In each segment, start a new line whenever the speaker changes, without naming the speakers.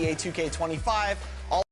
NBA 2K25. All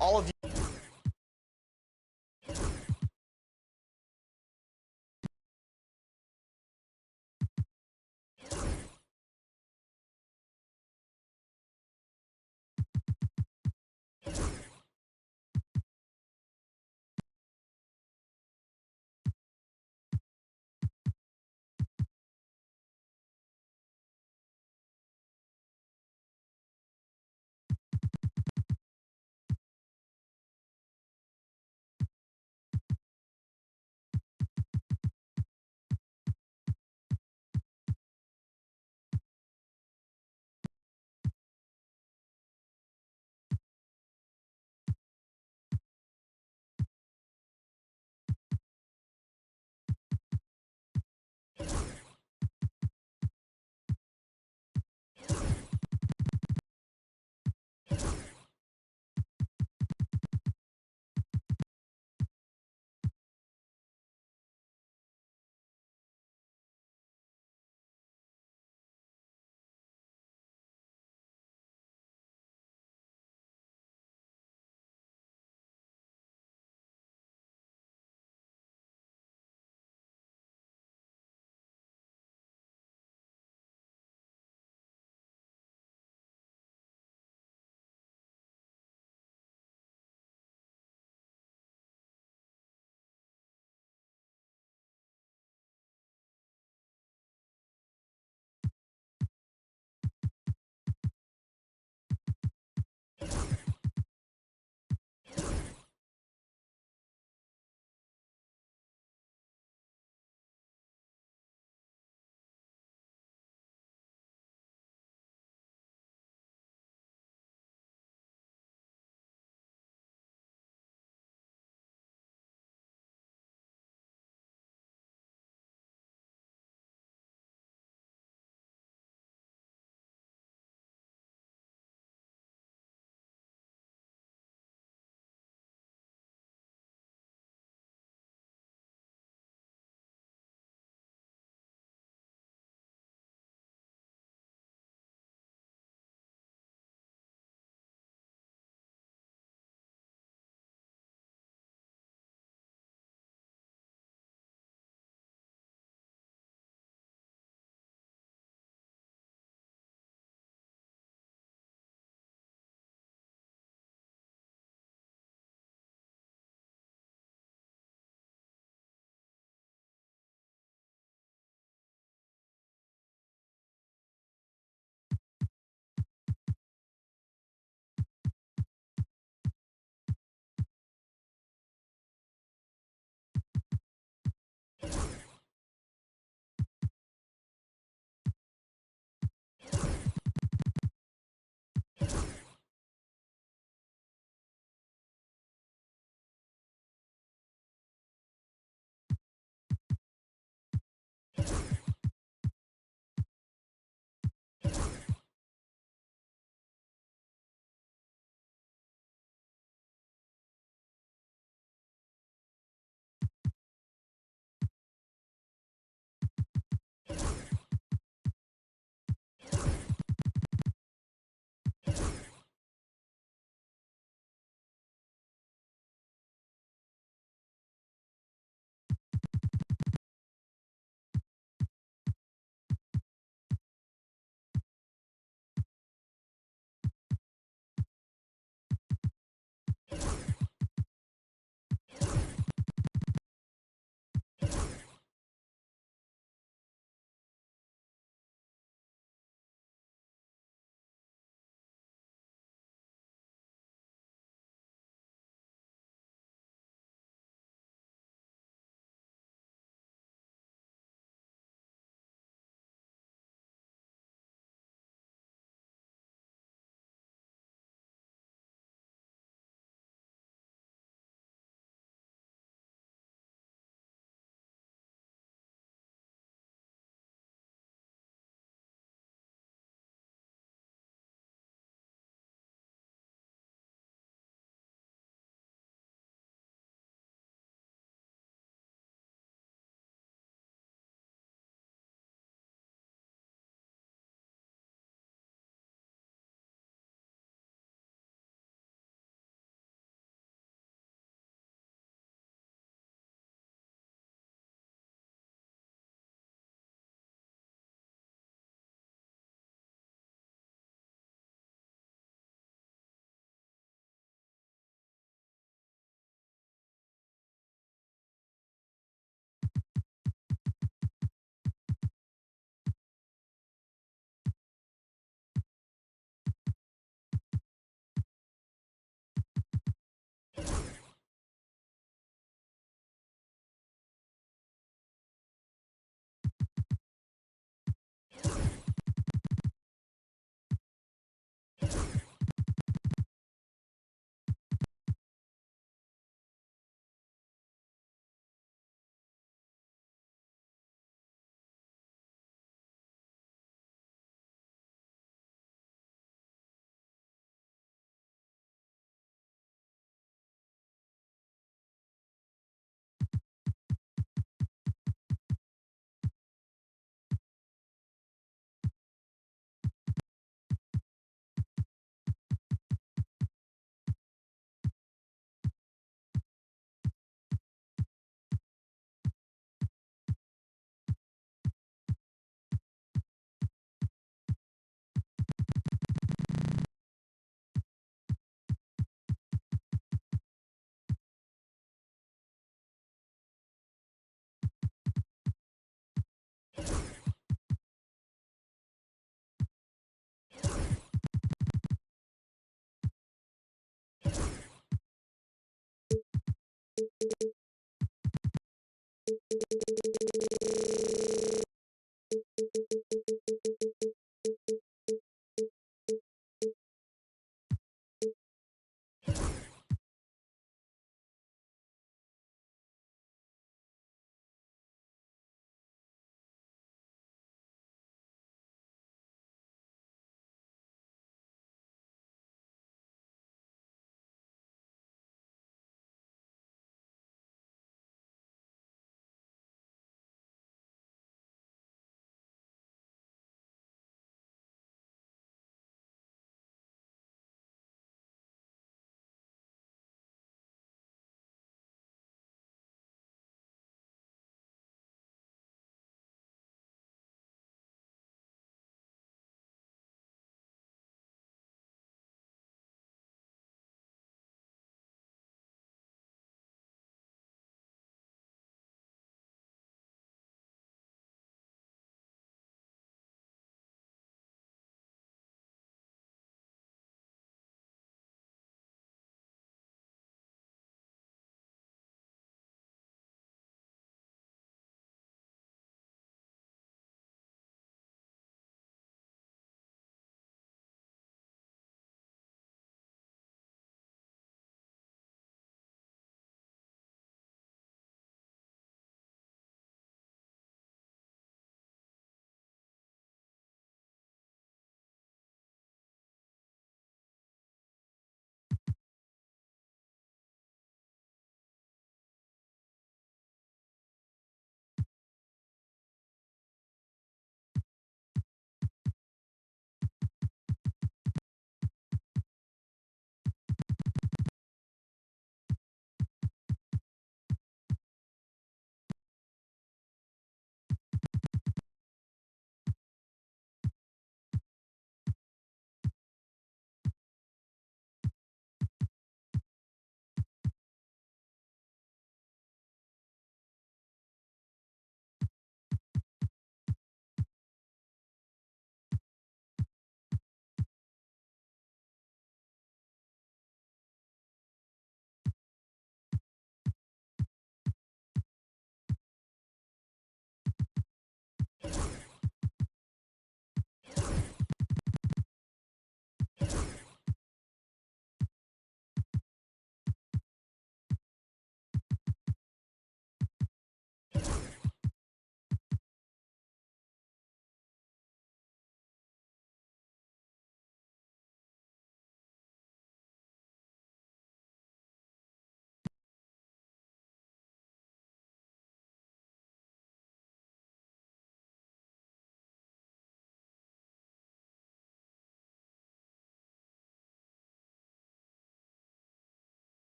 all of you.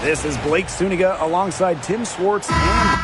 This is Blake Suniga alongside Tim Swartz and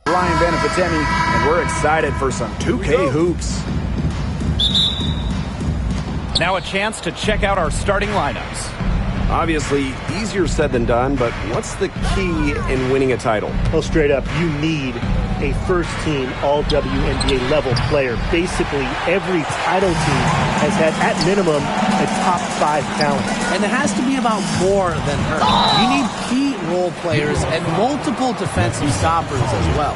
Ryan Benefitemi, and we're excited for some 2K hoops.
Now a chance to check out our starting lineups.
Obviously, easier said than done, but what's the key in winning a title?
Well, straight up, you need a first-team All-WNBA level player. Basically, every title team has had, at minimum, a top 5 talent.
And it has to be about more than her. You need key role players and multiple defensive stoppers as well.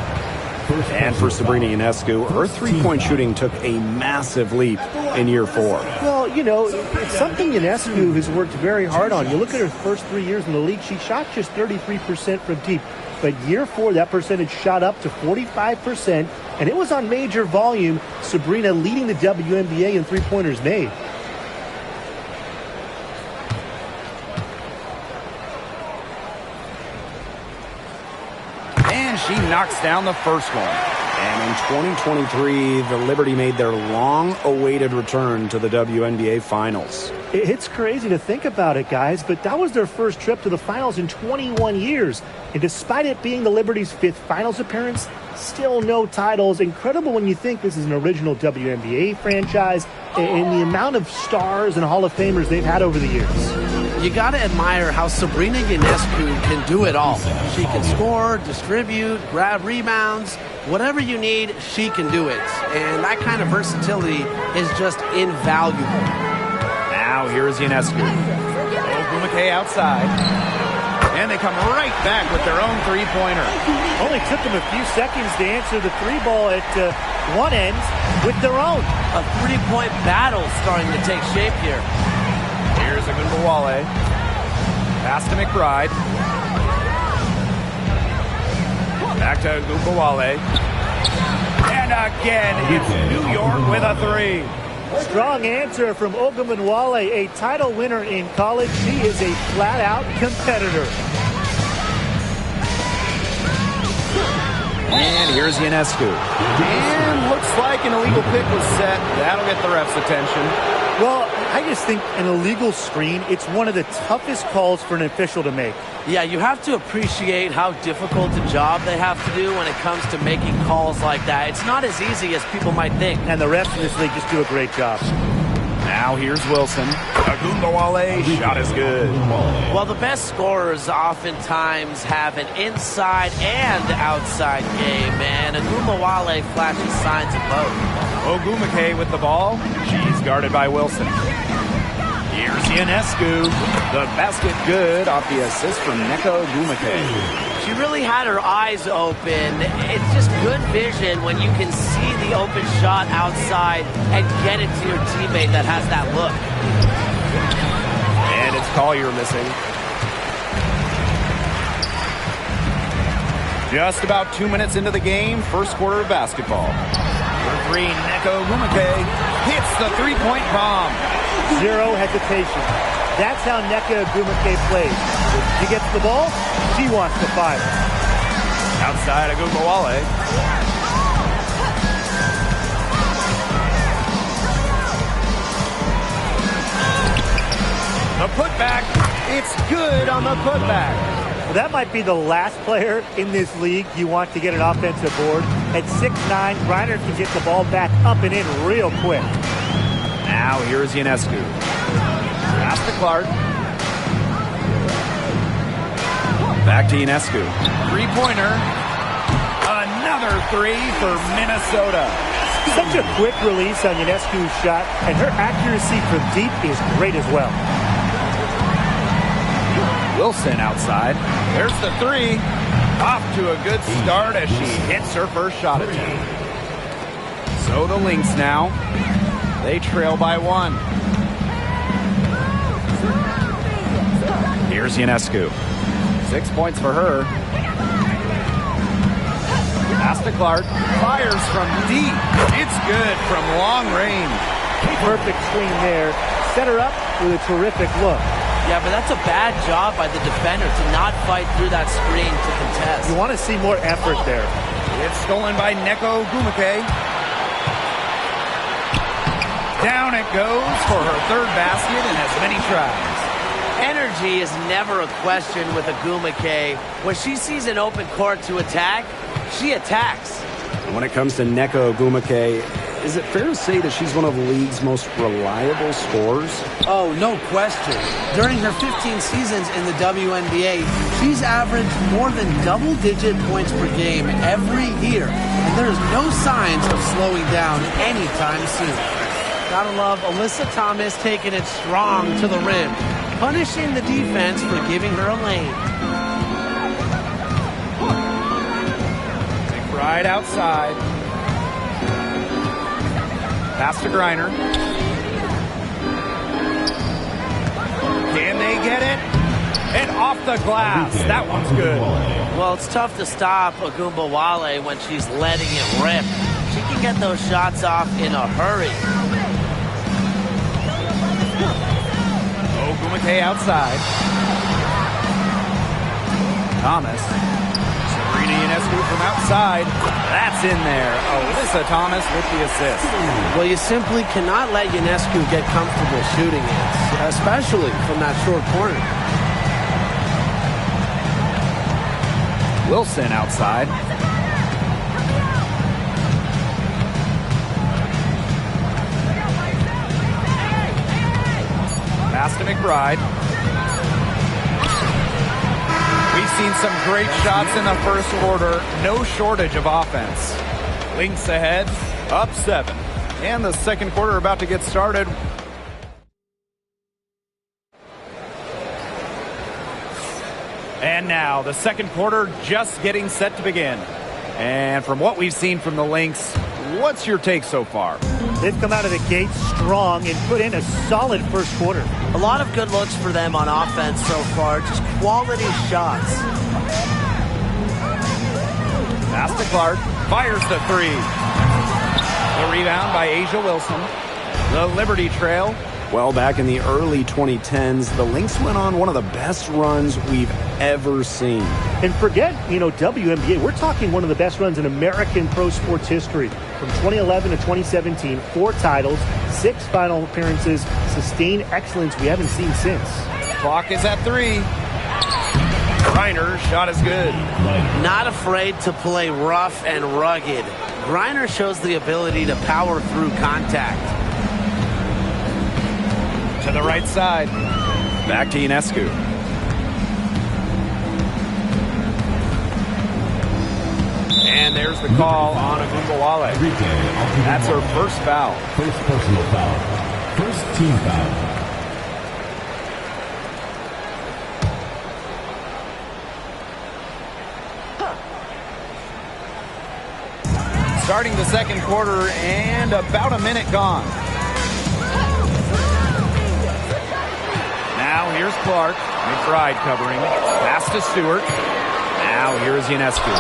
And for Sabrina Ionescu, her three-point shooting took a massive leap in year 4.
Well, you know, it's something Ionescu has worked very hard on. You look at her first 3 years in the league, she shot just 33% from deep. But year 4, that percentage shot up to 45%, and it was on major volume. Sabrina leading the WNBA in three-pointers made.
And she knocks down the first one.
And in 2023, the Liberty made their long-awaited return to the WNBA Finals.
It's crazy to think about it, guys, but that was their first trip to the finals in 21 years. And despite it being the Liberty's 5th finals appearance, still no titles. Incredible when you think this is an original WNBA franchise and the amount of stars and Hall of Famers they've had over the years.
You got to admire how Sabrina Ionescu can do it all. She can score, distribute, grab rebounds. Whatever you need, she can do it. And that kind of versatility is just invaluable.
Now here's Ionescu. Ogwumike outside. And they come right back with their own three-pointer.
Only took them a few seconds to answer the 3-ball at one end with their own.
A 3-point battle starting to take shape here.
Here's Ogunbowale. Pass to McBride. Back to Ogunbowale. And again, it's New York with a 3.
Strong answer from Ogunbowale, a title winner in college. She is a flat-out competitor.
And here's Ionescu. And looks like an illegal pick was set. That'll get the ref's attention.
Well, I just think an illegal screen, it's one of the toughest calls for an official to make.
Yeah, you have to appreciate how difficult a job they have to do when it comes to making calls like that. It's not as easy as people might think.
And the refs in this league just do a great job.
Now here's Wilson. Agumbawale, shot is good.
Well, the best scorers oftentimes have an inside and outside game, and Agumbawale flashes signs of both.
Ogwumike with the ball. She's guarded by Wilson. Here's Ionescu. The basket good off the assist from Nneka Ogwumike.
She really had her eyes open. It's just good vision when you can see the open shot outside and get it to your teammate that has that look.
And it's Collier missing. Just about 2 minutes into the game, first quarter of basketball. For three, Nneka Ogwumike hits the three-point bomb.
Zero hesitation. That's how Nneka Ogwumike plays. When she gets the ball, she wants to fire.
Outside Agumbawale. The putback. It's good on the putback.
Well, that might be the last player in this league you want to get an offensive board. At 6'9", Griner can get the ball back up and in real quick.
Now here's Ionescu. Pass to Clark. Back to Ionescu. Three-pointer. Another three for Minnesota.
Such a quick release on Ionescu's shot, and her accuracy from deep is great as well.
Wilson outside. There's the three. Off to a good start as she hits her first shot attempt. So the Lynx now. They trail by one. Here's Ionescu. 6 points for her. Pass to Clark. Fires from deep. It's good from long range.
Perfect screen there. Set her up with a terrific look.
Yeah, but that's a bad job by the defender to not fight through that screen to contest.
You want to see more effort there.
It's stolen by Nneka Ogwumike. Down it goes for her third basket in as many tries.
Energy is never a question with Ogwumike. When she sees an open court to attack, she attacks.
When it comes to Nneka Ogwumike, is it fair to say that she's one of the league's most reliable scorers?
Oh, no question. During her 15 seasons in the WNBA, she's averaged more than double-digit points per game every year, and there's no signs of slowing down anytime soon. Gotta love Alyssa Thomas taking it strong to the rim, punishing the defense for giving her a lane.
Right outside. Pass to Griner. Can they get it? And off the glass. That one's good.
Well, it's tough to stop Agumbawale when she's letting it rip. She can get those shots off in a hurry.
Ogwumike outside. Thomas. Sabrina Ionescu from outside. That's in there. Alyssa Thomas with the assist.
Well, you simply cannot let Ionescu get comfortable shooting it, especially from that short corner.
Wilson outside. Pass to McBride. We've seen some great shots in the first quarter. No shortage of offense. Lynx ahead, up 7. And the second quarter about to get started. And now the second quarter just getting set to begin. And from what we've seen from the Lynx, what's your take so far?
They've come out of the gate strong and put in a solid first quarter.
A lot of good looks for them on offense so far, just quality shots.
Pass to Clark, fires the three. The rebound by A'ja Wilson. The Liberty trail.
Well, back in the early 2010s, the Lynx went on one of the best runs we've ever seen.
And forget, WNBA, we're talking one of the best runs in American pro sports history. From 2011 to 2017, 4 titles, 6 final appearances, sustained excellence we haven't seen since.
Clock is at 3. Griner's shot is good.
Not afraid to play rough and rugged. Griner shows the ability to power through contact.
To the right side.
Back to Ionescu.
And there's the call on Ogunbowale. That's her first foul.
First personal foul. First team foul.
Starting the second quarter and about a minute gone. Now here's Clark. McBride covering. Pass to Stewart. Now here's Ionescu.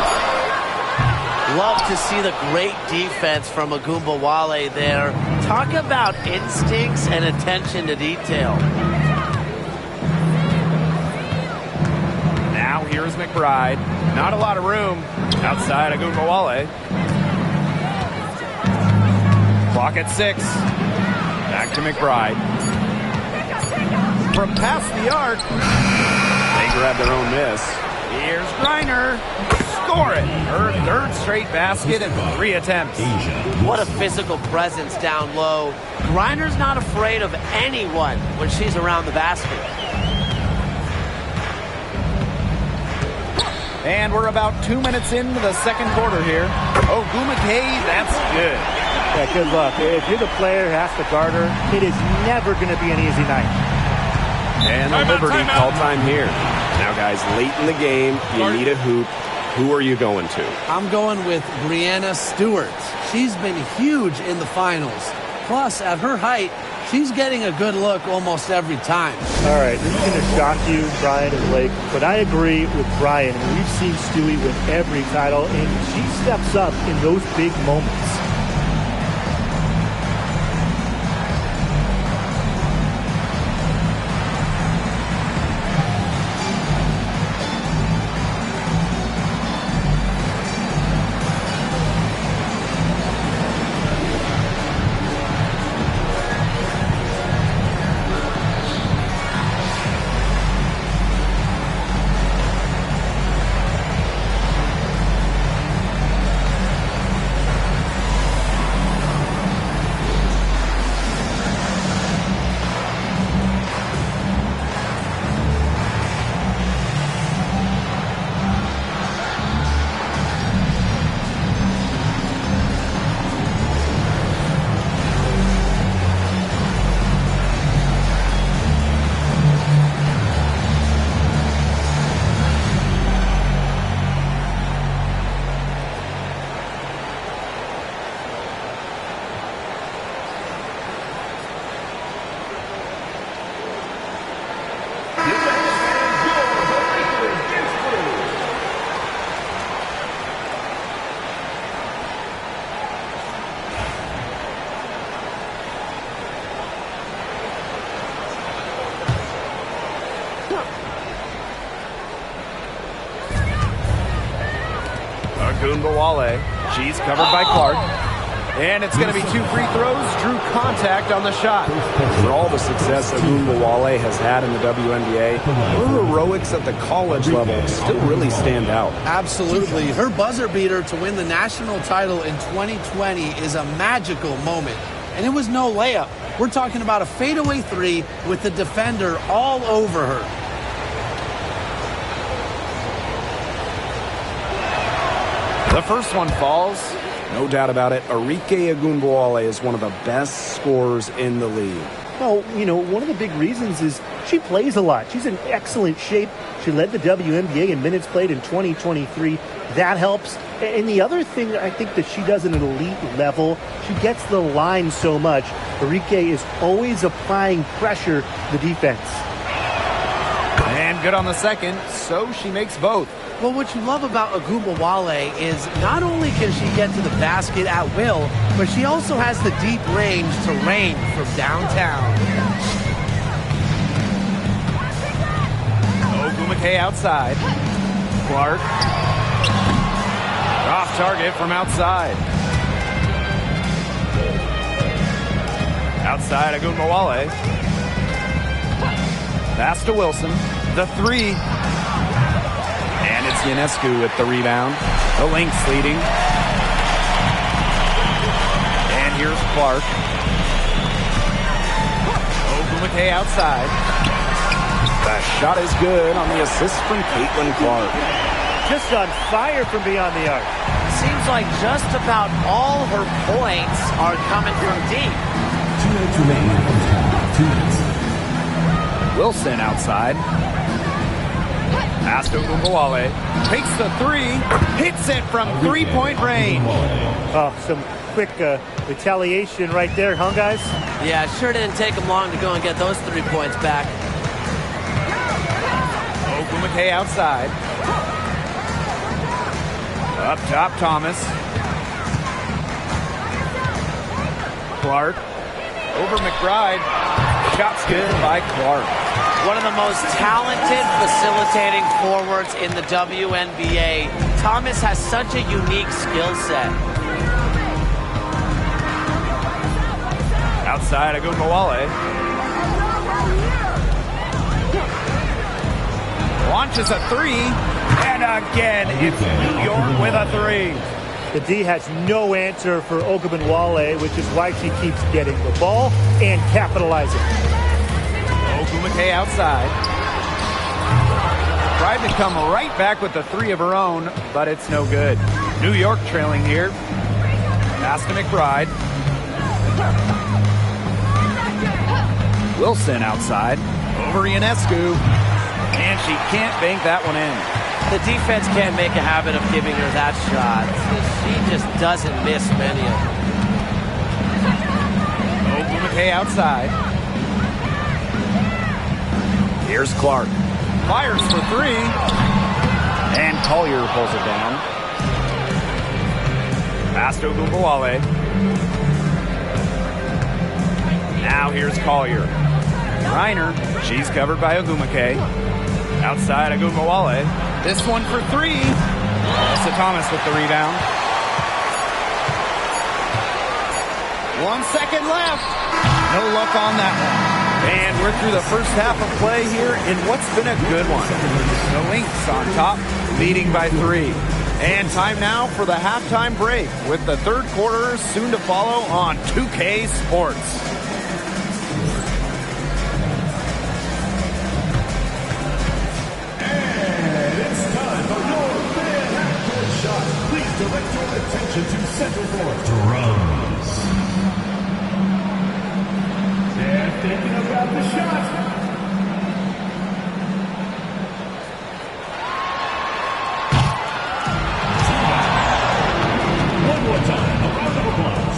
Love to see the great defense from Ogunbowale there. Talk about instincts and attention to detail.
Now here's McBride. Not a lot of room outside Ogunbowale. Clock at 6. Back to McBride. From past the arc.
They grab their own miss.
Here's Griner. Score it. Her third straight basket in 3 attempts.
What a physical presence down low. Griner's not afraid of anyone when she's around the basket.
And we're about 2 minutes into the second quarter here. Ogumake, that's good.
Yeah, good luck. If you're the player who has to guard her, it is never going to be an easy night.
And the Liberty call time here. Now, guys, late in the game, you need a hoop. Who are you going to?
I'm going with Breanna Stewart. She's been huge in the finals. Plus, at her height, she's getting a good look almost every time.
All right, this is going to shock you, Brian and Blake, but I agree with Brian. I mean, we've seen Stewie win every title, and she steps up in those big moments.
Ogunbowale. She's covered by Clark. And it's going to be 2 free throws. Drew contact on the shot.
For all the success Ogunbowale has had in the WNBA, her heroics at the college level still really stand out.
Absolutely. Her buzzer beater to win the national title in 2020 is a magical moment. And it was no layup. We're talking about a fadeaway 3 with the defender all over her.
The first one falls.
No doubt about it, Arike Ogunbowale is one of the best scorers in the league.
Well, you know, one of the big reasons is she plays a lot. She's in excellent shape. She led the WNBA in minutes played in 2023. That helps. And the other thing I think that she does at an elite level, she gets the line so much. Arike is always applying pressure to the defense.
And good on the second, so she makes both.
Well, what you love about Ogunbowale is not only can she get to the basket at will, but she also has the deep range to rain from downtown.
Ogumake outside. Clark. Off target from outside. Outside Ogunbowale. Pass to Wilson. The 3. And it's Ionescu with the rebound. The Lynx leading. And here's Clark. Ogumake outside.
The shot is good on the assist from Caitlin Clark.
Just on fire from beyond the arc.
Seems like just about all her points are coming from deep.
2 minutes remaining in first half. 2 minutes.
Wilson outside. Pass to Ogunbowale. Takes the three. Hits it from three-point range.
Oh, some quick retaliation right there, huh, guys?
Yeah, it sure didn't take them long to go and get those 3 points back.
Ogumake outside. Up top, Thomas. Clark. Over McBride. Shot's good by Clark.
One of the most talented facilitating forwards in the WNBA. Thomas has such a unique skill set.
Outside, Ogunbowale. Launches a three. And again, it's New York with a three.
The D has no answer for Ogunbowale, which is why she keeps getting the ball and capitalizing.
Ogumake outside. Tried to come right back with the three of her own, but it's no good. New York trailing here. Pass to McBride. Wilson outside. Over Ionescu. And she can't bank that one in.
The defense can't make a habit of giving her that shot. She just doesn't miss many of them.
Ogumake outside. Here's Clark. Fires for three. And Collier pulls it down. Pass to Ogunbowale. Now here's Collier. Reiner. She's covered by Ogumake. Outside Ogunbowale. This one for three. Melissa Thomas with the rebound. 1 second left. No luck on that one. And we're through the first half of play here in what's been a good one. The Lynx on top, leading by 3. And time now for the halftime break with the third quarter soon to follow on 2K Sports.
Direct your attention to Central Court. Drums. They're thinking about the shot. One more time. A round of applause.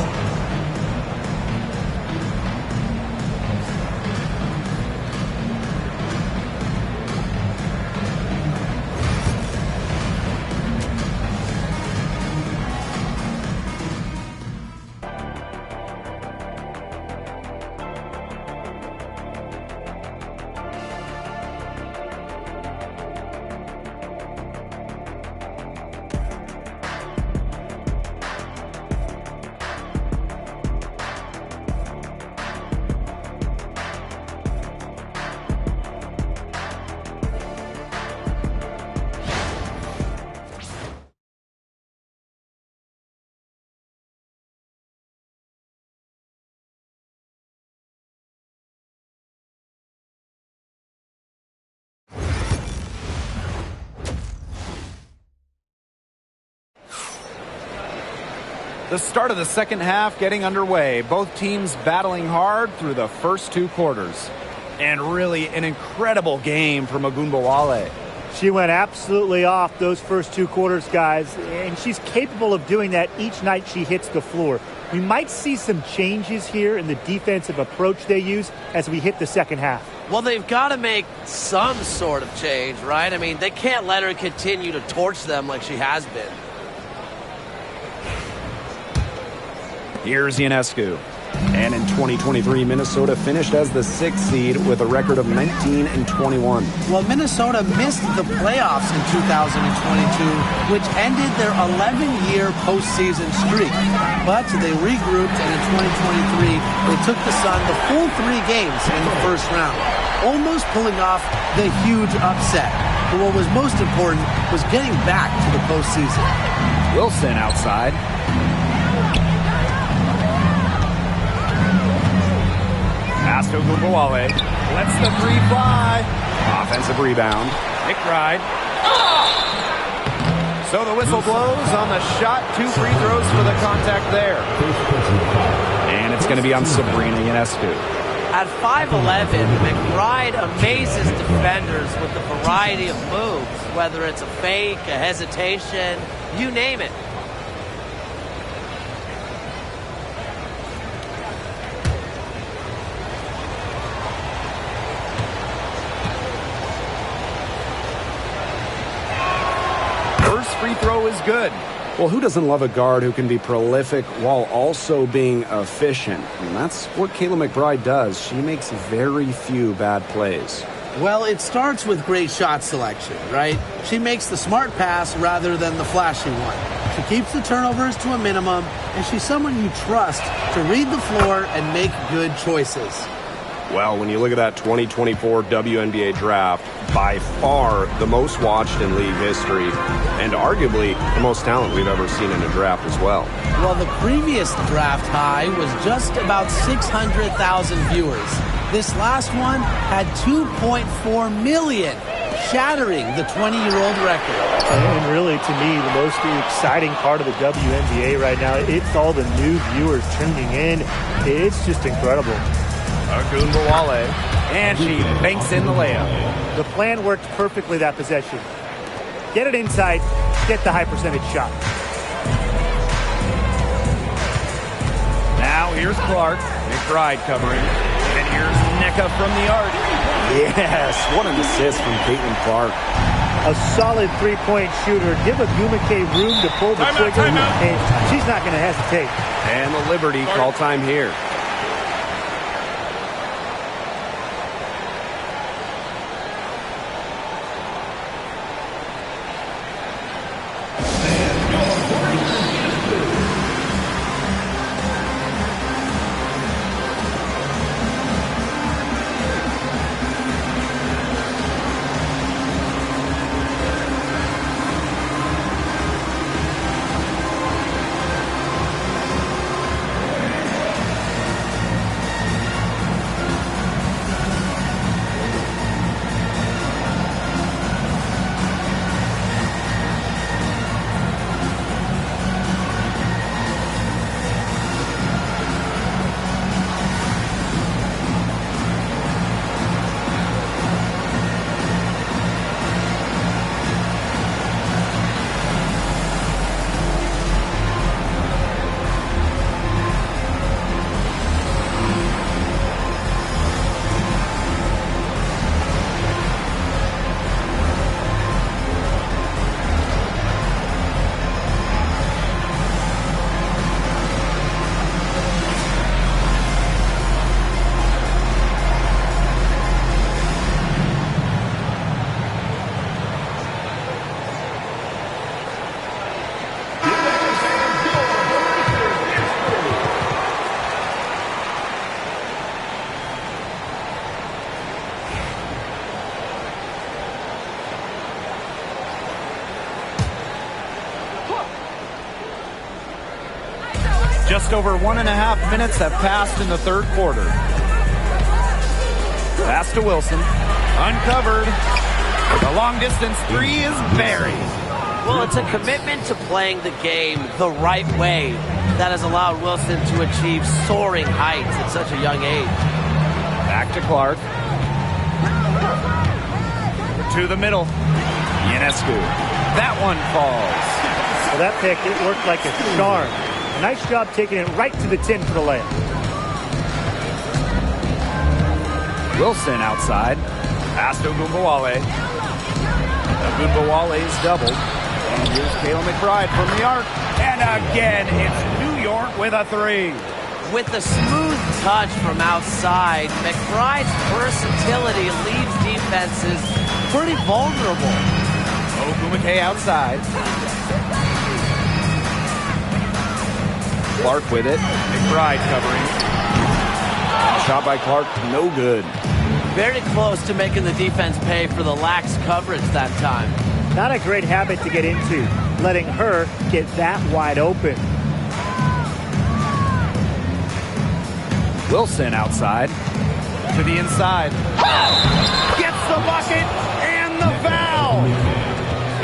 The start of the second half getting underway. Both teams battling hard through the first 2 quarters. And really an incredible game from Ogunbowale.
She went absolutely off those first 2 quarters, guys, and she's capable of doing that each night she hits the floor. We might see some changes here in the defensive approach they use as we hit the second half.
Well, they've got to make some sort of change, right? I mean, they can't let her continue to torch them like she has been.
Here's Ionescu.
And in 2023, Minnesota finished as the 6th seed with a record of 19-21.
Well, Minnesota missed the playoffs in 2022, which ended their 11-year postseason streak. But they regrouped, and in 2023, they took the Sun the full 3 games in the first round, almost pulling off the huge upset. But what was most important was getting back to the postseason.
Wilson outside. Pass to Ogunbowale. Lets the three fly.
Offensive rebound.
McBride. So the whistle blows on the shot. 2 free throws for the contact there.
And it's going to be on Sabrina Ionescu.
At 5'11", McBride amazes defenders with the variety of moves, whether it's a fake, a hesitation, you name it.
First free throw is good.
Well, who doesn't love a guard who can be prolific while also being efficient? And that's what Kayla McBride does. She makes very few bad plays.
Well, it starts with great shot selection, right? She makes the smart pass rather than the flashy one. She keeps the turnovers to a minimum, and she's someone you trust to read the floor and make good choices.
Well, when you look at that 2024 WNBA draft, by far the most watched in league history, and arguably the most talent we've ever seen in a draft as well.
Well, the previous draft high was just about 600,000 viewers. This last one had 2.4 million, shattering the 20-year-old record.
And really, to me, the most exciting part of the WNBA right now, it's all the new viewers tuning in. It's just incredible.
Ogunbowale, and she banks in the layup.
The plan worked perfectly that possession. Get it inside, get the high percentage shot.
Now here's Clark, McBride covering, and here's Nneka from the arc.
Yes, what an assist from Caitlin Clark.
A solid three-point shooter. Give Ogwumike room to pull the trigger, and she's not going to hesitate.
And the Liberty call time here.
Just over 1.5 minutes have passed in the third quarter. Pass to Wilson. Uncovered. The long distance three is buried.
Well, it's a commitment to playing the game the right way that has allowed Wilson to achieve soaring heights at such a young age.
Back to Clark. To the middle. Ionescu. That one falls.
Well, that pick, it worked like a charm. Nice job taking it right to the 10 for the layup.
Wilson outside. Pass to Ogunbowale. Ogunbowale is doubled. And here's Kayla McBride from the arc. And again, it's New York with a three.
With a smooth touch from outside, McBride's versatility leaves defenses pretty vulnerable.
Ogwumike outside. Clark with it. McBride covering.
Shot by Clark, no good.
Very close to making the defense pay for the lax coverage that time.
Not a great habit to get into, letting her get that wide open.
Wilson outside. To the inside. Gets the bucket and the foul.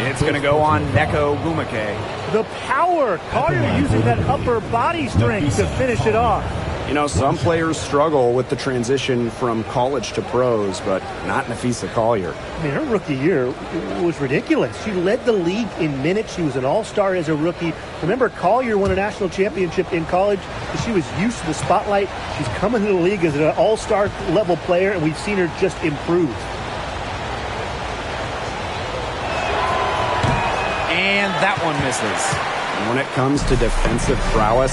It's going to go on Neko Ogwumike.
The power. Collier using that upper body strength to finish it off.
You know, some players struggle with the transition from college to pros, but not Napheesa Collier.
I mean, her rookie year was ridiculous. She led the league in minutes. She was an all-star as a rookie. Remember, Collier won a national championship in college, so she was used to the spotlight. She's coming to the league as an all-star level player, and we've seen her just improve.
And that one misses.
And when it comes to defensive prowess,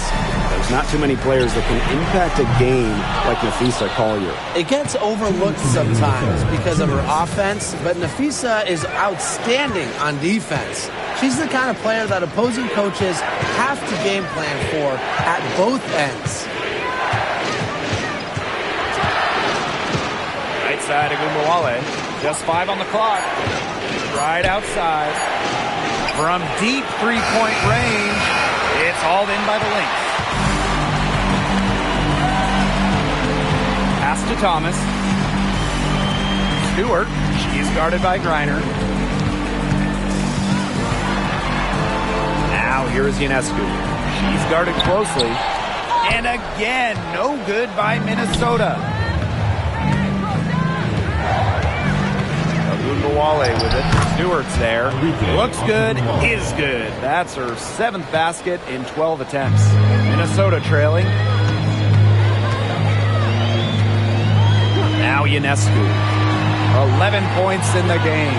there's not too many players that can impact a game like Napheesa Collier.
It gets overlooked sometimes because of her offense, but Napheesa is outstanding on defense. She's the kind of player that opposing coaches have to game plan for at both ends.
Right side of Ogwumike. Just 5 on the clock. Right outside. From deep three-point range, it's hauled in by the Lynx. Pass to Thomas. Stewart. She's guarded by Griner. Now here's Ionescu. She's guarded closely. And again, no good by Minnesota. Ogwumike with it. Stewart's there. Looks good, is good. That's her 7th basket in 12 attempts. Minnesota trailing. Now Ionescu. 11 points in the game.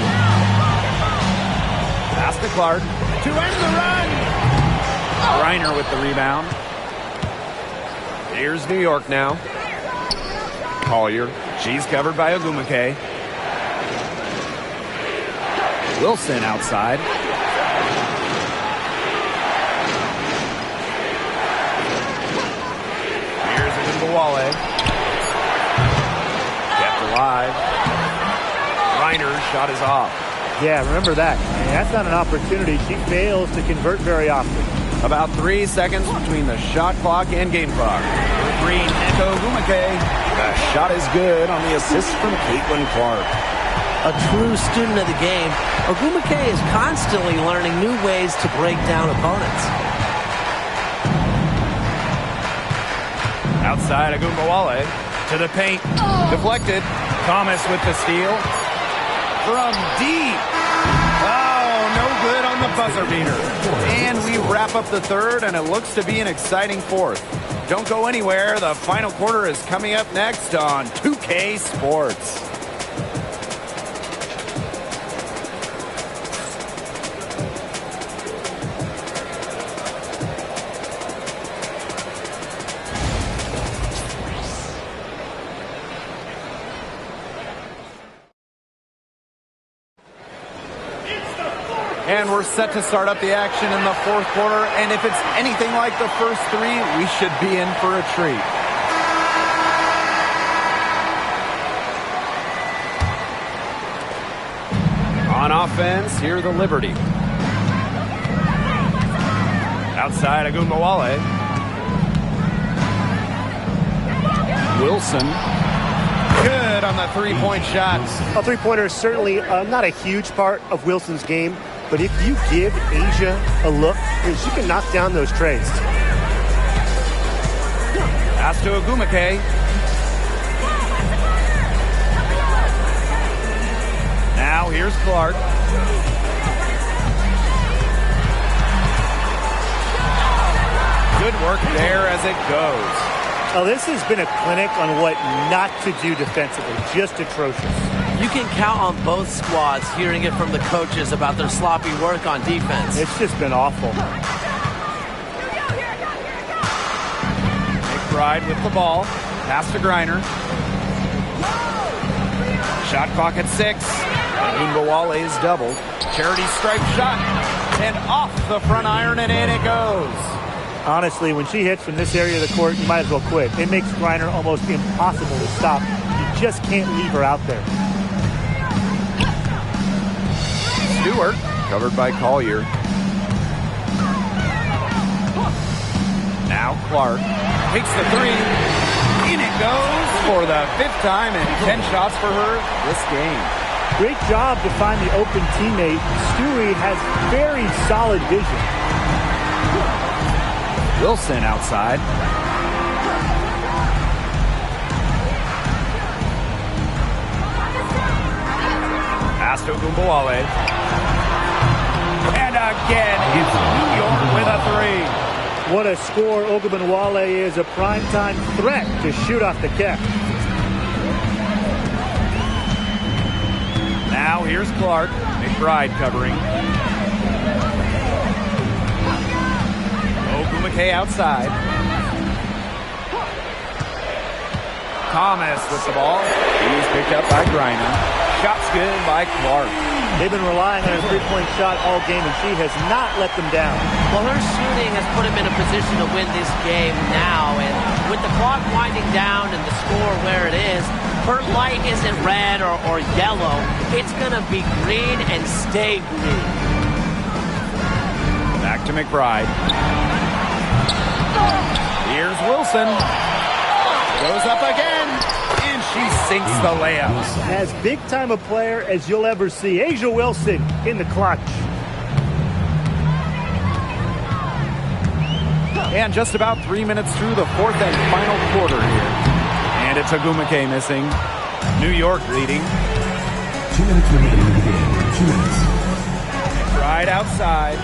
Pass to Clark. To end the run. Griner with the rebound.
Here's New York now.
Collier. She's covered by Ogwumike. Wilson outside. Here's Ogwumike. Kept alive. Reiner's shot is off.
Yeah, remember that. And that's not an opportunity. She fails to convert very often.
About 3 seconds between the shot clock and game clock. Green, Neko Ogwumike.
The shot is good on the assist from Caitlin Clark.
A true student of the game, Ogwumike is constantly learning new ways to break down opponents.
Outside Ogwumike to the paint. Deflected. Thomas with the steal. From deep. Oh, no good on the buzzer beater. And we wrap up the third, and it looks to be an exciting fourth. Don't go anywhere. The final quarter is coming up next on 2K Sports. And we're set to start up the action in the fourth quarter. And if it's anything like the first 3, we should be in for a treat. On offense, here the Liberty. Outside Ogwumike. Wilson. Good on the three-point shot.
A three-pointer is certainly not a huge part of Wilson's game, but if you give A'ja a look, she can knock down those trays.
Pass to Ogwumike. Now here's Clark. Good work there as it goes.
Oh, this has been a clinic on what not to do defensively. Just atrocious.
You can count on both squads hearing it from the coaches about their sloppy work on defense.
It's just been awful.
McBride with the ball. Pass to Griner. Shot clock at 6. Ogwumike is doubled. Charity stripe shot. And off the front iron, and in it goes.
Honestly, when she hits from this area of the court, you might as well quit. It makes Griner almost impossible to stop. You just can't leave her out there.
Stewart, covered by Collier. Now Clark takes the 3. In it goes. for the 5th time and 10 shots for her this game.
Great job to find the open teammate. Stewie has very solid vision.
Wilson outside. Pass to Ogunbowale. And again, it's New York with a 3.
What a score. Ogunbowale is a primetime threat to shoot off the catch.
Now here's Clark. McBride covering. Ogumake outside. Thomas with the ball. He's picked up by Griner. Shot's good by Clark.
They've been relying on a three-point shot all game, and she has not let them down.
Well, her shooting has put him in a position to win this game now, and with the clock winding down and the score where it is, her light isn't red or yellow. It's going to be green and stay green.
Back to McBride. Here's Wilson. Goes up again, and she sinks the layup.
As big-time a player as you'll ever see. A'ja Wilson in the clutch.
And just about 3 minutes through the 4th and final quarter here. And it's Ogumake missing. New York leading.
2 minutes remaining in the game. 2 minutes.
Right outside.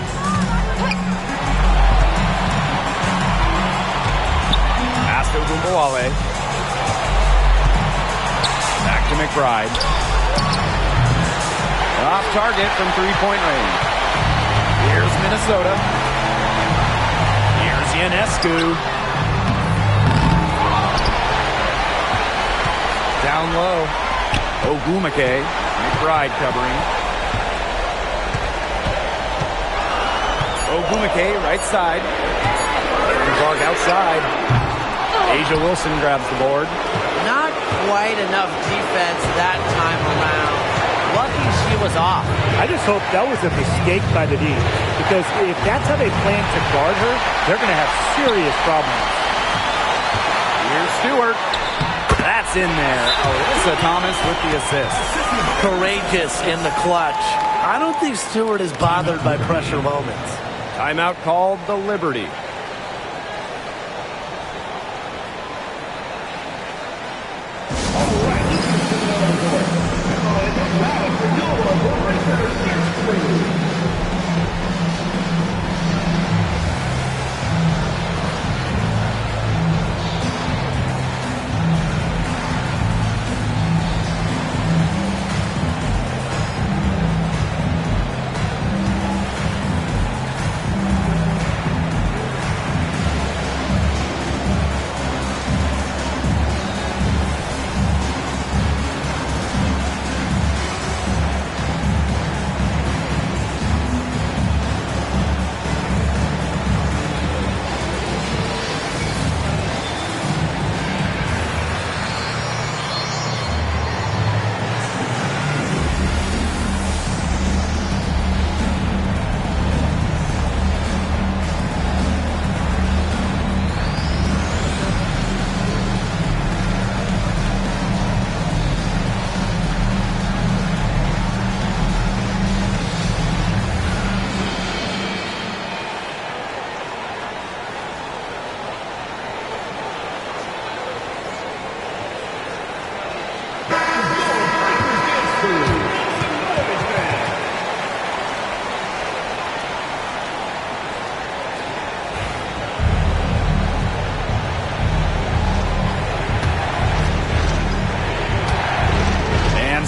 Pass to Ogunbowale. Back to McBride. Off target from three-point range. Here's Minnesota. Here's Ionescu. Down low. Ogumake. McBride covering. Ogumake right side. Clark outside. A'ja Wilson grabs the board.
Not quite enough defense that time around. Lucky she was off.
I just hope that was a mistake by the D, because if that's how they plan to guard her, they're going to have serious problems.
Here's Stewart. That's in there. Alyssa Thomas with the assist.
Courageous in the clutch. I don't think Stewart is bothered by pressure moments.
Timeout called the Liberty.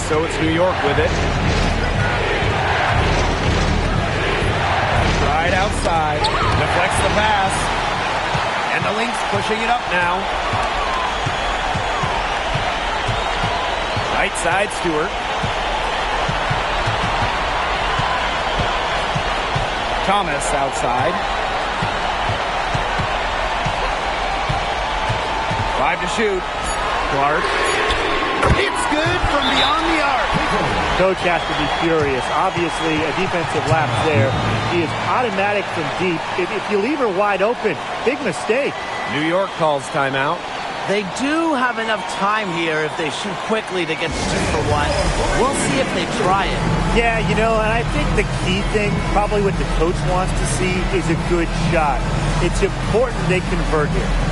So it's New York with it. Right outside. Deflects the pass. And the Lynx pushing it up now. Right side, Stewart. Thomas outside. 5 to shoot. Clark. It's good from beyond the arc.
Coach has to be furious. Obviously, a defensive lapse there. He is automatic from deep. If you leave her wide open, big mistake.
New York calls timeout.
They do have enough time here if they shoot quickly to get to 2 for 1. We'll see if they try it.
Yeah, and I think the key thing, probably what the coach wants to see, is a good shot. It's important they convert here.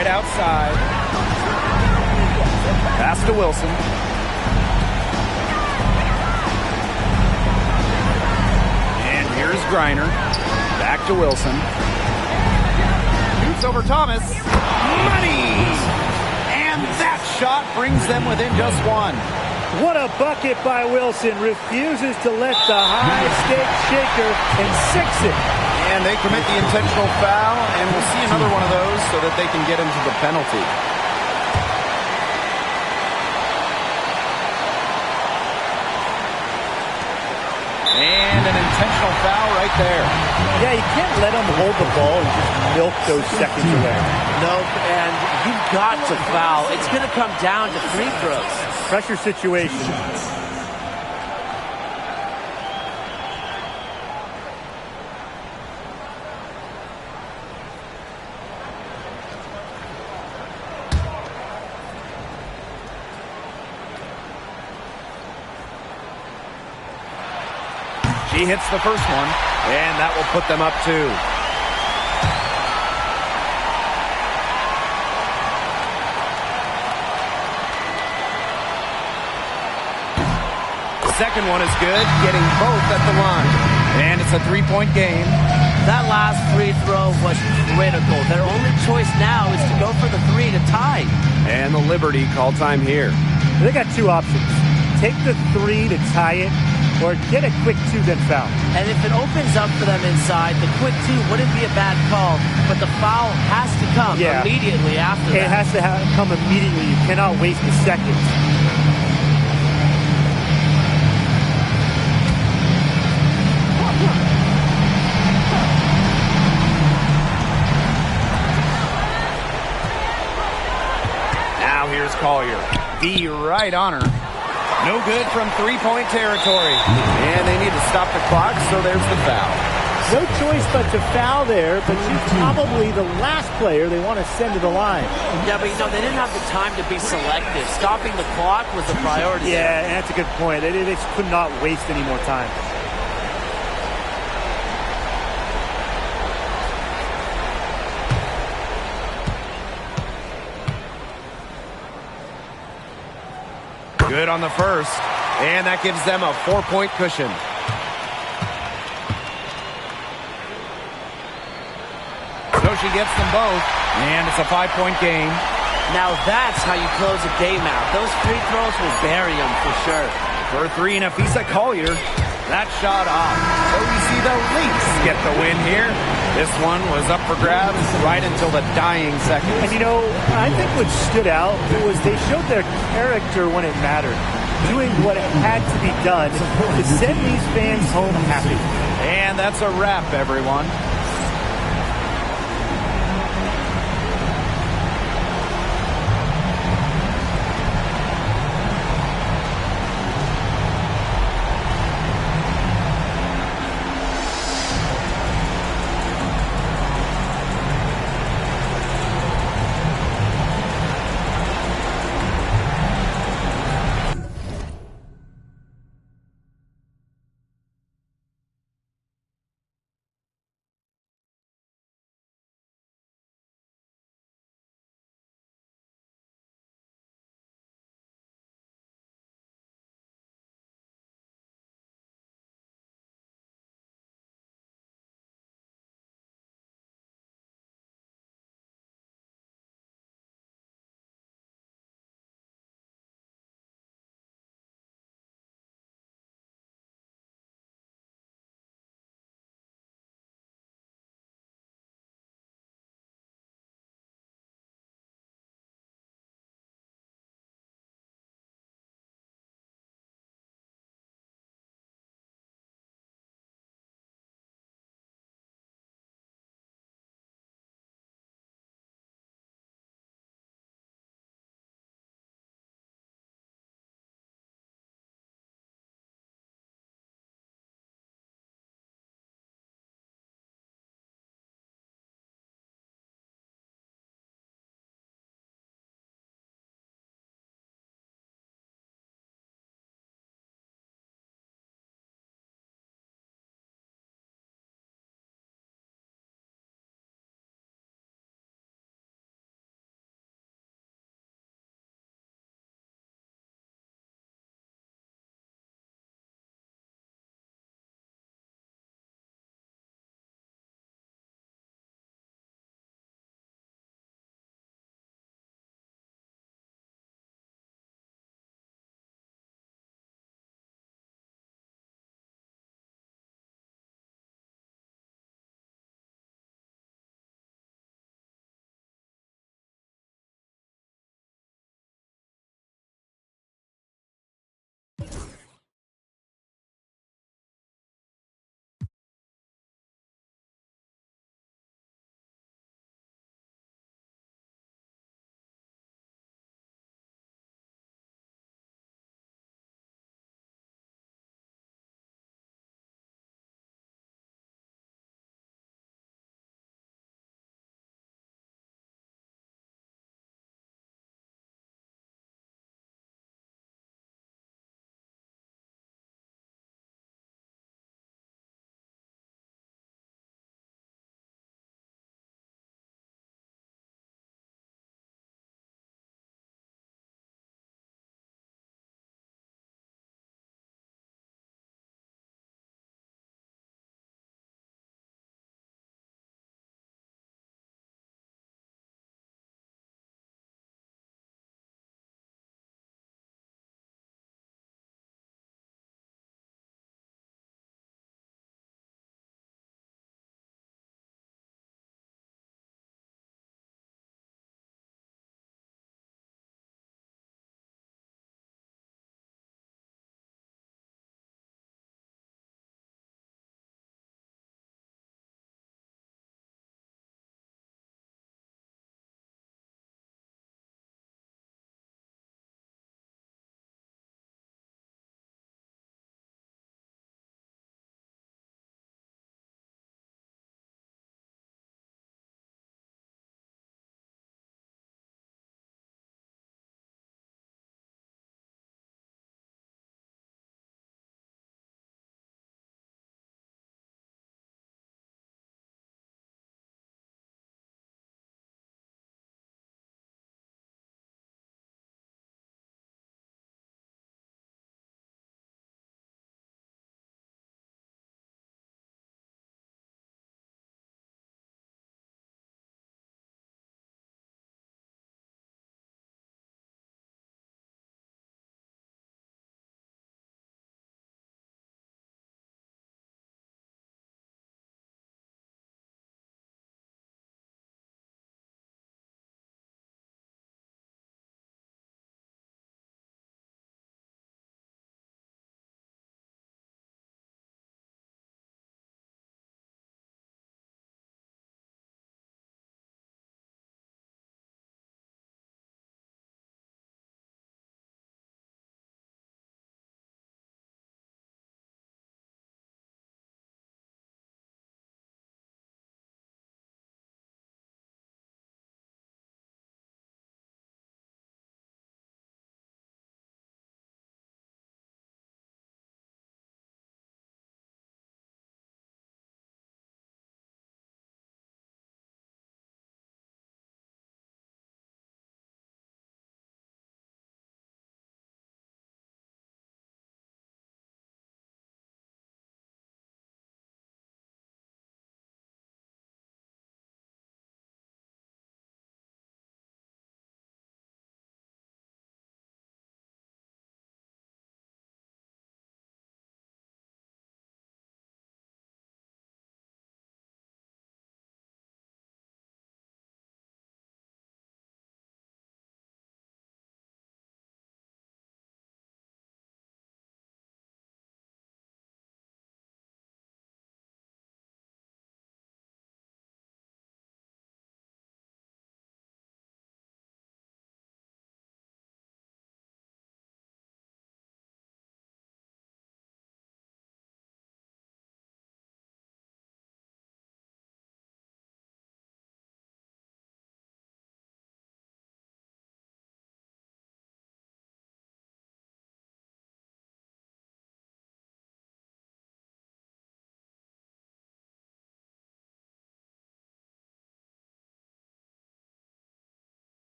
Outside. Pass to Wilson. And here's Griner. Back to Wilson. Shoots over Thomas. Money! And that shot brings them within just 1.
What a bucket by Wilson. Refuses to let the high-stakes shaker and 6 it.
And they commit the intentional foul, and we'll see another one of those so that they can get into the penalty. And an intentional foul right there.
Yeah, you can't let them hold the ball and just milk those seconds away.
Nope, and you've got to foul. It's going to come down to free throws.
Pressure situation.
She hits the first one, and that will put them up 2. The second one is good, getting both at the line. And it's a 3-point game.
That last free throw was critical. Their only choice now is to go for the 3 to tie.
And the Liberty call time here.
They got 2 options. Take the 3 to tie it, or get a quick 2 then foul.
And if it opens up for them inside, the quick 2 wouldn't be a bad call, but the foul has to come immediately after that.
It has to come immediately. You cannot waste a second.
Now here's Collier. Be right on her. No good from 3-point territory. And they need to stop the clock, so there's the foul.
No choice but to foul there, but she's probably the last player they want to send to the line.
Yeah, but they didn't have the time to be selective. Stopping the clock was a priority.
Yeah, and that's a good point. They just could not waste any more time.
Good on the first, and that gives them a 4-point cushion. So she gets them both, and it's a 5-point game.
Now that's how you close a game out. Those free throws will bury them for sure.
For 3, Napheesa Collier. That shot off. So we see the Lynx get the win here. This one was up for grabs right until the dying seconds.
And I think what stood out was they showed their character when it mattered, doing what had to be done to send these fans home happy.
And that's a wrap, everyone.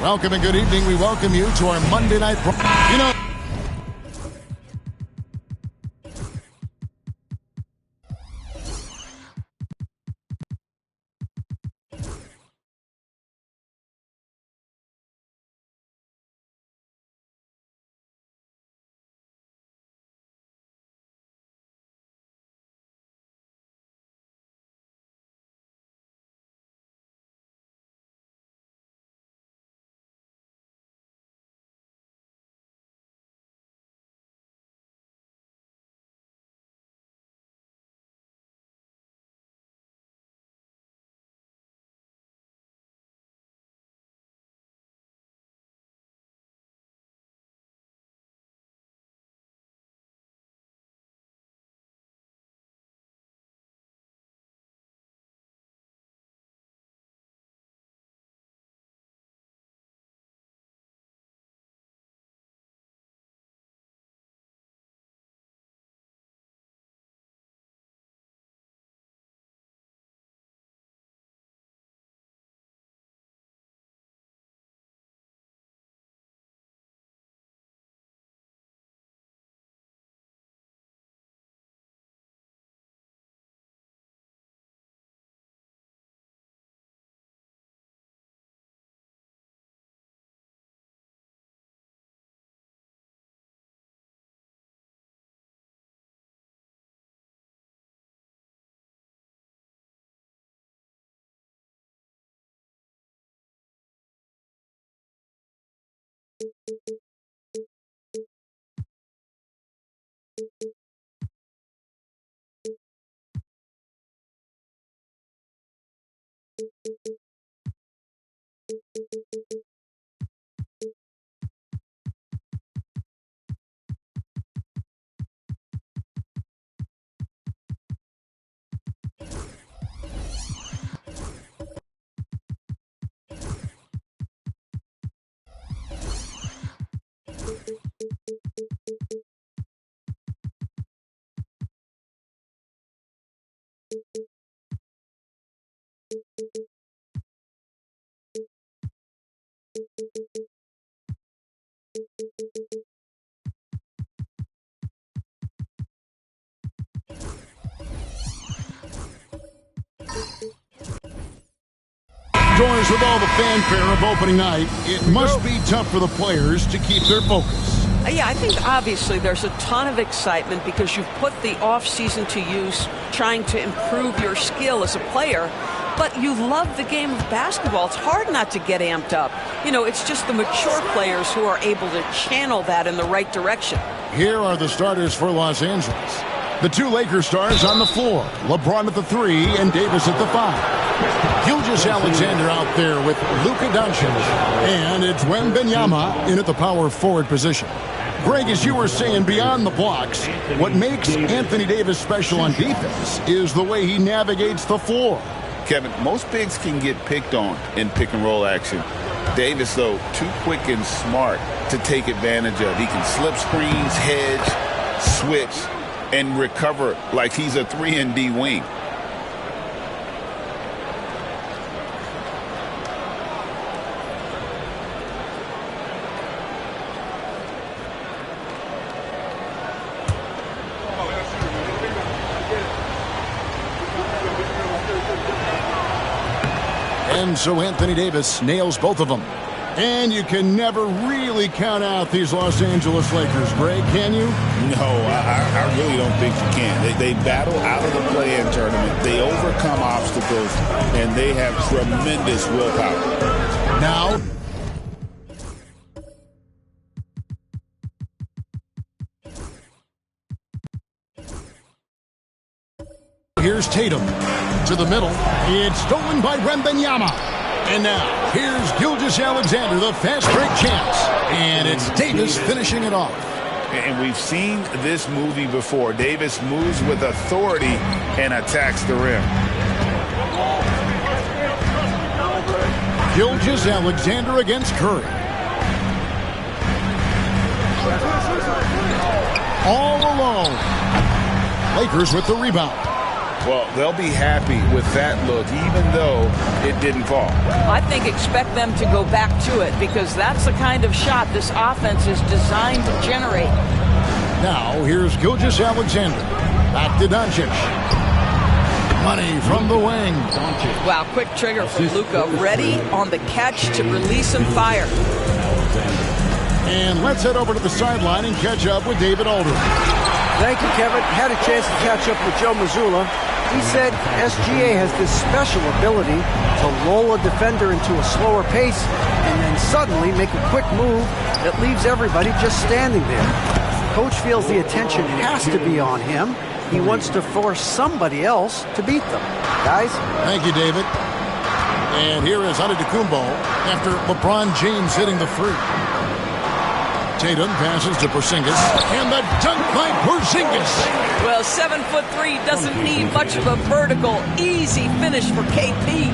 Welcome and good evening. We welcome you to our Monday night. You know. Lakers, with all the fanfare of opening night, it must be tough for the players to keep their focus.
Yeah, I think obviously there's a ton of excitement because you've put the offseason to use trying to improve your skill as a player. But you love the game of basketball. It's hard not to get amped up. You know, it's just the mature players who are able to channel that in the right direction.
Here are the starters for Los Angeles. The two Lakers stars on the floor. LeBron at the 3 and Davis at the 5. Gilgeous-Alexander out there with Luka Doncic. And it's Wembanyama in at the power forward position. Greg, as you were saying, beyond the blocks, what makes Anthony Davis special on defense is the way he navigates the floor.
Kevin, most bigs can get picked on in pick-and-roll action. Davis, though, too quick and smart to take advantage of. He can slip screens, hedge, switch, and recover like he's a 3-and-D wing.
And so Anthony Davis nails both of them. And you can never really count out these Los Angeles Lakers, Greg, can you?
No, I really don't think you can. They battle out of the play-in tournament. They overcome obstacles, and they have tremendous willpower.
Now, here's Tatum to the middle. It's stolen by Wembanyama. And now, here's Gilgeous-Alexander, the fast break champs. And it's Davis finishing it off.
And we've seen this movie before. Davis moves with authority and attacks the rim.
Gilgeous-Alexander against Curry. All alone. Lakers with the rebound.
Well, they'll be happy with that look, even though it didn't fall.
I think expect them to go back to it because that's the kind of shot this offense is designed to generate.
Now, here's Gilgeous-Alexander. Back to Doncic. Money from the wing.
Wow, quick trigger from Luka. Ready on the catch to release some fire.
And let's head over to the sideline and catch up with David Aldridge.
Thank you, Kevin. Had a chance to catch up with Joe Mazzulla. He said SGA has this special ability to lull a defender into a slower pace and then suddenly make a quick move that leaves everybody just standing there. Coach feels the attention has to be on him. He wants to force somebody else to beat them. Guys?
Thank you, David. And here is Antetokounmpo after LeBron James hitting the free. Tatum passes to Porzingis, and the dunk by Porzingis.
Well, 7'3" doesn't need much of a vertical, easy finish for KP.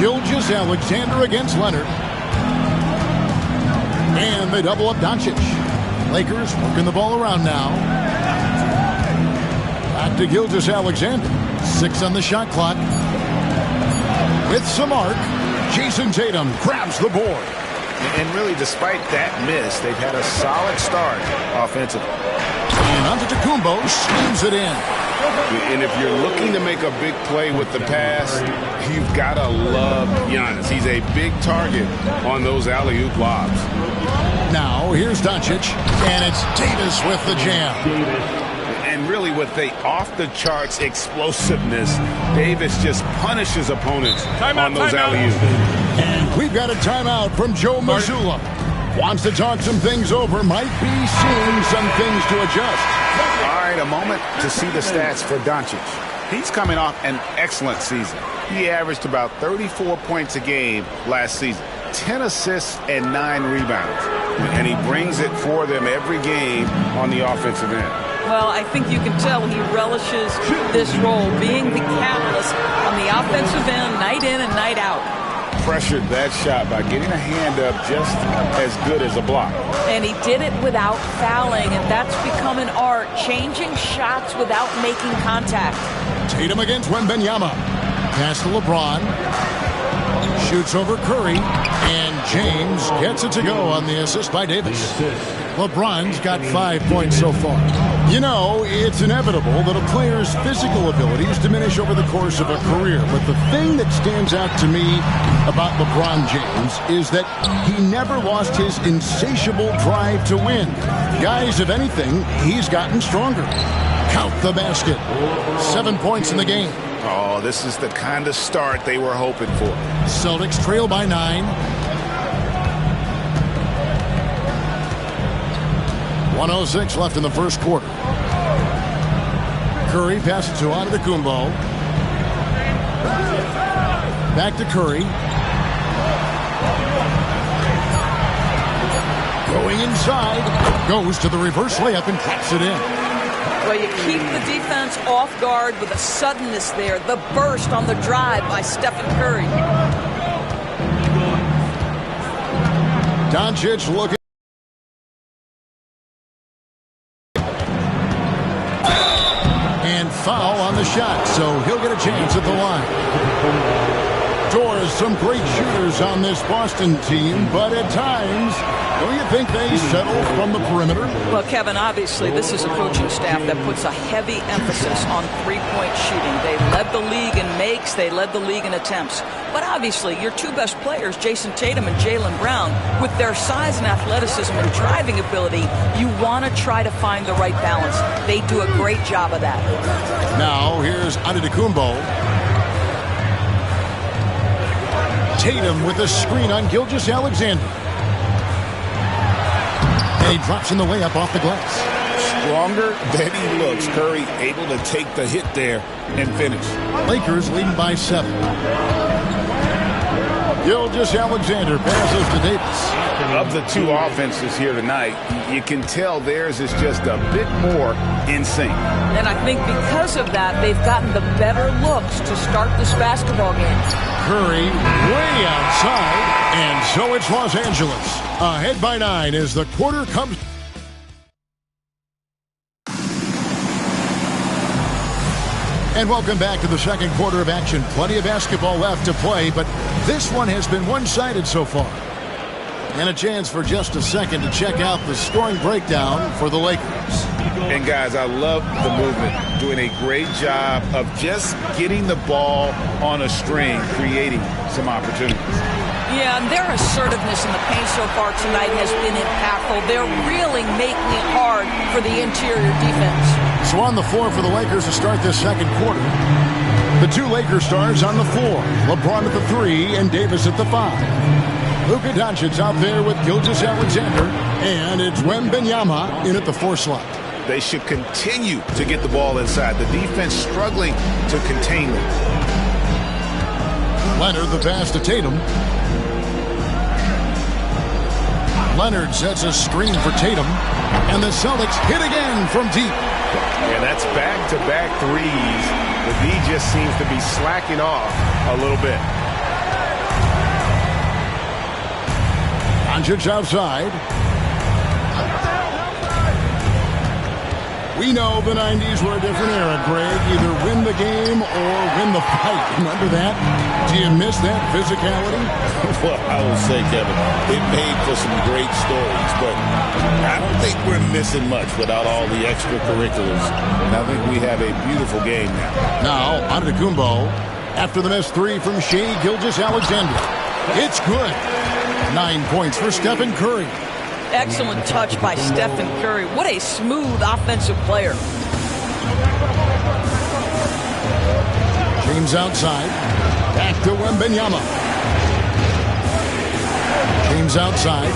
Gilgeous-Alexander against Leonard. And they double up Doncic. Lakers working the ball around now. Back to Gilgeous-Alexander. 6 on the shot clock. With some arc. Jason Tatum grabs the board.
And really, despite that miss, they've had a solid start offensively.
And Antetokounmpo slams it in.
And if you're looking to make a big play with the pass, you've got to love Giannis. He's a big target on those alley-oop lobs.
Now, here's Doncic, and it's Davis with the jam.
And really, with the off-the-charts explosiveness, Davis just punishes opponents on those alley-oops.
And we've got a timeout from Joe Mazzulla. Wants to talk some things over, might be seeing some things to adjust.
All right, a moment to see the stats for Doncic. He's coming off an excellent season. He averaged about 34 points a game last season, 10 assists and 9 rebounds. And he brings it for them every game on the offensive end.
Well, I think you can tell he relishes this role, being the catalyst on the offensive end, night in and night out.
Pressured that shot by getting a hand up just as good as a block.
And he did it without fouling, and that's become an art, changing shots without making contact.
Tatum against Wembanyama. Pass to LeBron. Shoots over Curry, and James gets it to go on the assist by Davis. LeBron's got 5 points so far. You know, it's inevitable that a player's physical abilities diminish over the course of a career, but the thing that stands out to me about LeBron James is that he never lost his insatiable drive to win. Guys, if anything, he's gotten stronger. Count the basket. 7 points in the game.
Oh, this is the kind of start they were hoping for.
Celtics trail by 9. 1:06 left in the first quarter. Curry passes to Antetokounmpo. Back to Curry. Going inside. Goes to the reverse layup and taps it in.
Well, you keep the defense off guard with a suddenness there. The burst on the drive by Stephen Curry.
Doncic looking. And foul on the shot, so he'll get a chance at the line. Doors, some great shooters on this Boston team, but at times, don't you think they settle from the perimeter?
Well, Kevin, obviously, this is a coaching staff that puts a heavy emphasis on three-point shooting. They led the league in makes. They led the league in attempts. But obviously, your two best players, Jason Tatum and Jaylen Brown, with their size and athleticism and driving ability, you want to try to find the right balance. They do a great job of that.
Now, here's Antetokounmpo. Tatum with a screen on Gilgeous-Alexander. And he drops in the layup off the glass.
Stronger than he looks. Curry able to take the hit there and finish.
Lakers leading by 7. Gilgeous-Alexander passes to Davis.
Of the two offenses here tonight, you can tell theirs is just a bit more in sync.
And I think because of that, they've gotten the better looks to start this basketball game.
Curry way outside, and so it's Los Angeles. Ahead by 9 as the quarter comes. And welcome back to the second quarter of action. Plenty of basketball left to play, but this one has been one-sided so far. And a chance for just a second to check out the scoring breakdown for the Lakers.
And guys, I love the movement. Doing a great job of just getting the ball on a string, creating some opportunities.
Yeah, and their assertiveness in the paint so far tonight has been impactful. They're really making it hard for the interior defense.
So on the floor for the Lakers to start this second quarter. The two Lakers stars on the floor. LeBron at the 3 and Davis at the 5. Luka Doncic out there with Gilgeous-Alexander, and it's Wembanyama in at the 4 slot.
They should continue to get the ball inside. The defense struggling to contain them.
Leonard the pass to Tatum. Leonard sets a screen for Tatum, and the Celtics hit again from deep.
Yeah, that's back-to-back threes. The D just seems to be slacking off a little bit.
Doncic outside. We know the 90s were a different era, Greg. Either win the game or win the fight. Remember that? Do you miss that physicality?
Well, I will say, Kevin, it made for some great stories, but I don't think we're missing much without all the extracurriculars. And I think we have a beautiful game now.
Now, Antetokounmpo, after the missed 3 from Shai Gilgeous-Alexander. It's good. 9 points for Stephen Curry.
Excellent touch by Stephen Curry. What a smooth offensive player.
James outside. Back to Wembanyama. James outside.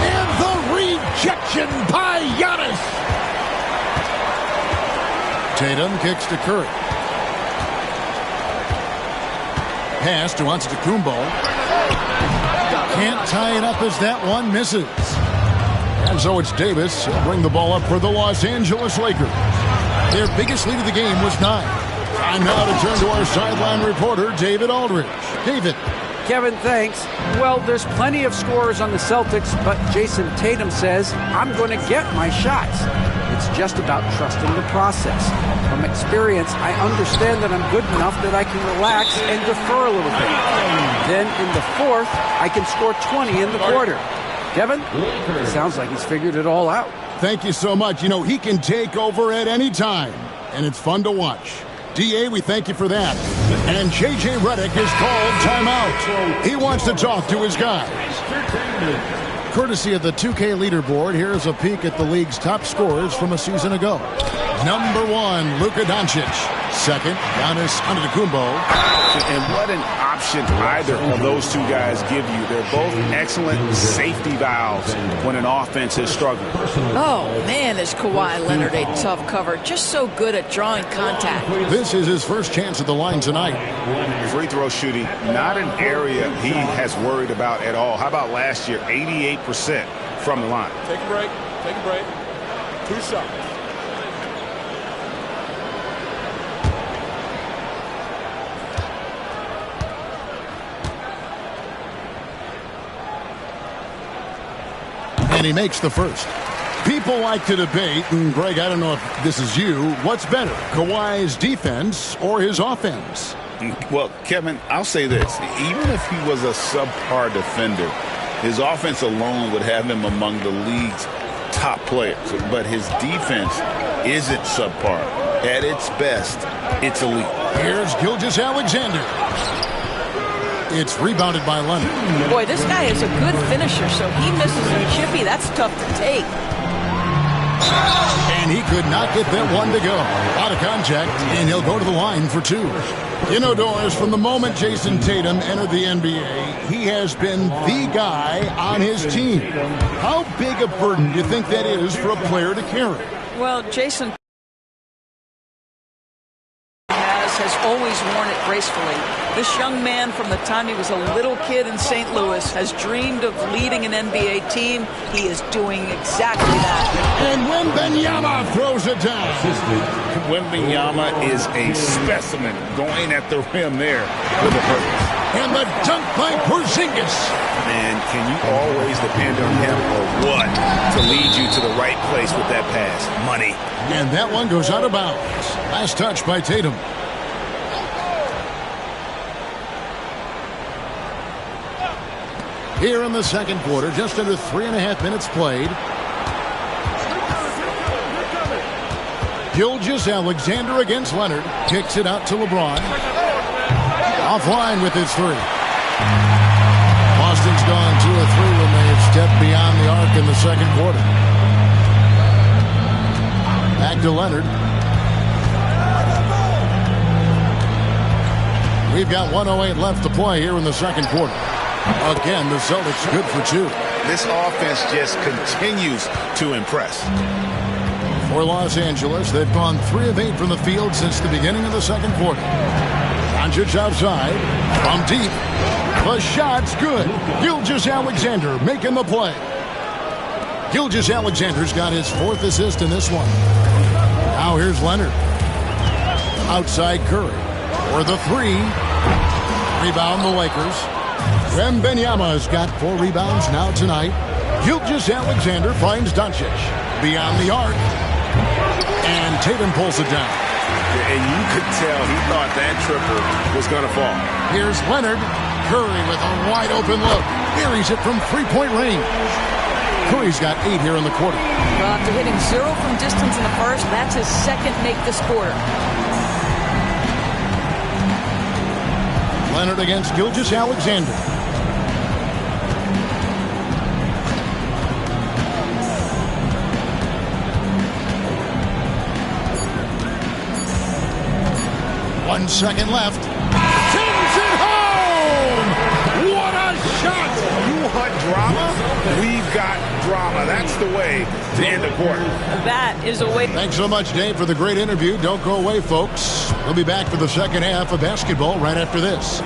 And the rejection by Giannis. Tatum kicks to Curry. Pass to Antetokounmpo. Can't tie it up as that one misses. And so it's Davis. He'll bring the ball up for the Los Angeles Lakers. Their biggest lead of the game was 9. Time now to turn to our sideline reporter, David Aldridge. David.
Kevin, thanks. Well, there's plenty of scorers on the Celtics, but Jason Tatum says, I'm going to get my shots. It's just about trusting the process. From experience, I understand that I'm good enough that I can relax and defer a little bit. Then in the fourth, I can score 20 in the quarter. Kevin, sounds like he's figured it all out.
Thank you so much. You know, he can take over at any time, and it's fun to watch. DA, we thank you for that. And J.J. Redick is called timeout. He wants to talk to his guys.
Courtesy of the 2K leaderboard, here's a peek at the league's top scorers from a season ago.
Number 1, Luka Doncic. Second, Giannis Antetokounmpo.
And what an option either of those two guys give you. They're both excellent safety valves when an offense is struggling.
Oh, man, is Kawhi Leonard a tough cover. Just so good at drawing contact.
This is his first chance at the line tonight.
Free throw shooting, not an area he has worried about at all. How about last year, 88% from the line?
Take a break. Take a break. 2 shots.
And he makes the first.
People like to debate, and Greg, I don't know if this is you, what's better, Kawhi's defense or his offense?
Well, Kevin, I'll say this. Even if he was a subpar defender, his offense alone would have him among the league's top players. But his defense isn't subpar. At its best, it's elite.
Here's Gilgeous-Alexander. It's rebounded by Leonard.
Boy, this guy is a good finisher, so he misses a chippy. That's tough to take.
And he could not get that one to go. Out of contact, and he'll go to the line for 2. You know, Doris, from the moment Jason Tatum entered the NBA, he has been the guy on his team. How big a burden do you think that is for a player to carry?
Well, Jason has always worn it gracefully. This young man, from the time he was a little kid in St. Louis, has dreamed of leading an NBA team. He is doing exactly that.
And Wembanyama throws it down.
Wembanyama is a specimen going at the rim there with a purpose.
And the dunk by Porzingis.
And can you always depend on him or what to lead you to the right place with that pass? Money.
And that one goes out of bounds. Last touch by Tatum. Here in the second quarter, just under 3.5 minutes played. Gilgeous-Alexander against Leonard. Kicks it out to LeBron. Offline with his 3. Boston's gone 2 of 3 when they've stepped beyond the arc in the second quarter. Back to Leonard. We've got 1:08 left to play here in the second quarter. Again, the Celtics good for 2.
This offense just continues to impress.
For Los Angeles, they've gone 3 of 8 from the field since the beginning of the second quarter. Doncic outside, from deep. The shot's good. Gilgeous-Alexander making the play. Gilgeous-Alexander's got his 4th assist in this one. Now here's Leonard. Outside Curry. For the 3. Rebound the Lakers. Wembanyama's got 4 rebounds now tonight. Gilgeous-Alexander finds Doncic beyond the arc. And Tatum pulls it down.
And you could tell he thought that triple was going to fall.
Here's Leonard. Curry with a wide open look. Buries it from 3-point range. Curry's got 8 here in the quarter.
Well, after hitting 0 from distance in the first, that's his second make this quarter.
Leonard against Gilgeous-Alexander. One second left. Sends it home! What a shot!
You want drama? We've got drama. That's the way to end the quarter.
That is a way.
Thanks so much, Dave, for the great interview. Don't go away, folks. We'll be back for the second half of basketball right after this.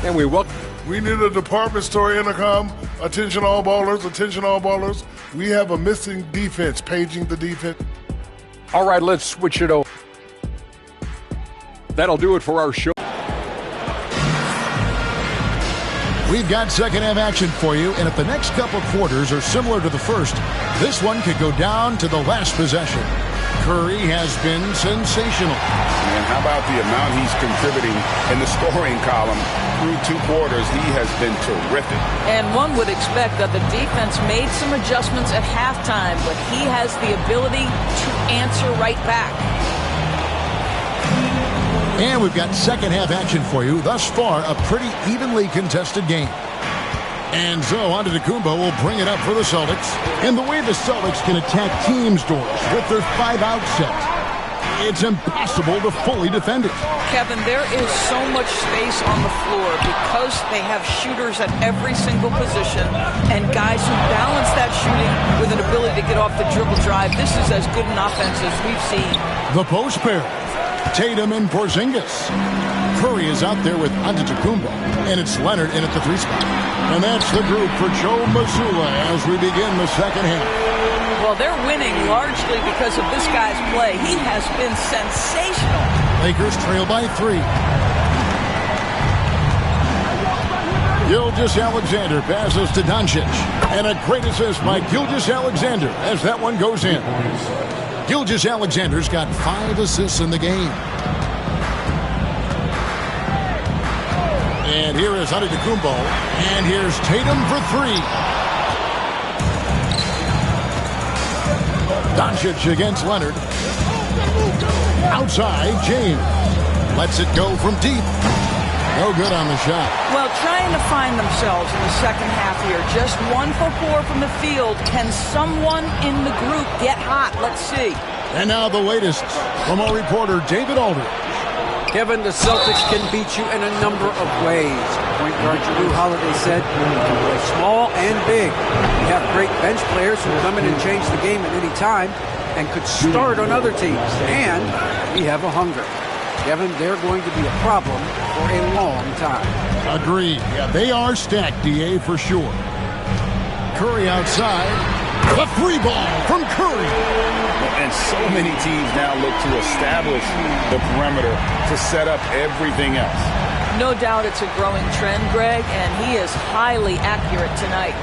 And we need a department store intercom. Attention all ballers, attention all ballers. We have a missing defense, paging the defense.
All right, let's switch it over. That'll do it for our show.
We've got second half action for you, and if the next couple quarters are similar to the first, this one could go down to the last possession. Curry has been sensational.
And how about the amount he's contributing in the scoring column through 2 quarters? He has been terrific.
And one would expect that the defense made some adjustments at halftime, but he has the ability to answer right back.
And we've got second half action for you. Thus far, a pretty evenly contested game. And so Antetokounmpo will bring it up for the Celtics. And the way the Celtics can attack teams' doors with their 5-out set, it's impossible to fully defend it.
Kevin, there is so much space on the floor because they have shooters at every single position and guys who balance that shooting with an ability to get off the dribble drive. This is as good an offense as we've seen.
The post pair. Tatum and Porzingis. Curry is out there with Antetokounmpo, and it's Leonard in at the 3 spot. And that's the group for Joe Mazzulla as we begin the second half.
Well, they're winning largely because of this guy's play. He has been sensational.
Lakers trail by 3. Gilgeous-Alexander passes to Doncic. And a great assist by Gilgeous-Alexander as that one goes in. Gilgeous-Alexander's got 5 assists in the game. And here is Antetokounmpo. And here's Tatum for 3. Doncic against Leonard. Outside, James. Lets it go from deep. No good on the shot.
Well, trying to find themselves in the second half here. Just 1 for 4 from the field. Can someone in the group get hot? Let's see.
And now the latest from our reporter, David Aldridge.
Kevin, the Celtics can beat you in a number of ways. Point guard Jrue Holiday said, you can play small and big. We have great bench players who come in and change the game at any time and could start on other teams. And we have a hunger. Kevin, they're going to be a problem for a long time.
Agreed. Yeah, they are stacked, DA, for sure. Curry outside. The 3 ball from Curry.
And so many teams now look to establish the perimeter to set up everything else.
No doubt it's a growing trend, Greg, and he is highly accurate tonight.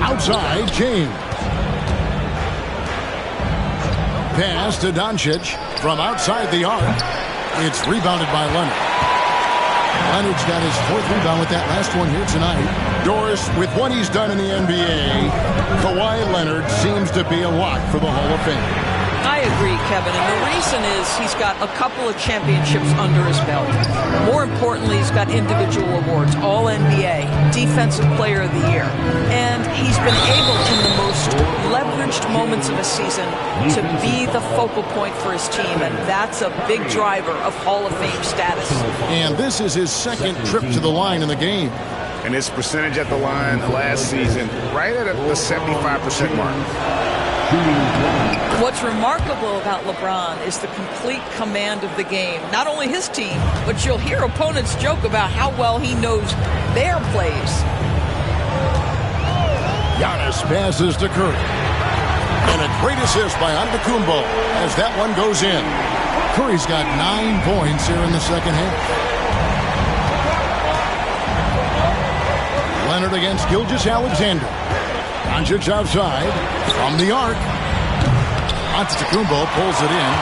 Outside, James. Pass to Doncic from outside the arc. It's rebounded by Leonard. Leonard's got his 4th rebound with that last one here tonight. Doris, with what he's done in the NBA, Kawhi Leonard seems to be a lock for the Hall of Fame.
I agree, Kevin, and the reason is he's got a couple of championships under his belt. More importantly, he's got individual awards, All-NBA, Defensive Player of the Year, and he's been able in the most leveraged moments of a season to be the focal point for his team, and that's a big driver of Hall of Fame status.
And this is his 2nd trip to the line in the game.
And his percentage at the line last season, right at the 75% mark.
What's remarkable about LeBron is the complete command of the game. Not only his team, but you'll hear opponents joke about how well he knows their plays.
Giannis passes to Curry. And a great assist by Antetokounmpo as that one goes in. Curry's got 9 points here in the second half. Leonard against Gilgeous-Alexander. Doncic outside from the arc. Antetokounmpo pulls it in.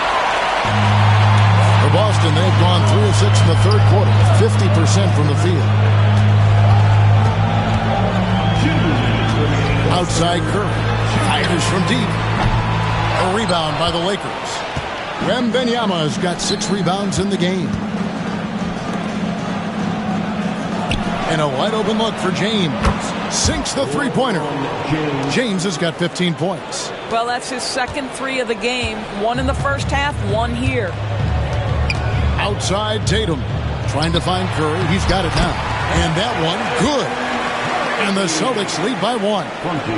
For Boston, they've gone 3 of 6 in the 3rd quarter, 50% from the field. Outside Curry. Fires from deep. A rebound by the Lakers. Wembanyama's got 6 rebounds in the game. And a wide open look for James. Sinks the 3-pointer. James has got 15 points.
Well, that's his 2nd 3 of the game. 1 in the first half, 1 here.
Outside Tatum. Trying to find Curry. He's got it now. And that one, good. And the Celtics lead by 1.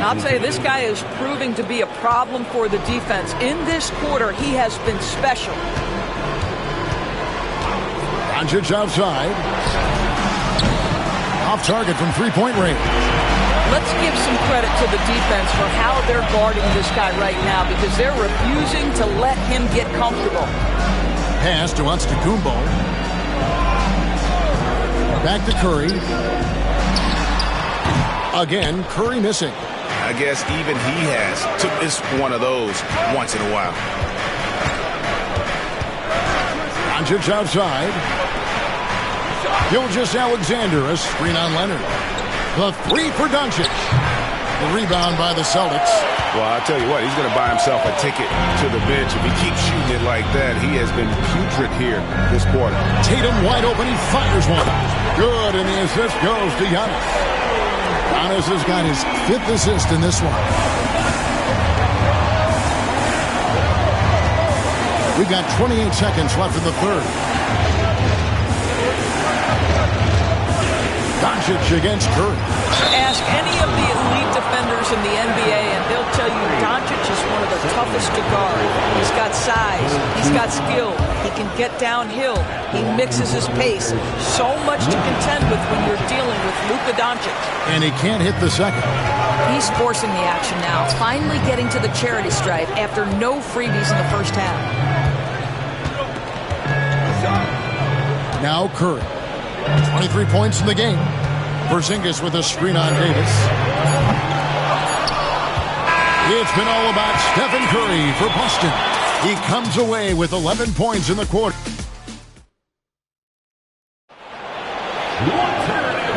I'll tell you, this guy is proving to be a problem for the defense. In this quarter, he has been special.
Doncic outside. Off target from 3-point range.
let's give some credit to the defense for how they're guarding this guy right now because they're refusing to let him get comfortable.
Pass to Antetokounmpo. Back to Curry. Again, Curry missing.
I guess even he has to miss one of those once in a while.
Doncic outside. Gilgeous-Alexander, a screen on Leonard. The three for Doncic. The rebound by the Celtics.
Well, I'll tell you what, he's going to buy himself a ticket to the bench. If he keeps shooting it like that, he has been putrid here this quarter.
Tatum wide open, he fires one. Good, and the assist goes to Giannis. Giannis has got his 5th assist in this one. We've got 28 seconds left in the third. Doncic against Curry.
Ask any of the elite defenders in the NBA, and they'll tell you Doncic is one of the toughest to guard. He's got size. He's got skill. He can get downhill. He mixes his pace. So much to contend with when you're dealing with Luka Doncic.
And he can't hit the second.
He's forcing the action now, finally getting to the charity stripe after no freebies in the first half.
Now Curry. 23 points in the game. Porzingis with a screen on Davis. It's been all about Stephen Curry for Boston. He comes away with 11 points in the quarter.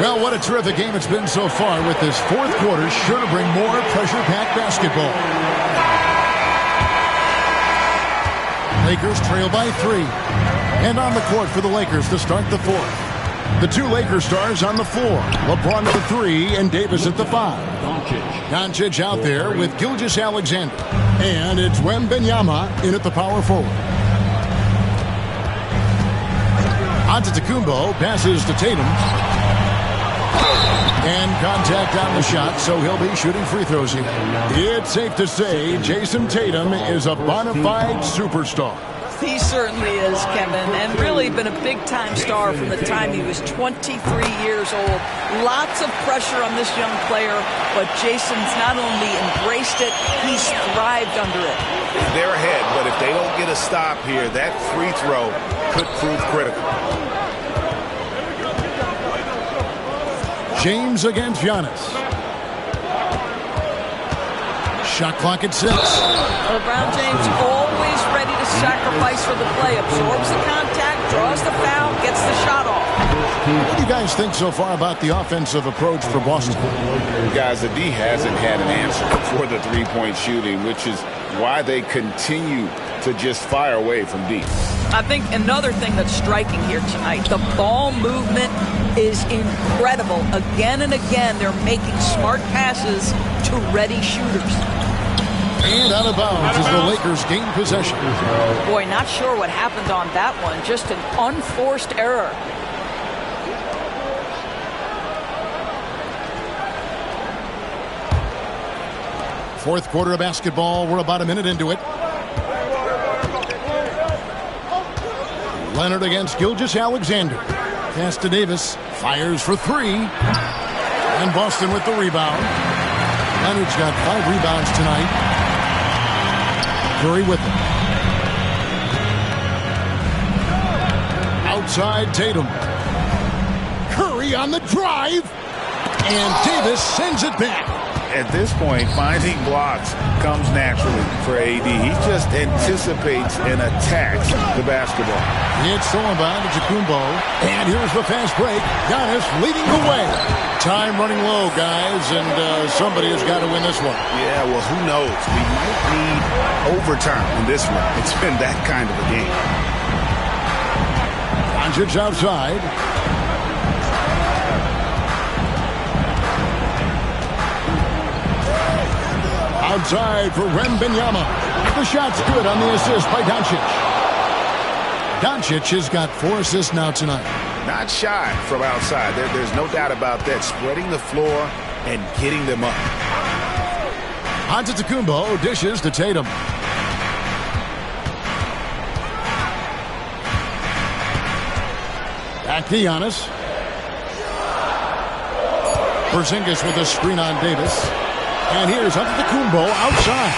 Well, what a terrific game it's been so far, with this fourth quarter sure to bring more pressure-packed basketball. Lakers trail by 3. And on the court for the Lakers to start the fourth. The two Lakers stars on the floor. LeBron at the 3 and Davis at the 5. Doncic out there with Gilgeous-Alexander. And it's Wembanyama in at the power forward. Antetokounmpo passes to Tatum. And contact on the shot, so he'll be shooting free throws here. It's safe to say Jason Tatum is a bona fide superstar.
He certainly is, Kevin, and really been a big-time star from the time he was 23 years old. Lots of pressure on this young player, but Jason's not only embraced it, he's thrived under it.
They're ahead, but if they don't get a stop here, that free throw could prove critical.
James against Giannis. Shot clock at 6.
LeBron James always ready to sacrifice for the play. Absorbs the contact, draws the foul, gets the shot off.
What do you guys think so far about the offensive approach for Boston?
Guys, the D hasn't had an answer for the three-point shooting, which is why they continue to just fire away from deep.
I think another thing that's striking here tonight, the ball movement is incredible. Again and again, they're making smart passes to ready shooters.
And out of bounds as the Lakers gain possession.
Boy, not sure what happened on that one. Just an unforced error.
Fourth quarter of basketball. We're about a minute into it. Leonard against Gilgeous-Alexander. Pass to Davis. Fires for 3. And Boston with the rebound. Leonard's got 5 rebounds tonight. Curry with him. Outside Tatum. Curry on the drive. And Davis sends it back.
At this point, finding blocks comes naturally for AD. He just anticipates and attacks the basketball.
It's stolen by Antetokounmpo. And here's the fast break. Giannis leading the way. Time running low, guys, and somebody has got to win this one.
Yeah, well, who knows? We might need overtime in this one. It's been that kind of a game.
Doncic outside. Outside for Wembanyama. The shot's good on the assist by Doncic. Doncic has got 4 assists now tonight.
Not shy from outside. There's no doubt about that. Spreading the floor and getting them up.
Antetokounmpo dishes to Tatum. Back to Giannis.
Porzingis with a screen on Davis. And here's Antetokounmpo outside.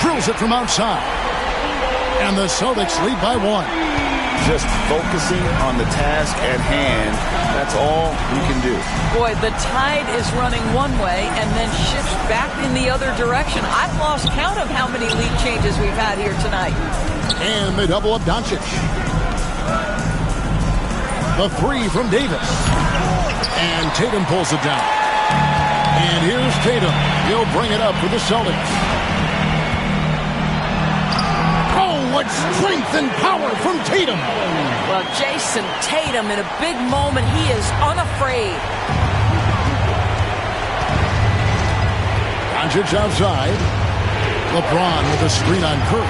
Drills it from outside. And the Celtics lead by 1.
Just focusing on the task at hand. That's all you can do.
Boy, the tide is running one way and then shifts back in the other direction. I've lost count of how many lead changes we've had here tonight.
And they double up Doncic. The 3 from Davis. And Tatum pulls it down. And here's Tatum. He'll bring it up for the Celtics. What strength and power from Tatum.
Well, Jason Tatum, in a big moment, he is unafraid.
Doncic outside. LeBron with a screen on Curry.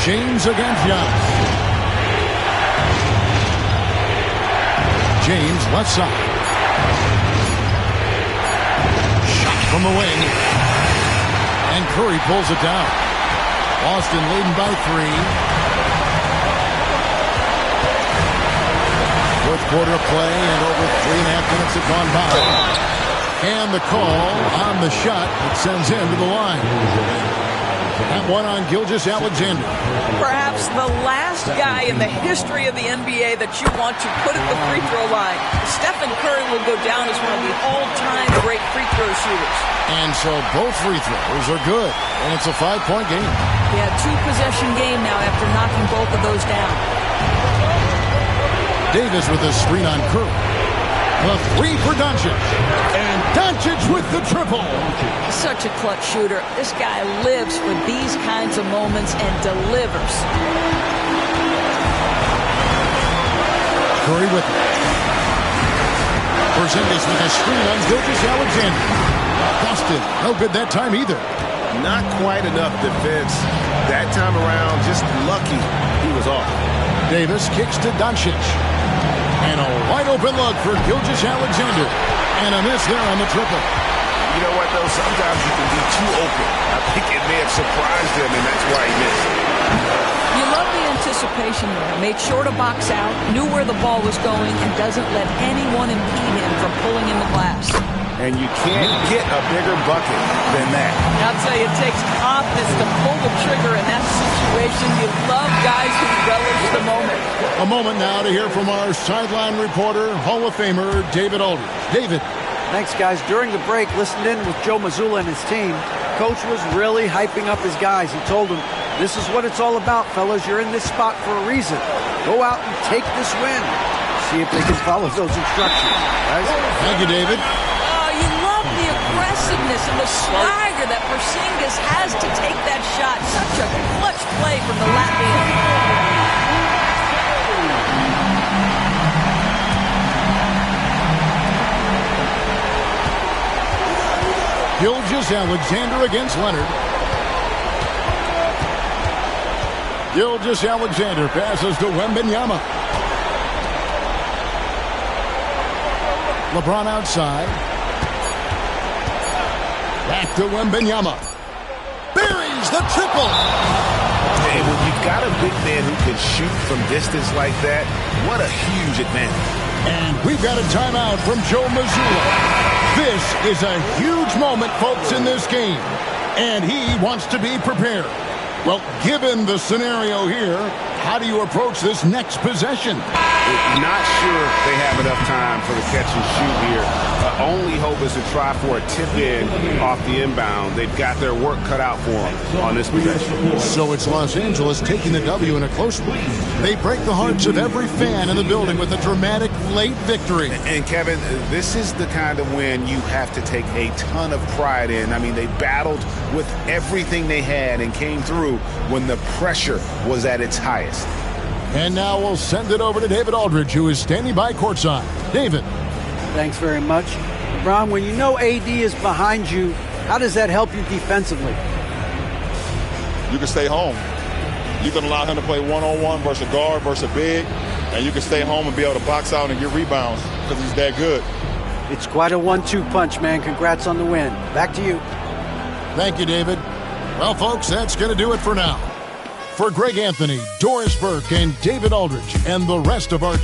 James against Giannis. James left side. Shot from the wing. And Curry pulls it down. Boston leading by 3. Fourth quarter of play, and over 3.5 minutes have gone by. And the call on the shot that sends him to the line. That one on Gilgeous-Alexander.
Perhaps the last guy in the history of the NBA that you want to put at the free throw line. Stephen Curry will go down as one of the all-time great free throw shooters.
And so both free throws are good. And it's a 5-point game.
Yeah, 2-possession game now after knocking both of those down.
Davis with a screen on Curry. The 3 for Doncic. And Doncic with the triple.
Such a clutch shooter. This guy lives for these kinds of moments and delivers.
Curry with it. Porzingis with a screen on Gilgeous-Alexander. Busted. No good that time either.
Not quite enough defense that time around. Just lucky he was off.
Davis kicks to Doncic. And a wide open look for Gilgeous-Alexander. And a miss there on the triple.
You know what, though? Sometimes you can be too open. I think it may have surprised him, and that's why he missed.
You love the anticipation there. Made sure to box out, knew where the ball was going, and doesn't let anyone impede him from pulling in the glass.
And you can't get a bigger bucket than that.
I'll tell you, it takes confidence to pull the trigger in that situation. You love guys who relish the moment.
A moment now to hear from our sideline reporter, Hall of Famer David Aldridge. David.
Thanks, guys. During the break, listened in with Joe Mazzulla and his team. Coach was really hyping up his guys. He told them, this is what it's all about, fellas. You're in this spot for a reason. Go out and take this win. See if they can follow those instructions. Guys?
Thank you, David.
You love the aggressiveness and the swagger that Porzingis has to take that shot. Such a clutch play from the Latvian.
Gilgeous-Alexander against Leonard. Gilgeous-Alexander passes to Wembanyama. LeBron outside. Back to Wembanyama. Buries the triple.
Hey, when you've got a big man who can shoot from distance like that, what a huge advantage.
And we've got a timeout from Joe Mazzulla. This is a huge moment, folks, in this game. And he wants to be prepared. Well, given the scenario here, how do you approach this next possession?
Not sure they have enough time for the catch and shoot here. Only hope is to try for a tip in off the inbound. They've got their work cut out for them on this possession.
So it's Los Angeles taking the W in a close one. They break the hearts of every fan in the building with a dramatic late victory.
And Kevin, this is the kind of win you have to take a ton of pride in. I mean, they battled with everything they had and came through when the pressure was at its highest.
And now we'll send it over to David Aldridge, who is standing by courtside. David.
Thanks very much. LeBron, when you know AD is behind you, how does that help you defensively?
You can stay home. You can allow him to play one-on-one versus a guard versus a big, and you can stay home and be able to box out and get rebounds because he's that good.
It's quite a 1-2 punch, man. Congrats on the win. Back to you.
Thank you, David. Well, folks, that's going to do it for now. For Greg Anthony, Doris Burke, and David Aldridge, and the rest of our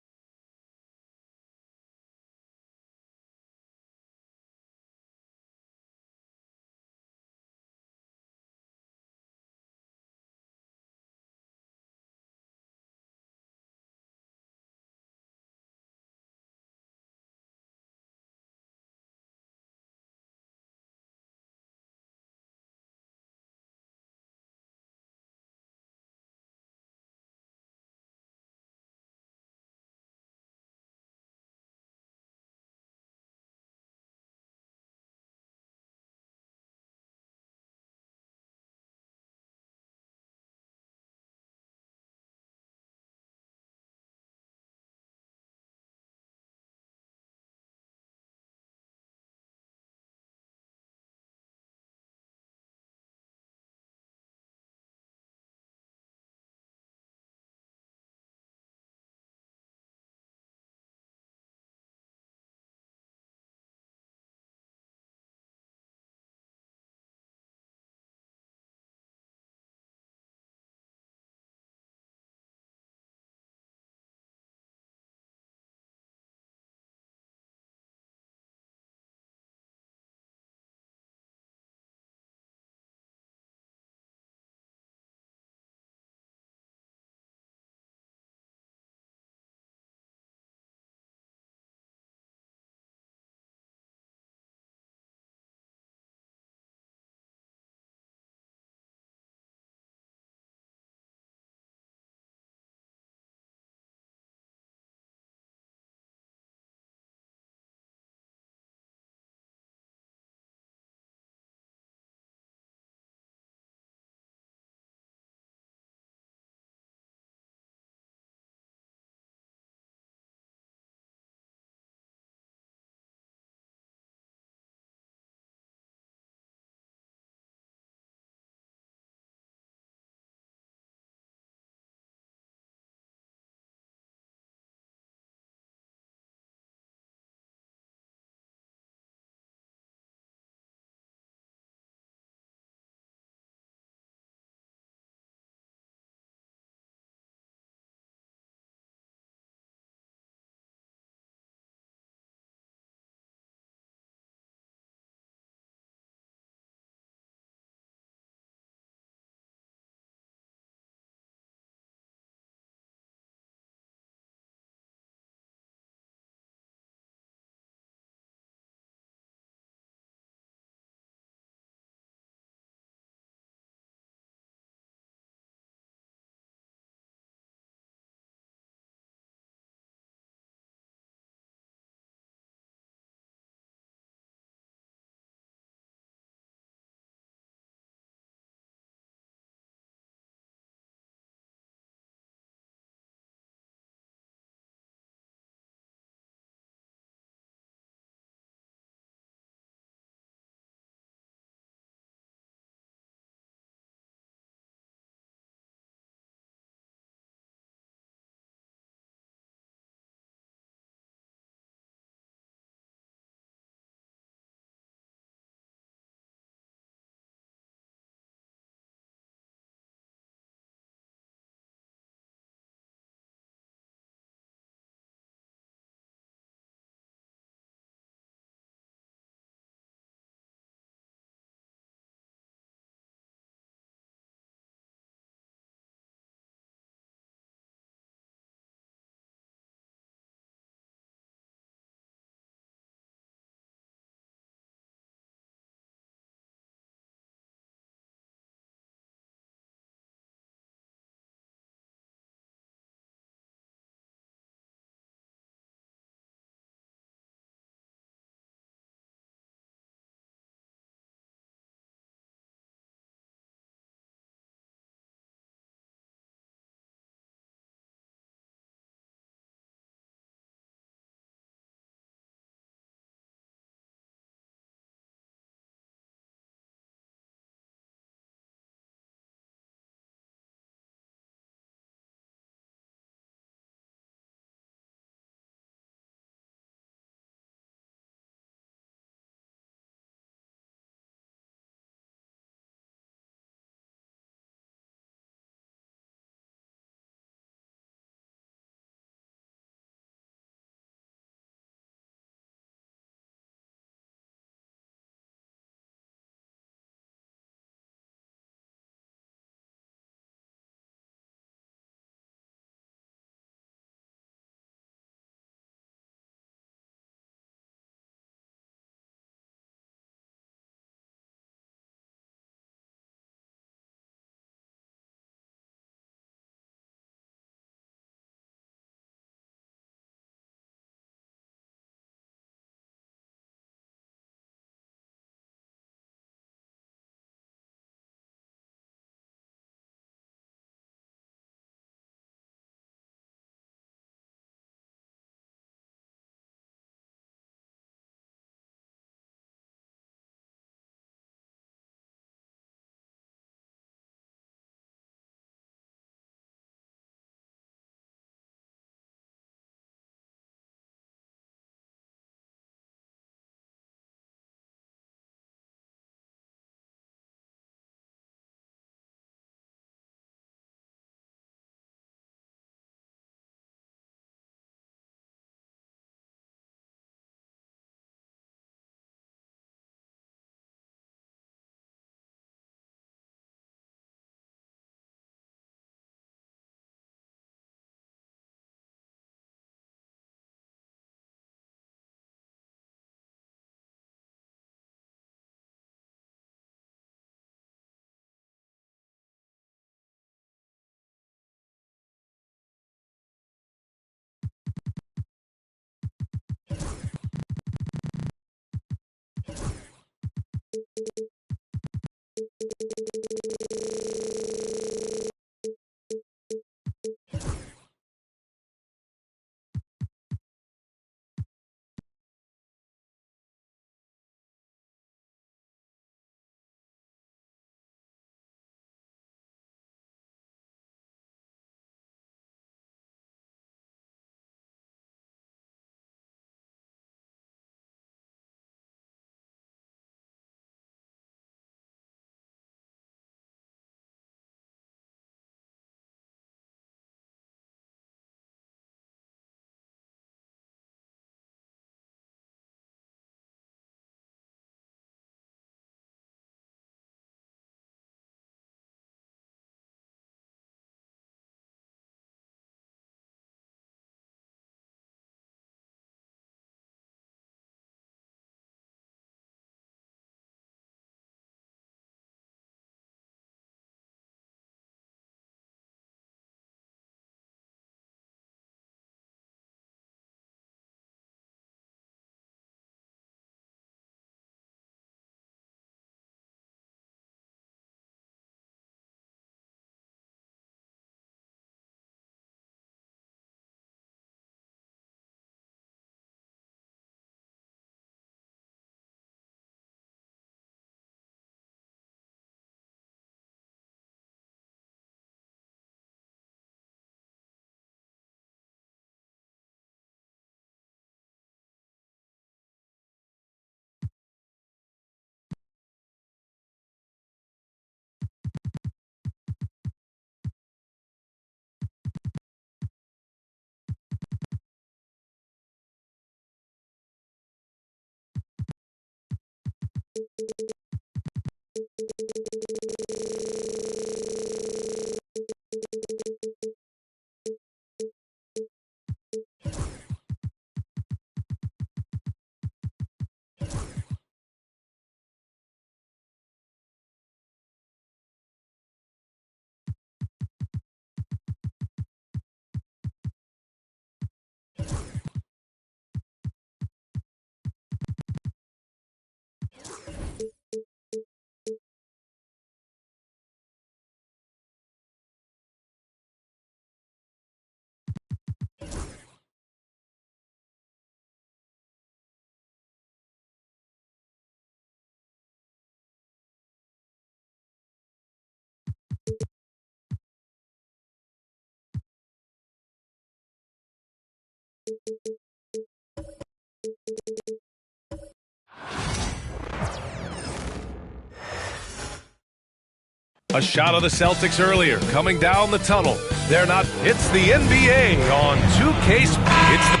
A shot of the Celtics earlier, coming down the tunnel. They're not. It's the NBA on 2K. It's the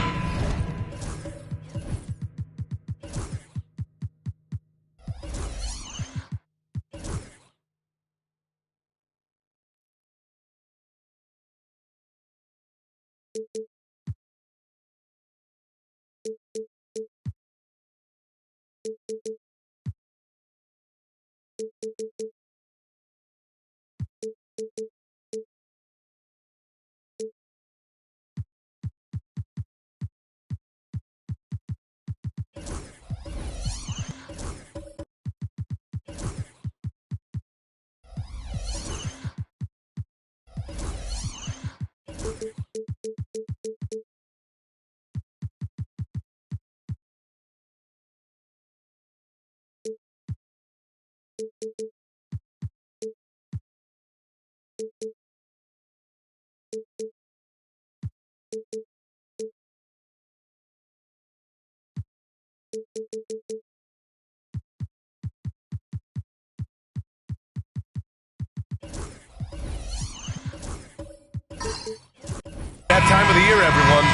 that time of the year, everyone.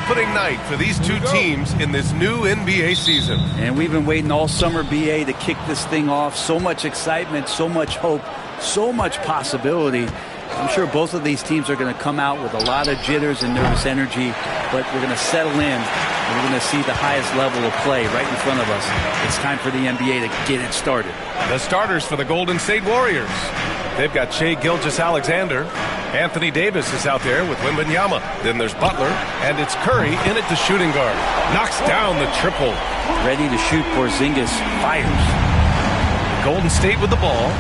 Opening night for these two teams in this new NBA season.
And we've been waiting all summer, BA, to kick this thing off. So much excitement, so much hope, so much possibility. I'm sure both of these teams are going to come out with a lot of jitters and nervous energy, but we're going to settle in, and we're going to see the highest level of play right in front of us. It's time for the NBA to get it started.
The starters for the Golden State Warriors. They've got Shai Gilgeous-Alexander. Anthony Davis is out there with Wembanyama. Then there's Butler, and it's Curry in at the shooting guard. Knocks down the triple.
Ready to shoot. Porzingis fires.
Golden State with the ball.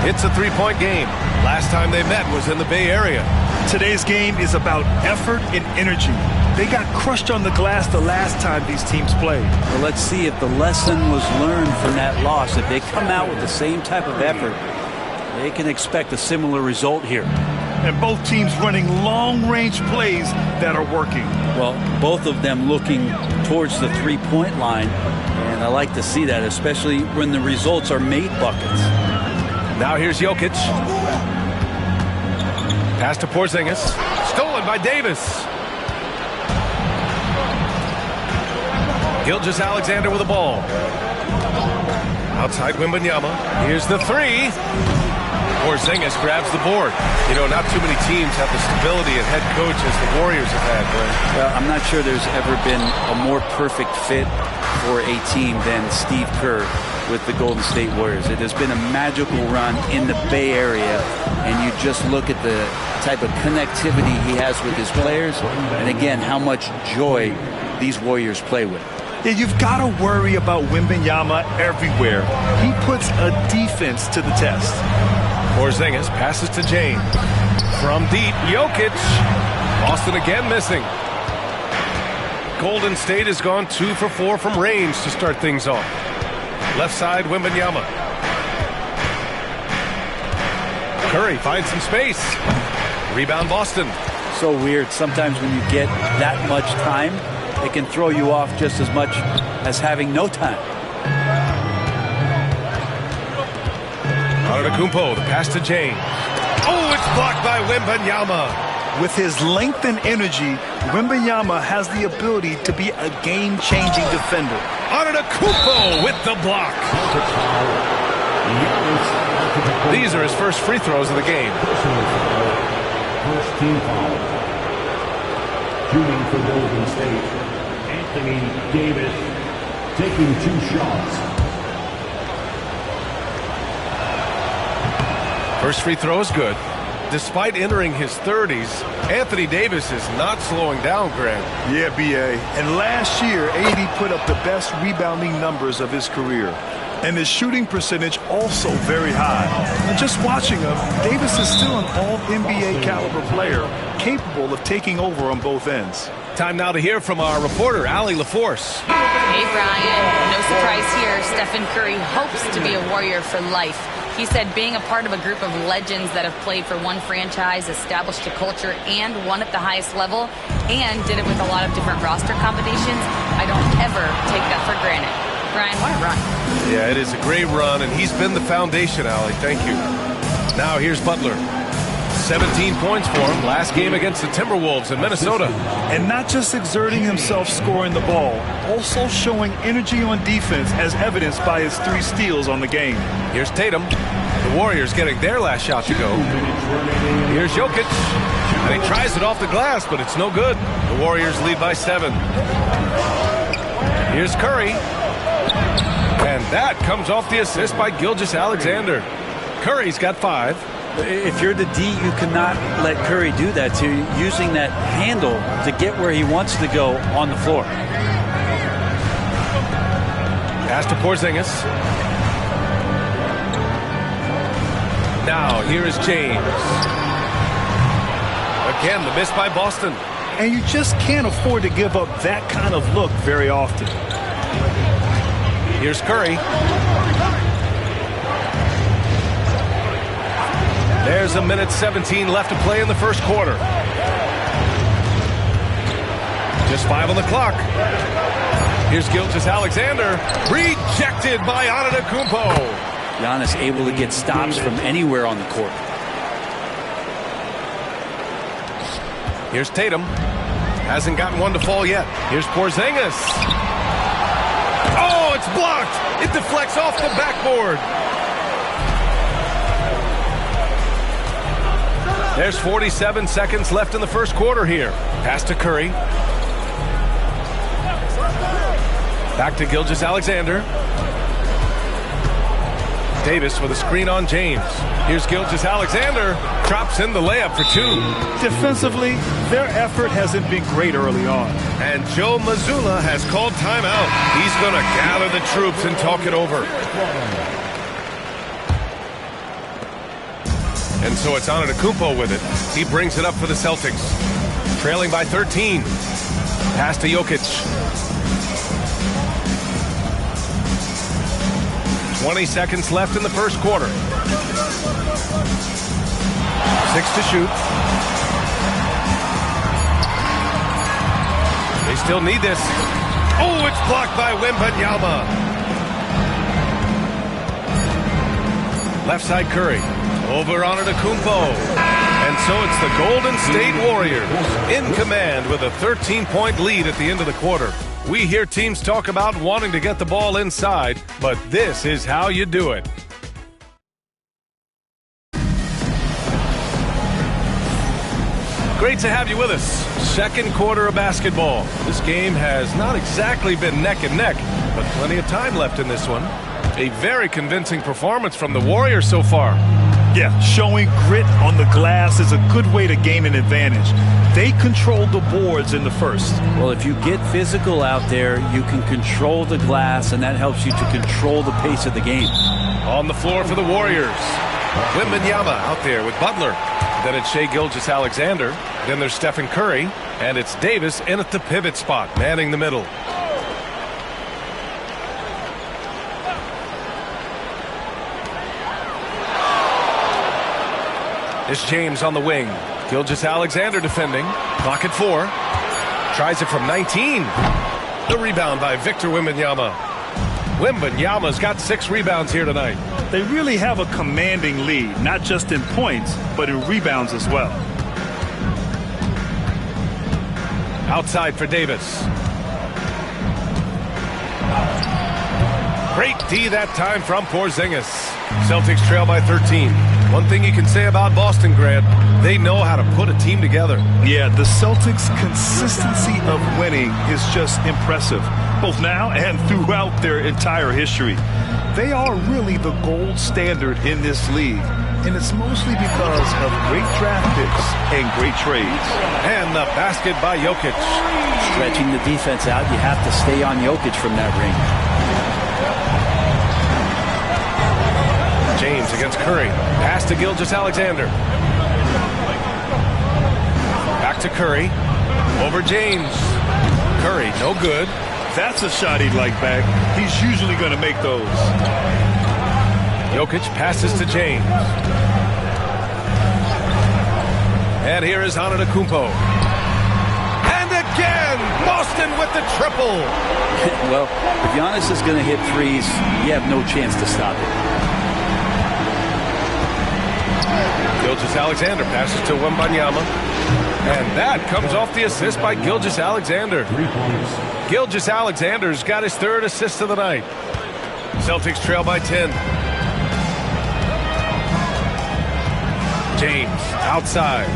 It's a three-point game. Last time they met was in the Bay Area.
Today's game is about effort and energy. They got crushed on the glass the last time these teams played.
Well, let's see if the lesson was learned from that loss. If they come out with the same type of effort, they can expect a similar result here.
And both teams running long-range plays that are working.
Well, both of them looking towards the three-point line, and I like to see that, especially when the results are made buckets.
Now here's Jokic. Pass to Porzingis. Stolen by Davis. Gilgeous-Alexander with the ball. Outside Wembanyama. Here's the three. Porzingis grabs the board. You know, not too many teams have the stability and head coach as the Warriors have had, Glenn.
Well, I'm not sure there's ever been a more perfect fit for a team than Steve Kerr with the Golden State Warriors. It has been a magical run in the Bay Area, and you just look at the type of connectivity he has with his players, and again, how much joy these Warriors play with.
Yeah, you've got to worry about Wembanyama everywhere. He puts a defense to the test.
Porzingis passes to James. From deep, Jokic. Boston again missing. Golden State has gone 2 for 4 from range to start things off. Left side, Wembanyama. Curry finds some space. Rebound, Boston.
So weird. Sometimes when you get that much time, it can throw you off just as much as having no time.
Antetokounmpo, the pass to James. Oh, it's blocked by Wembanyama.
With his length and energy, Wembanyama has the ability to be a game-changing defender.
Antetokounmpo with the block. These are his first free throws of the game.
First team foul. Shooting for Golden State, Anthony Davis taking 2 shots.
First free throw is good. Despite entering his 30s, Anthony Davis is not slowing down, Grant.
Yeah, B.A. And last year, AD put up the best rebounding numbers of his career. And his shooting percentage also very high. And just watching him, Davis is still an all-NBA caliber player, capable of taking over on both ends.
Time now to hear from our reporter, Allie LaForce.
Hey, Brian. No surprise here. Stephen Curry hopes to be a Warrior for life. He said being a part of a group of legends that have played for one franchise, established a culture, and won at the highest level, and did it with a lot of different roster combinations, I don't ever take that for granted. Brian, what a run.
Yeah, it is a great run, and he's been the foundation, Allie. Thank you. Now here's Butler. 17 points for him last game against the Timberwolves in Minnesota.
And not just exerting himself scoring the ball, also showing energy on defense as evidenced by his 3 steals on the game.
Here's Tatum. The Warriors getting their last shot to go. Here's Jokic. And he tries it off the glass, but it's no good. The Warriors lead by 7. Here's Curry. And that comes off the assist by Gilgeous-Alexander. Curry's got 5.
If you're the D, you cannot let Curry do that to you, using that handle to get where he wants to go on the floor.
Pass to Porzingis. Now, here is James. Again, the miss by Boston.
And you just can't afford to give up that kind of look very often.
Here's Curry. There's 1:17 left to play in the first quarter. Just 5 on the clock. Here's Gilgeous-Alexander. Rejected by Antetokounmpo.
Giannis able to get stops from anywhere on the court.
Here's Tatum. Hasn't gotten one to fall yet. Here's Porzingis. Oh, it's blocked. It deflects off the backboard. There's 47 seconds left in the first quarter here. Pass to Curry. Back to Gilgeous-Alexander. Davis with a screen on James. Here's Gilgeous-Alexander. Drops in the layup for 2.
Defensively, their effort hasn't been great early on.
And Joe Mazzulla has called timeout. He's going to gather the troops and talk it over. And so it's Antetokounmpo with it. He brings it up for the Celtics. Trailing by 13. Pass to Jokic. 20 seconds left in the first quarter. 6 to shoot. They still need this. Oh, it's blocked by Wembanyama. Left side Curry. Over Antetokounmpo. And so it's the Golden State Warriors in command with a 13-point lead at the end of the quarter. We hear teams talk about wanting to get the ball inside, but this is how you do it. Great to have you with us. Second quarter of basketball. This game has not exactly been neck and neck, but plenty of time left in this one. A very convincing performance from the Warriors so far.
Yeah, showing grit on the glass is a good way to gain an advantage. They controlled the boards in the first.
Well, if you get physical out there, you can control the glass, and that helps you to control the pace of the game.
On the floor for the Warriors, Wembanyama out there with Butler. Then it's Shai Gilgeous-Alexander. Then there's Stephen Curry. And it's Davis in at the pivot spot, manning the middle. It's James on the wing. Gilgeous-Alexander defending. Clock at 4. Tries it from 19. The rebound by Victor Wembanyama. Wembanyama's got 6 rebounds here tonight.
They really have a commanding lead, not just in points, but in rebounds as well.
Outside for Davis. Great D that time from Porzingis. Celtics trail by 13. One thing you can say about Boston, Grant, they know how to put a team together.
Yeah, the Celtics' consistency of winning is just impressive, both now and throughout their entire history. They are really the gold standard in this league, and it's mostly because of great draft picks and great trades.
And the basket by Jokic.
Stretching the defense out, you have to stay on Jokic from that range.
James against Curry. Pass to Gilgeous-Alexander. Back to Curry. Over James. Curry, no good.
That's a shot he'd like back. He's usually going to make those.
Jokic passes to James. And here is Antetokounmpo. And again, Boston with the triple.
Well, if Giannis is going to hit threes, you have no chance to stop it.
Gilgeous-Alexander passes to Wembanyama. And that comes off the assist by Gilgeous-Alexander. Gilgeous-Alexander's got his third assist of the night. Celtics trail by 10. James outside.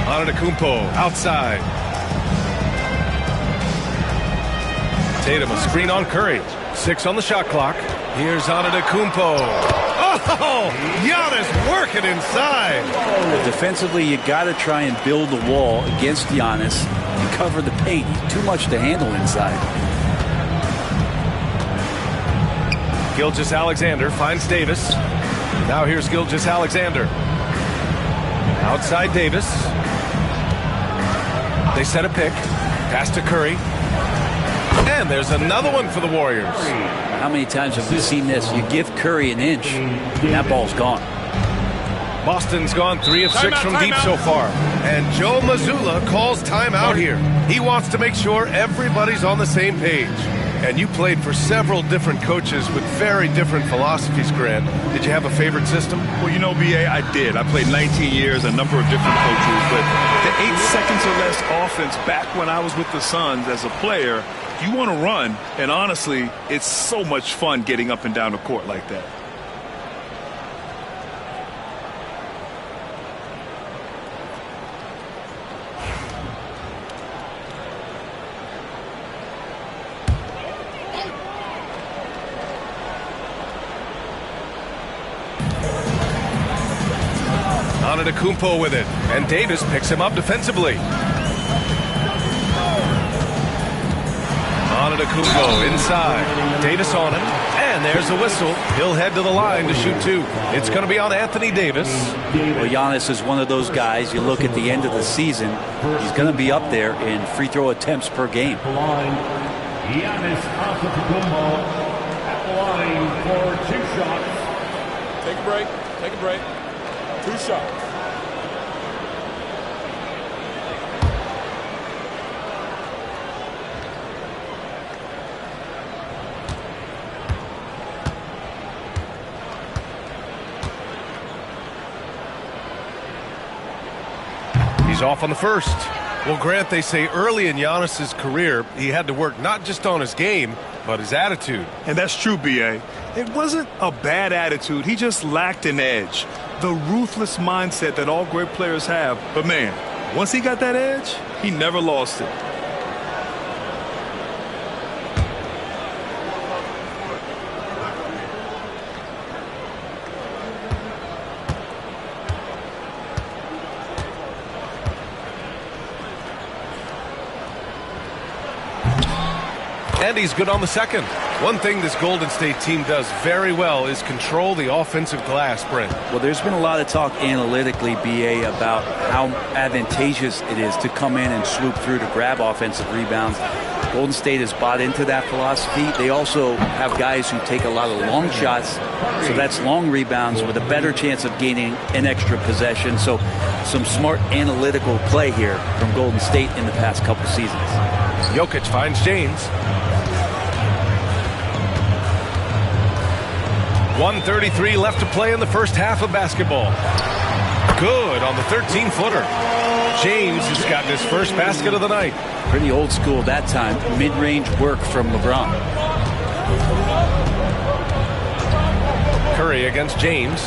Antetokounmpo outside. Tatum a screen on Curry. 6 on the shot clock. Here's Antetokounmpo. Oh, Giannis working inside.
Defensively, you got to try and build the wall against Giannis and cover the paint. Too much to handle inside.
Gilgeous-Alexander finds Davis. Now here's Gilgeous-Alexander. Outside Davis. They set a pick. Pass to Curry. And there's another one for the Warriors.
How many times have we seen this? You give Curry an inch, and that ball's gone.
Boston's gone 3 of 6 from deep so far. And Joe Mazzulla calls timeout here. He wants to make sure everybody's on the same page. And you played for several different coaches with very different philosophies, Grant. Did you have a favorite system?
Well, you know, B.A., I did. I played 19 years, a number of different coaches. But the 8 seconds or less offense back when I was with the Suns as a player, you want to run. And honestly, it's so much fun getting up and down the court like that.
Antetokounmpo with it, and Davis picks him up defensively. Antetokounmpo inside. Davis on him, and there's the whistle. He'll head to the line to shoot 2. It's going to be on Anthony Davis.
Well, Giannis is one of those guys, you look at the end of the season, he's going to be up there in free throw attempts per game.
Giannis Antetokounmpo at the line for 2 shots.
Take a break. Take a break. 2 shots.
He's off on the first. Well, Grant, they say early in Giannis's career, he had to work not just on his game, but his attitude.
And that's true, B.A. It wasn't a bad attitude. He just lacked an edge. The ruthless mindset that all great players have. But, man, once he got that edge, he never lost it.
And he's good on the second. One thing this Golden State team does very well is control the offensive glass, Brent.
Well, there's been a lot of talk analytically, BA, about how advantageous it is to come in and swoop through to grab offensive rebounds. Golden State has bought into that philosophy. They also have guys who take a lot of long shots, so that's long rebounds with a better chance of gaining an extra possession. So some smart analytical play here from Golden State in the past couple seasons.
Jokic finds James. 1:33 left to play in the first half of basketball. Good on the 13-footer. James has gotten his first basket of the night.
Pretty old school that time. Mid-range work from LeBron.
Curry against James.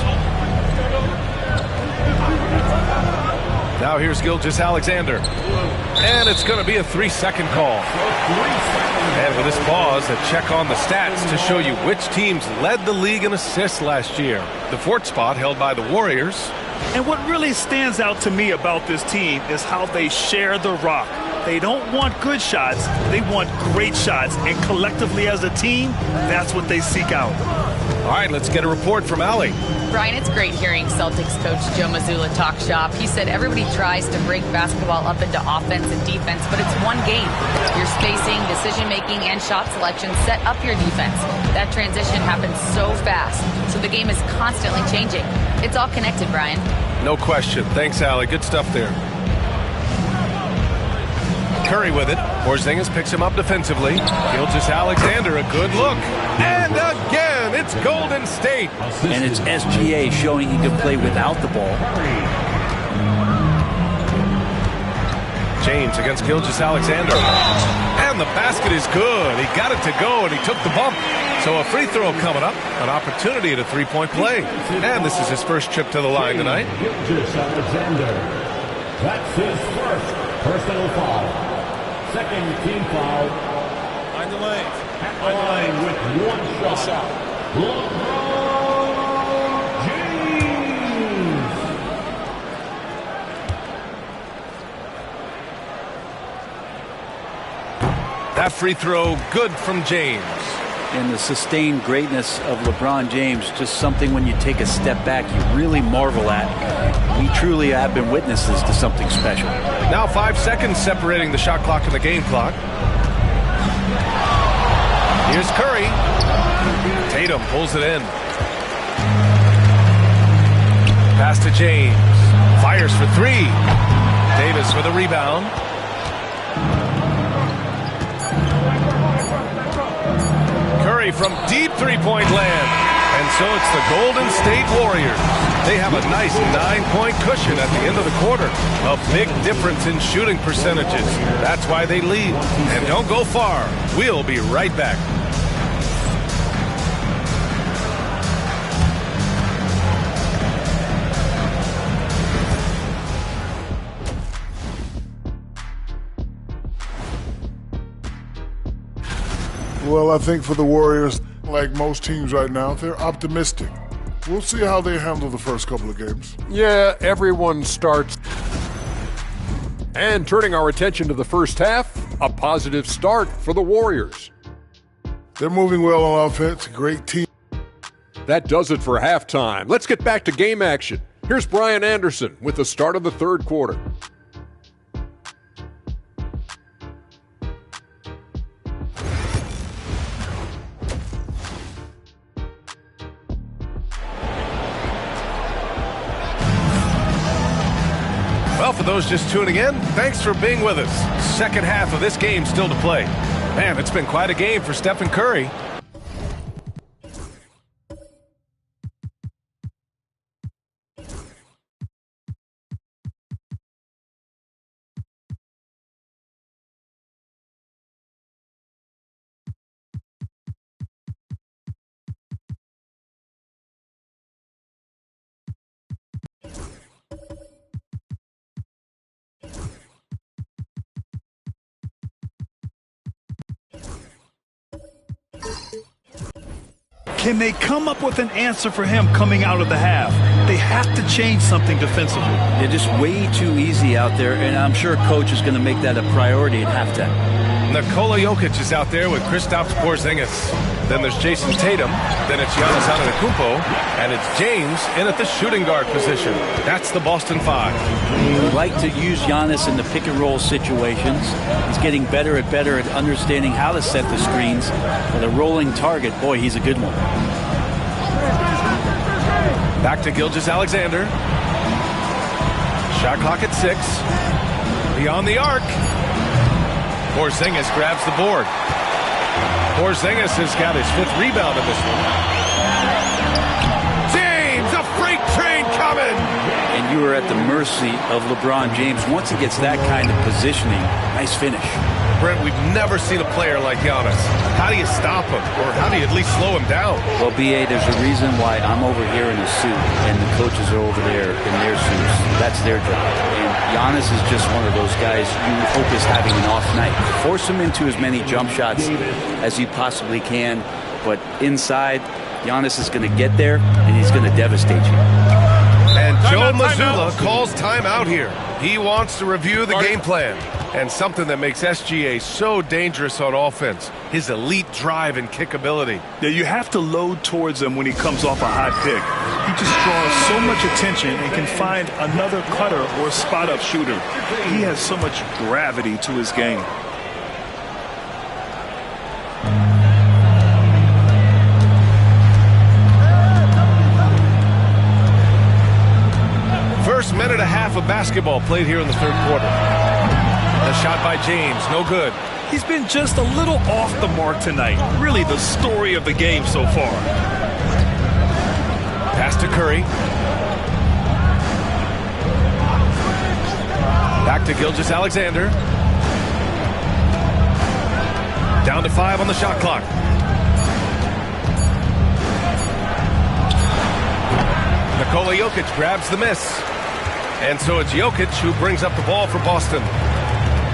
Now here's Gilgeous-Alexander. And it's going to be a 3-second call. And with this pause, a check on the stats to show you which teams led the league in assists last year. The fourth spot held by the Warriors.
And what really stands out to me about this team is how they share the rock. They don't want good shots, they want great shots. And collectively as a team, that's what they seek out.
All right, let's get a report from Allie.
Brian, it's great hearing Celtics coach Joe Mazzulla talk shop. He said everybody tries to break basketball up into offense and defense, but it's one game. Your spacing, decision-making, and shot selection set up your defense. That transition happens so fast, so the game is constantly changing. It's all connected, Brian.
No question. Thanks, Allie. Good stuff there. Curry with it. Porzingis picks him up defensively. Gilgeous-Alexander, a good look. And again, it's Golden State.
And it's SGA showing he can play without the ball.
James against Gilgeous-Alexander. And the basket is good. He got it to go, and he took the bump. So a free throw coming up, an opportunity at a three-point play. And this is his first trip to the line tonight.
Gilgeous-Alexander. That's his first personal foul. Second team foul.
Find the lane.
At the line with one shot. LeBron James.
That free throw, good from James.
And the sustained greatness of LeBron James, just something when you take a step back, you really marvel at. We truly have been witnesses to something special.
Now 5 seconds separating the shot clock and the game clock. Here's Curry. Tatum pulls it in. Pass to James. Fires for three. Davis with a rebound. Curry from deep three-point land. And so it's the Golden State Warriors. They have a nice 9-point cushion at the end of the quarter. A big difference in shooting percentages. That's why they lead. And don't go far. We'll be right back.
Well, I think for the Warriors, like most teams right now, they're optimistic. We'll see how they handle the first couple of games.
Yeah, everyone starts. And turning our attention to the first half, a positive start for the Warriors.
They're moving well on offense. Great team.
That does it for halftime. Let's get back to game action. Here's Brian Anderson with the start of the third quarter.
Well, for those just tuning in, thanks for being with us. Second half of this game still to play. Man, it's been quite a game for Stephen Curry.
Can they come up with an answer for him coming out of the half? They have to change something defensively.
They're just way too easy out there, and I'm sure coach is going to make that a priority at halftime.
Nikola Jokic is out there with Kristaps Porzingis. Then there's Jason Tatum. Then it's Giannis Antetokounmpo. And it's James in at the shooting guard position. That's the Boston Five.
We like to use Giannis in the pick-and-roll situations. He's getting better at understanding how to set the screens. But a rolling target, boy, he's a good one.
Back to Gilgeous-Alexander. Shot clock at 6. Beyond the arc. Porzingis grabs the board. Porzingis has got his 5th rebound in this one. James, a freight train coming!
And you are at the mercy of LeBron James. Once he gets that kind of positioning, nice finish.
Brent, we've never seen a player like Giannis. How do you stop him? Or how do you at least slow him down?
Well, B.A., there's a reason why I'm over here in a suit and the coaches are over there in their suits. That's their job. And Giannis is just one of those guys you hope is having an off night. Force him into as many jump shots as you possibly can. But inside, Giannis is going to get there, and he's going to devastate you.
And Joe Mazzulla calls timeout here. He wants to review the game plan. And something that makes SGA so dangerous on offense, his elite drive and kickability.
Yeah, you have to load towards him when he comes off a high pick. He just draws so much attention and can find another cutter or spot-up shooter. He has so much gravity to his game.
First minute and a half of basketball played here in the third quarter. The shot by James, no good.
He's been just a little off the mark tonight. Really the story of the game so far.
Pass to Curry. Back to Gilgeous-Alexander. Down to 5 on the shot clock. Nikola Jokic grabs the miss. And so it's Jokic who brings up the ball for Boston.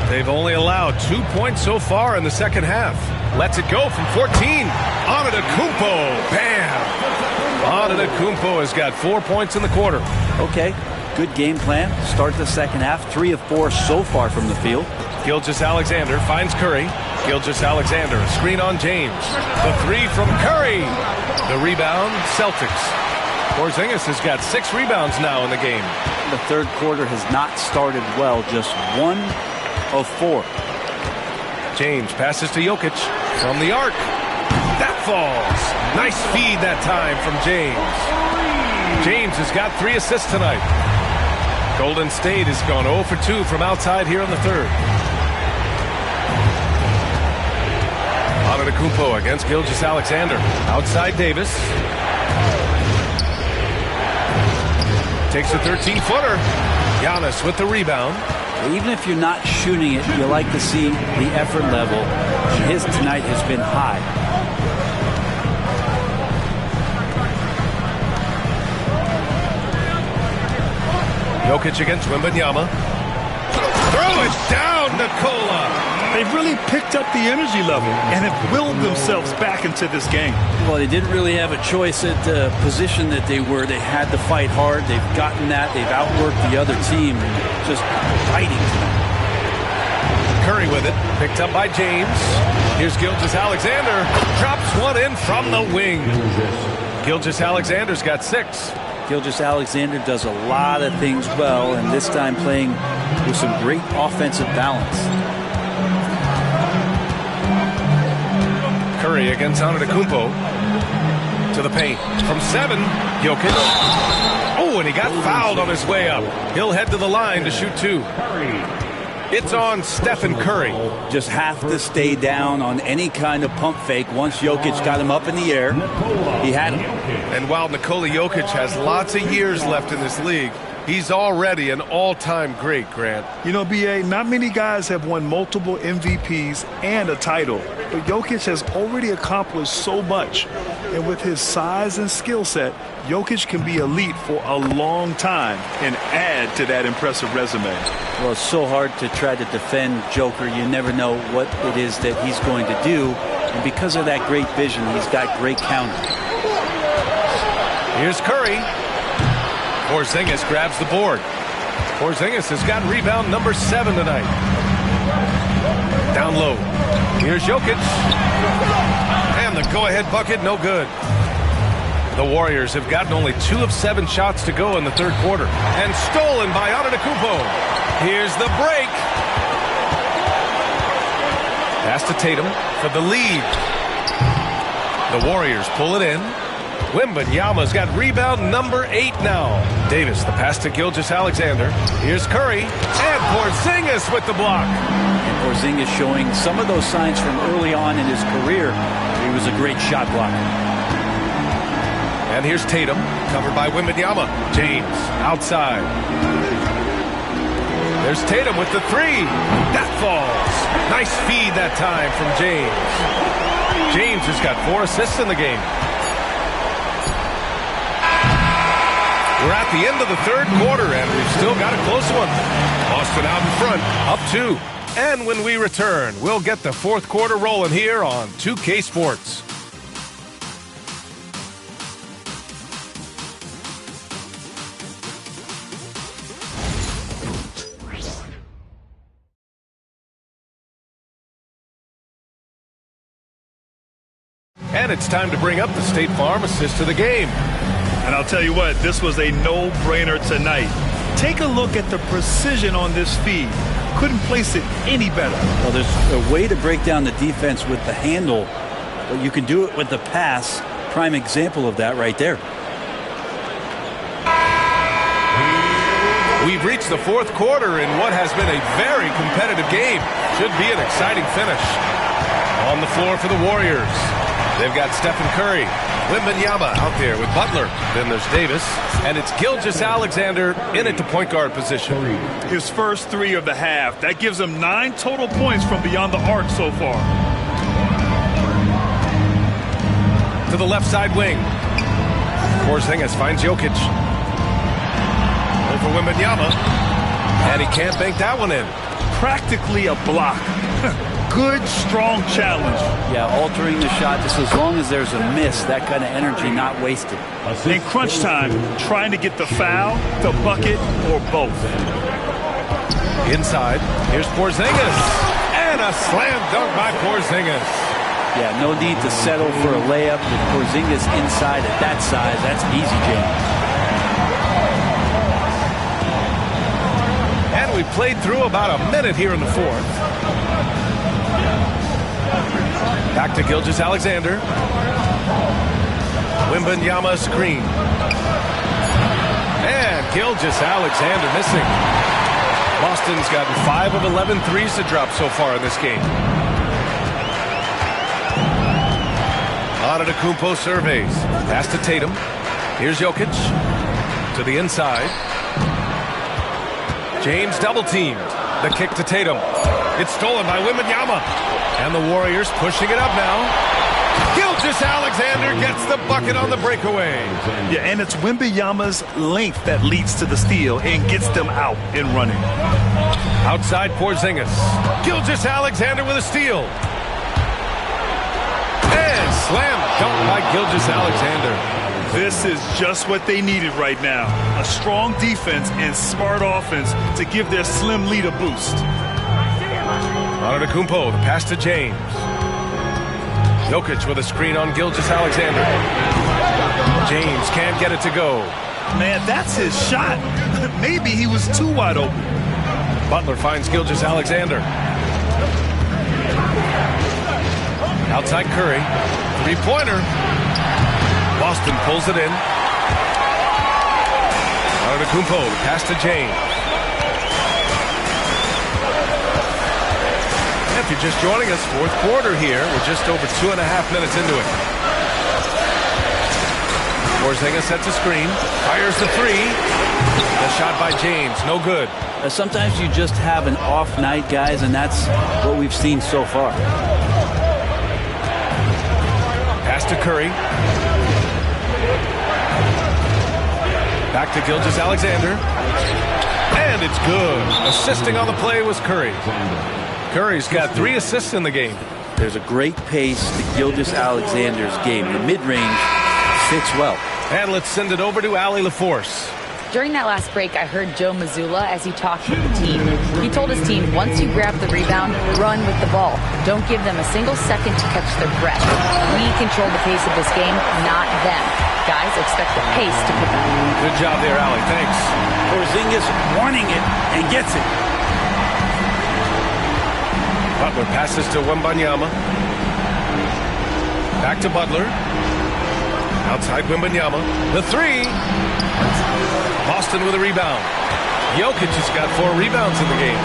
They've only allowed 2 points so far in the second half. Lets it go from 14. Antetokounmpo. Bam! Antetokounmpo has got 4 points in the quarter.
Okay, good game plan. Start the second half. 3 of 4 so far from the field.
Gilgeous-Alexander finds Curry. Gilgeous-Alexander, a screen on James. The 3 from Curry. The rebound, Celtics. Porzingis has got 6 rebounds now in the game.
The third quarter has not started well. Just 1 of 4.
James passes to Jokic from the arc. That falls. Nice feed that time from James. James has got 3 assists tonight. Golden State has gone 0 for 2 from outside here in the third. Antetokounmpo against Gilgeous-Alexander. Outside Davis. Takes a 13-footer. Giannis with the rebound.
Even if you're not shooting it, you like to see the effort level. His tonight has been high.
Jokic against Wembanyama. Throw it down, Nikola.
They've really picked up the energy level and have willed themselves back into this game.
Well, they didn't really have a choice at the position that they were. They had to fight hard. They've gotten that. They've outworked the other team. Just fighting tonight.
Curry with it. Picked up by James. Here's Gilgeous-Alexander. Drops one in from the wing. Gilgeous-Alexander's got 6.
Gilgeous-Alexander does a lot of things well, and this time playing with some great offensive balance.
Curry against Antetokounmpo. To the paint. From 7, Jokic. Oh, and he got fouled on his way up. He'll head to the line to shoot 2. It's on Stephen Curry.
Just have to stay down on any kind of pump fake. Once Jokic got him up in the air, he had him.
And while Nikola Jokic has lots of years left in this league, he's already an all-time great, Grant.
You know, B.A., not many guys have won multiple MVPs and a title, but Jokic has already accomplished so much. And with his size and skill set, Jokic can be elite for a long time and add to that impressive resume.
Well, it's so hard to try to defend Joker. You never know what it is that he's going to do. And because of that great vision, he's got great counter.
Here's Curry. Porzingis grabs the board. Porzingis has got rebound number 7 tonight. Down low. Here's Jokic. And the go-ahead bucket, no good. The Warriors have gotten only 2 of 7 shots to go in the third quarter. And stolen by Antetokounmpo. Here's the break. Pass to Tatum for the lead. The Warriors pull it in. Wembanyama's got rebound number 8 now. Davis, the pass to Gilgeous-Alexander. Here's Curry. And Porzingis with the block.
And Porzingis showing some of those signs from early on in his career. He was a great shot blocker.
And here's Tatum, covered by Wembanyama. James, outside. There's Tatum with the three. That falls. Nice feed that time from James. James has got 4 assists in the game. We're at the end of the third quarter, and we've still got a close one. Boston out in front, up 2. And when we return, we'll get the fourth quarter rolling here on 2K Sports. And it's time to bring up the State Farm assist of the game.
And I'll tell you what, this was a no-brainer tonight. Take a look at the precision on this feed. Couldn't place it any better.
Well, there's a way to break down the defense with the handle, but you can do it with the pass. Prime example of that right there.
We've reached the fourth quarter in what has been a very competitive game. Should be an exciting finish. On the floor for the Warriors, they've got Stephen Curry, Wembanyama out there with Butler. Then there's Davis, and it's Gilgeous-Alexander in at the point guard position.
His first 3 of the half. That gives him 9 total points from beyond the arc so far.
To the left side wing. Porzingis finds Jokic. Over Wembanyama, and he can't bank that one in.
Practically a block. Good, strong challenge.
Yeah, altering the shot just as long as there's a miss, that kind of energy not wasted.
In crunch time, trying to get the foul, the bucket, or both.
Inside, here's Porzingis. And a slam dunk by Porzingis.
Yeah, no need to settle for a layup with Porzingis inside at that size. That's easy, James.
And we played through about a minute here in the fourth. Back to Gilgeous-Alexander. Wembanyama screen. And Gilgeous-Alexander missing. Boston's gotten 5 of 11 threes to drop so far in this game. Antetokounmpo surveys. Pass to Tatum. Here's Jokic. To the inside. James double teamed. The kick to Tatum. It's stolen by Wembanyama. And the Warriors pushing it up now. Gilgeous-Alexander gets the bucket on the breakaway.
Yeah, and it's Wembanyama's length that leads to the steal and gets them out and running.
Outside Porzingis. Gilgeous-Alexander with a steal. And slam dunk by Gilgeous-Alexander.
This is just what they needed right now. A strong defense and smart offense to give their slim lead a boost.
Antetokounmpo, the pass to James. Jokic with a screen on Gilgeous-Alexander. James can't get it to go.
Man, that's his shot. Maybe he was too wide open.
Butler finds Gilgeous-Alexander. Outside Curry. Three-pointer. Boston pulls it in. Antetokounmpo, the pass to James. If you're just joining us, fourth quarter here. We're just over 2.5 minutes into it. Porzingis sets a screen, fires the three. The shot by James, no good.
Sometimes you just have an off night, guys, and that's what we've seen so far.
Pass to Curry. Back to Gilgeous-Alexander. And it's good. Assisting on the play was Curry. Curry's got 3 assists in the game.
There's a great pace to Gilgeous-Alexander's game. The mid-range fits well.
And let's send it over to Allie LaForce.
During that last break, I heard Joe Mazzulla as he talked with the team. He told his team, once you grab the rebound, run with the ball. Don't give them a single second to catch their breath. We control the pace of this game, not them. Guys, expect the pace to pick up.
Good job there, Allie. Thanks.
Porzingis wanting it and gets it.
Butler passes to Wembanyama. Back to Butler. Outside Wembanyama. The three. Boston with a rebound. Jokic has got 4 rebounds in the game.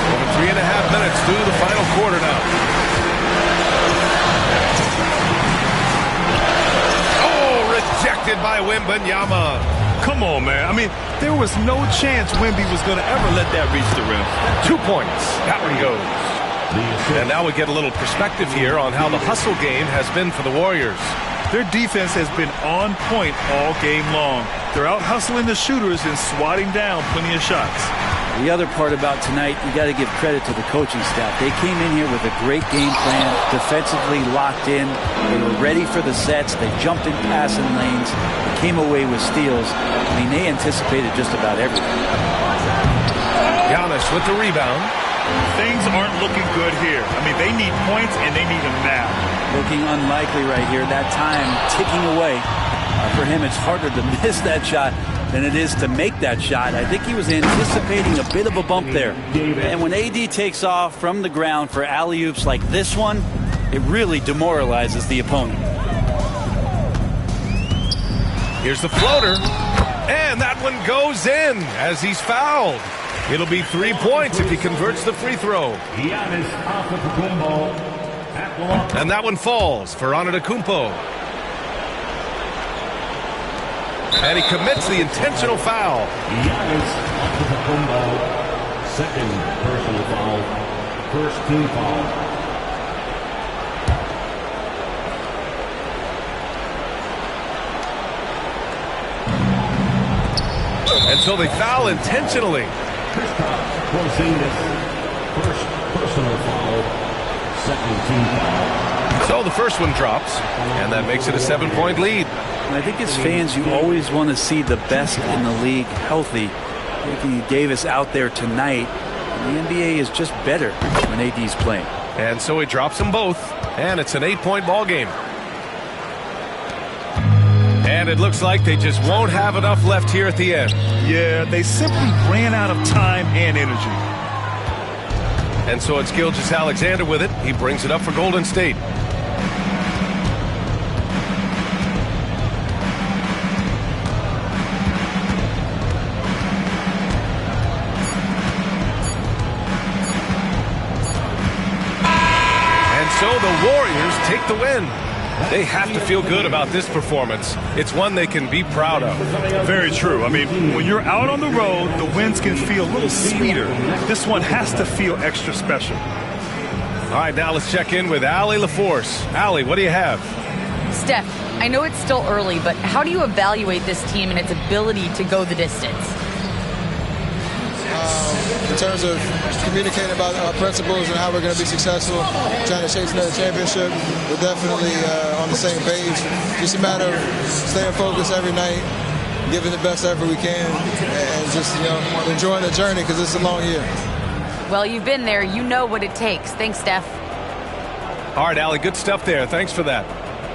Over 3.5 minutes through the final quarter now. deflected by Wembanyama.
Come on, man. I mean, there was no chance Wemby was going to ever let that reach the rim.
2 points. That one goes. And now we get a little perspective here on how the hustle game has been for the Warriors.
Their defense has been on point all game long. They're out hustling the shooters and swatting down plenty of shots.
The other part about tonight, you got to give credit to the coaching staff. They came in here with a great game plan, defensively locked in. They were ready for the sets. They jumped in passing lanes, came away with steals. I mean, they anticipated just about everything.
Giannis with the rebound.
Things aren't looking good here. I mean, they need points, and they need them now.
Looking unlikely right here. That time ticking away. For him, it's harder to miss that shot than it is to make that shot. I think he was anticipating a bit of a bump there. And when AD takes off from the ground for alley-oops like this one, it really demoralizes the opponent.
Here's the floater. And that one goes in as he's fouled. It'll be 3 points if he converts the free throw. And that one falls for Antetokounmpo. And he commits the intentional foul.
Second personal foul. First team foul.
And so they foul intentionally.
Porzingis, first personal foul, second team foul.
So the first one drops, and that makes it a 7-point lead.
And I think as fans, you always want to see the best in the league healthy. Anthony Davis out there tonight. The NBA is just better when AD's playing.
And so he drops them both, and it's an 8-point ball game. And it looks like they just won't have enough left here at the end.
Yeah, they simply ran out of time and energy.
And so it's Gilgeous-Alexander with it. He brings it up for Golden State. And so the Warriors take the win. They have to feel good about this performance. It's one they can be proud of.
Very true. I mean, when you're out on the road, the wins can feel a little sweeter. This one has to feel extra special.
All right, now let's check in with Allie LaForce. Allie, what do you have?
Steph, I know it's still early, but how do you evaluate this team and its ability to go the distance?
In terms of communicating about our principles and how we're going to be successful, trying to chase another championship, we're definitely on the same page. Just a matter of staying focused every night, giving the best effort we can, and just enjoying the journey because it's a long year.
Well, you've been there. You know what it takes. Thanks, Steph.
All right, Allie, good stuff there. Thanks for that.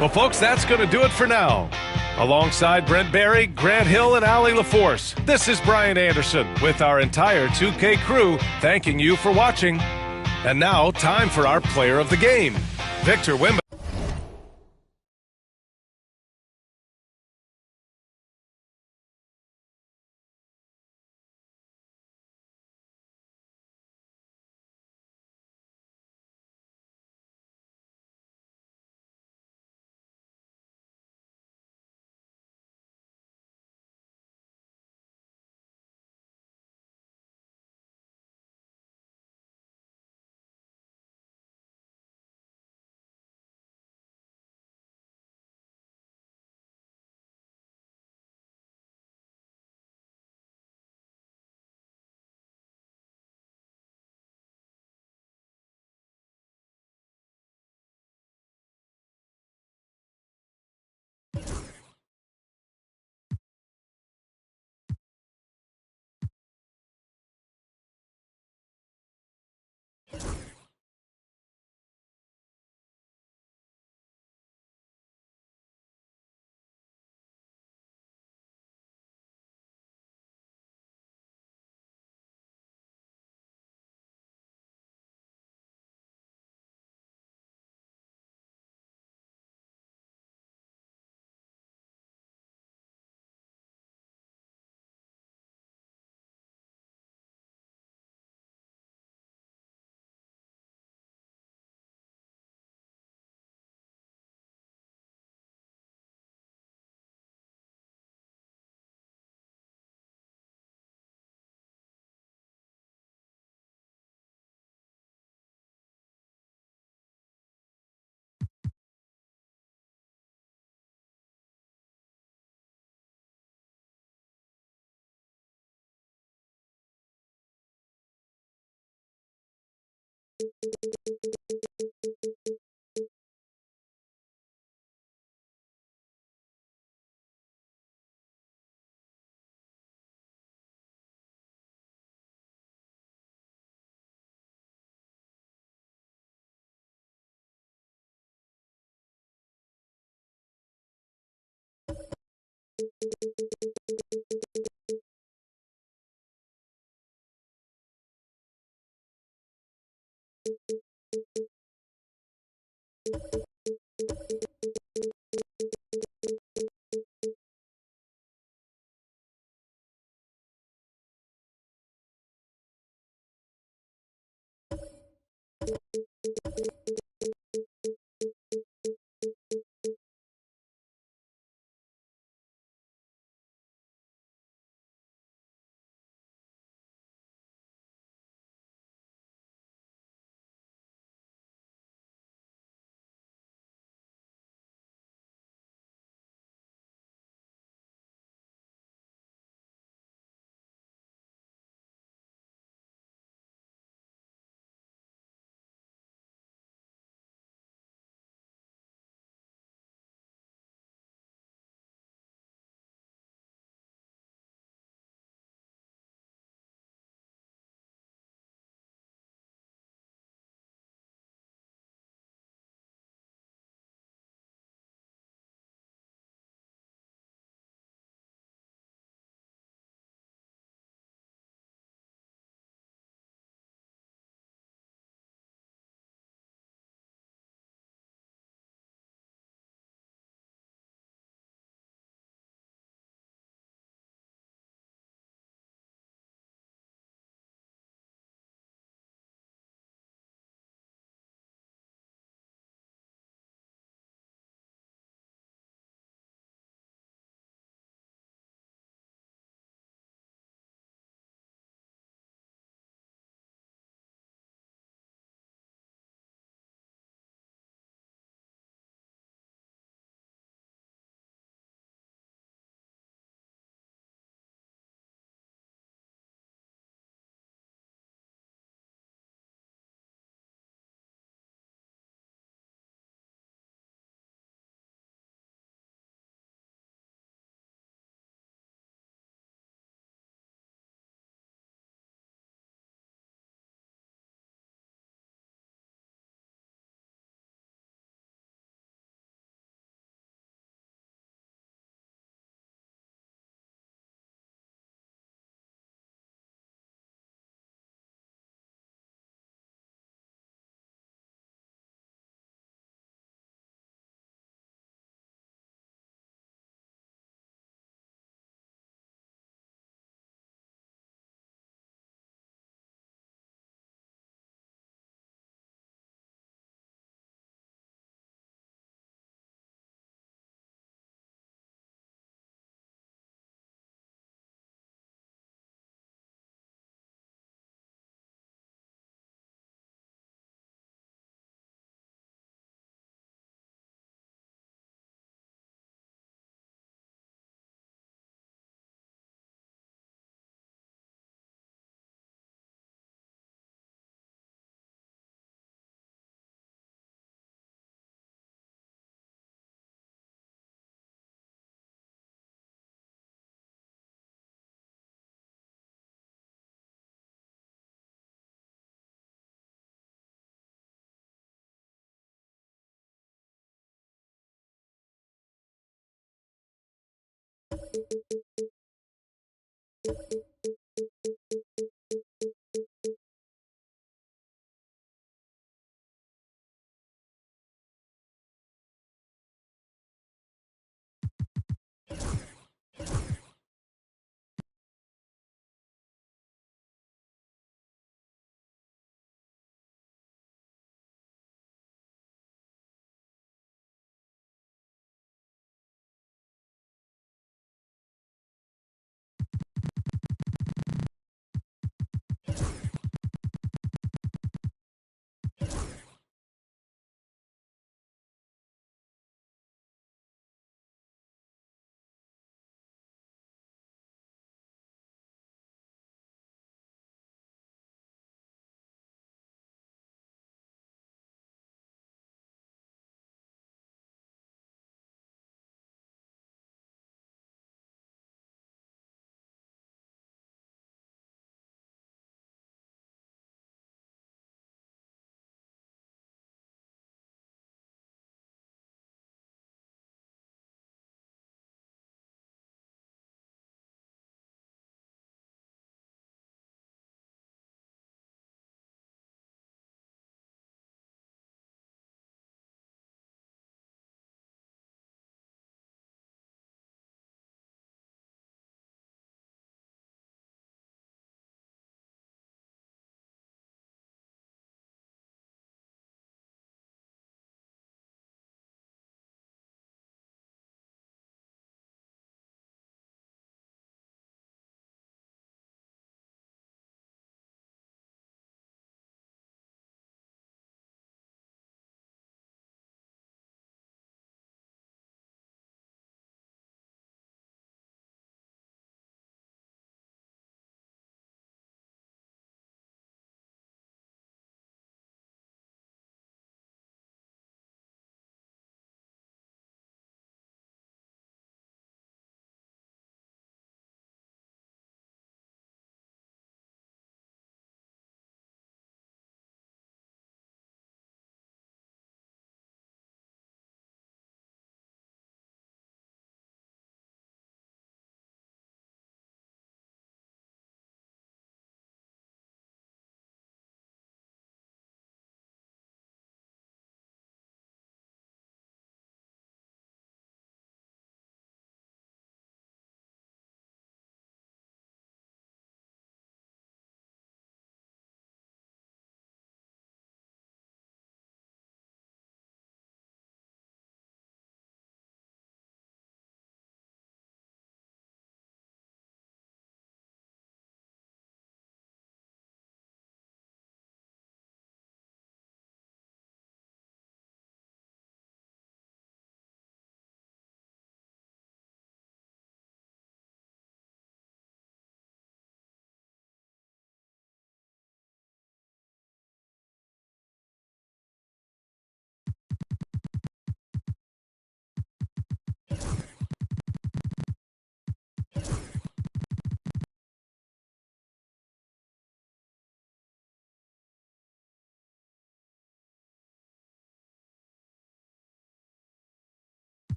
Well, folks, that's going to do it for now. Alongside Brent Barry, Grant Hill, and Allie LaForce, this is Brian Anderson with our entire 2K crew thanking you for watching. And now, time for our player of the game, Victor Wembanyama.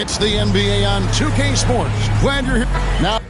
It's the NBA on 2K Sports. Glad you're here. Now.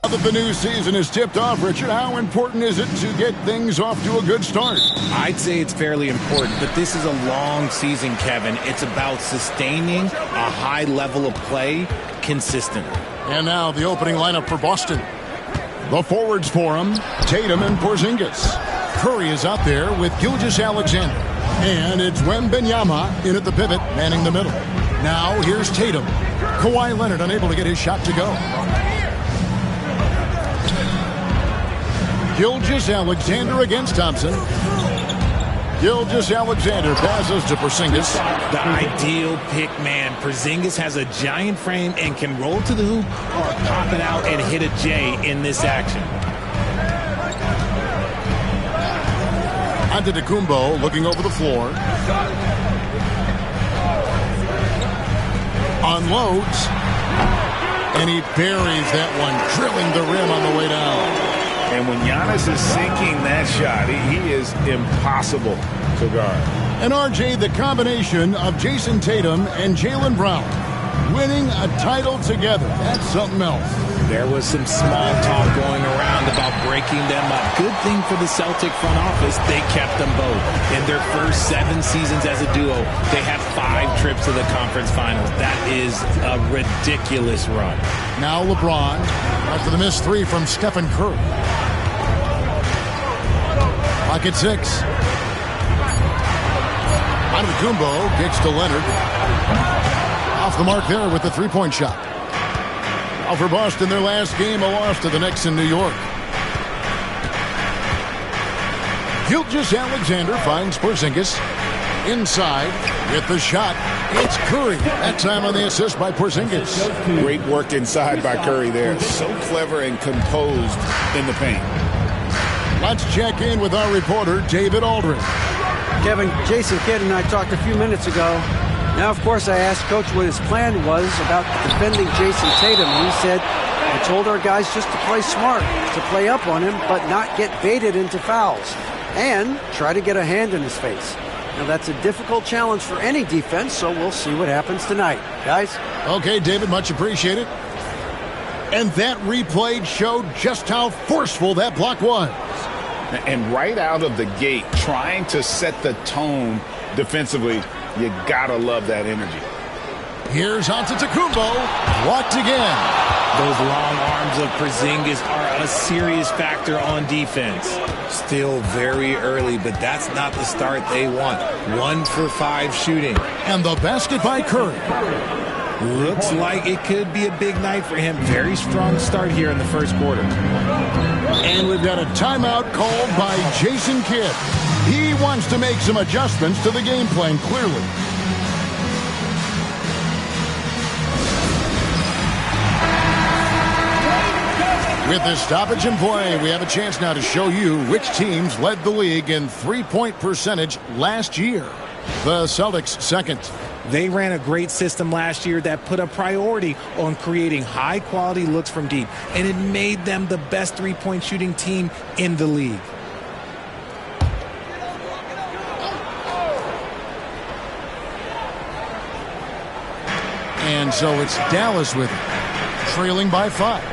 Now that the new season is tipped off, Richard, how important is it to get things off to a good start?
I'd say it's fairly important, but this is a long season, Kevin. It's about sustaining a high level of play consistently.
And now the opening lineup for Boston. The forwards for him, Tatum and Porzingis. Curry is out there with Gilgeous-Alexander. And it's Wembanyama in at the pivot, manning the middle. Now here's Tatum. Kawhi Leonard unable to get his shot to go. Gilgeous-Alexander against Thompson. Gilgeous-Alexander passes to Porzingis.
The ideal pick man. Porzingis has a giant frame and can roll to the hoop or pop it out and hit a J in this action.
Antetokounmpo looking over the floor. Unloads. And he buries that one, drilling the rim on the way down.
And when Giannis is sinking that shot, he is impossible to guard.
And RJ, the combination of Jason Tatum and Jaylen Brown winning a title together. That's something else.
There was some small talk going around about breaking them up. Good thing for the Celtic front office, they kept them both. In their first 7 seasons as a duo, they have 5 trips to the conference finals. That is a ridiculous run.
Now LeBron, after the missed 3 from Stephen Curry. Pocket 6. Antetokounmpo gets to Leonard. Off the mark there with the 3-point shot. Now for Boston, their last game, a loss to the Knicks in New York. Gilgeous-Alexander finds Porzingis. Inside with the shot. It's Curry. That time on the assist by Porzingis.
Great work inside by Curry there. So clever and composed in the paint.
Let's check in with our reporter, David Aldridge.
Kevin, Jason Kidd and I talked a few minutes ago. Now, of course, I asked Coach what his plan was about defending Jason Tatum. And he said, I told our guys just to play smart, to play up on him, but not get baited into fouls, and try to get a hand in his face. Now, that's a difficult challenge for any defense, so we'll see what happens tonight. Guys?
Okay, David, much appreciated. And that replay showed just how forceful that block was.
And right out of the gate, trying to set the tone defensively, you gotta love that energy.
Here's Antetokounmpo, blocked again.
Those long arms of Porzingis are a serious factor on defense. Still very early, but that's not the start they want. 1 for 5 shooting.
And the basket by Curry.
Looks like it could be a big night for him. Very strong start here in the first quarter.
And we've got a timeout called by Jason Kidd. He wants to make some adjustments to the game plan, clearly. With this stoppage in play, we have a chance now to show you which teams led the league in 3-point percentage last year. The Celtics second.
They ran a great system last year that put a priority on creating high-quality looks from deep, and it made them the best three-point shooting team in the league.
And so it's Dallas with it, trailing by 5.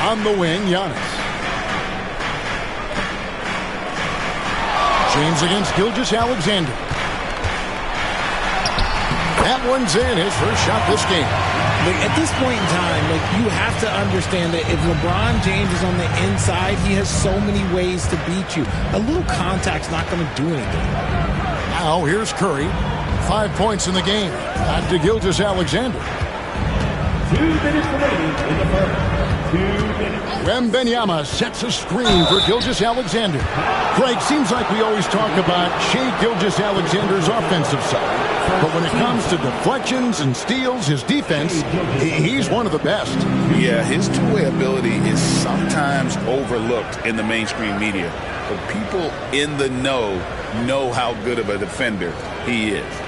On the wing, Giannis. James against Gilgeous-Alexander. That one's in, his first shot this game.
At this point in time, you have to understand that if LeBron James is on the inside, he has so many ways to beat you. A little contact's not going to do anything.
Now here's Curry. 5 points in the game. Back to Gilgeous-Alexander.
2 minutes remaining in the first. 2 minutes.
Wembanyama sets a screen for Gilgeous-Alexander. Craig, seems like we always talk about Shai Gilgeous-Alexander's offensive side. But when it comes to deflections and steals, his defense, he's one of the best.
Yeah, his two-way ability is sometimes overlooked in the mainstream media. But people in the know how good of a defender he is.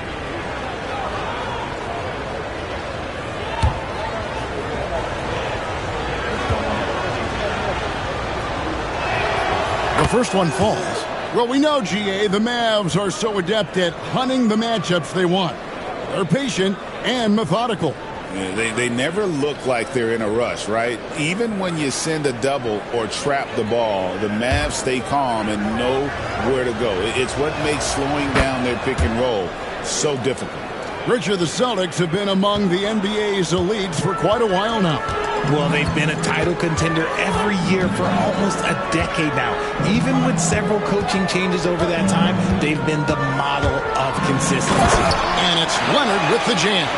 The first one falls. Well, we know, GA, the Mavs are so adept at hunting the matchups they want. They're patient and methodical.
Yeah, they never look like they're in a rush, right? Even when you send a double or trap the ball, the Mavs stay calm and know where to go. It's what makes slowing down their pick and roll so difficult.
Richard, the Celtics have been among the NBA's elites for quite a while now.
Well, they've been a title contender every year for almost a decade now. Even with several coaching changes over that time, they've been the model of consistency.
And it's Leonard with the jam.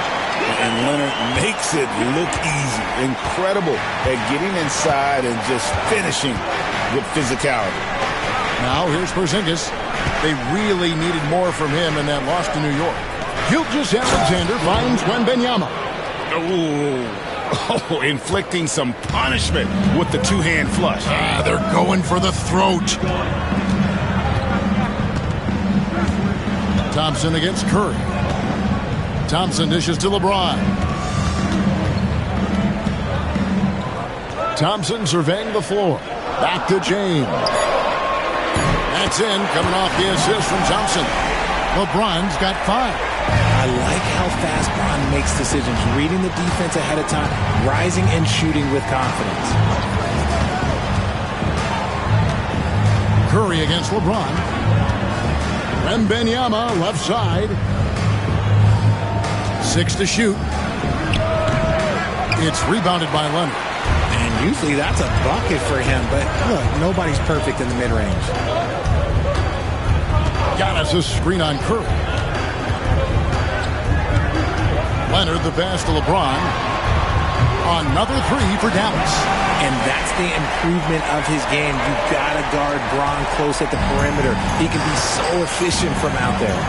And Leonard makes it look easy. Incredible at getting inside and just finishing with physicality.
Now here's Porzingis. They really needed more from him in that loss to New York. Gilgeous-Alexander finds Wembanyama.
Oh, inflicting some punishment with the two-hand flush.
They're going for the throat. Thompson against Curry. Thompson dishes to LeBron. Thompson surveying the floor. Back to James. That's in, coming off the assist from Thompson. LeBron's got 5.
I like how fast Bron makes decisions, reading the defense ahead of time, rising and shooting with confidence.
Curry against LeBron. Wembanyama left side. 6 to shoot. It's rebounded by Leonard.
And usually that's a bucket for him, but look, nobody's perfect in the mid-range.
Got us a screen on Curry. Leonard the pass to LeBron. Another 3 for Dallas.
And that's the improvement of his game. You've got to guard Bron close at the perimeter. He can be so efficient from out there.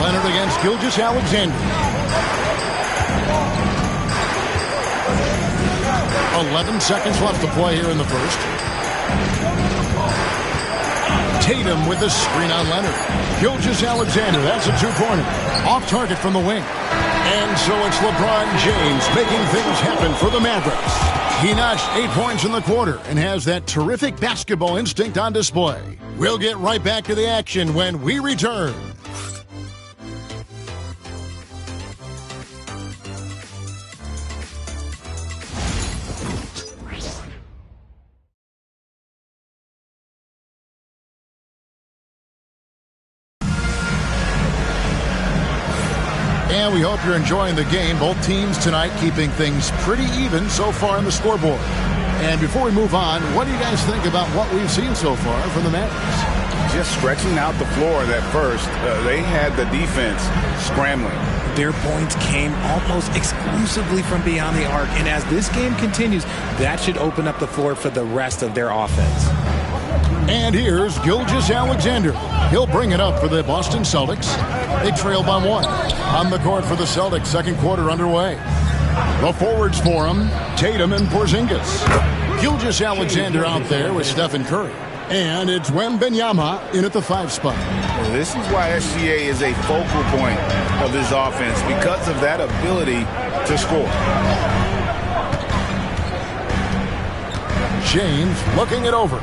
Leonard against Gilgeous-Alexander. 11 seconds left to play here in the first. Tatum with the screen on Leonard. Gilgeous-Alexander, that's a 2-pointer. Off target from the wing. And so it's LeBron James making things happen for the Mavericks. He notched 8 points in the quarter and has that terrific basketball instinct on display. We'll get right back to the action when we return. And we hope you're enjoying the game. Both teams tonight keeping things pretty even so far on the scoreboard. And before we move on, what do you guys think about what we've seen so far from the Mavericks?
Just stretching out the floor at first. They had the defense scrambling.
Their points came almost exclusively from beyond the arc. And as this game continues, that should open up the floor for the rest of their offense.
And here's Gilgeous-Alexander. He'll bring it up for the Boston Celtics. They trail by 1. On the court for the Celtics, second quarter underway. The forwards for him, Tatum and Porzingis. Gilgeous-Alexander out there with Stephen Curry. And it's Wembanyama in at the 5 spot.
This is why SGA is a focal point of this offense, because of that ability to score.
James looking it over.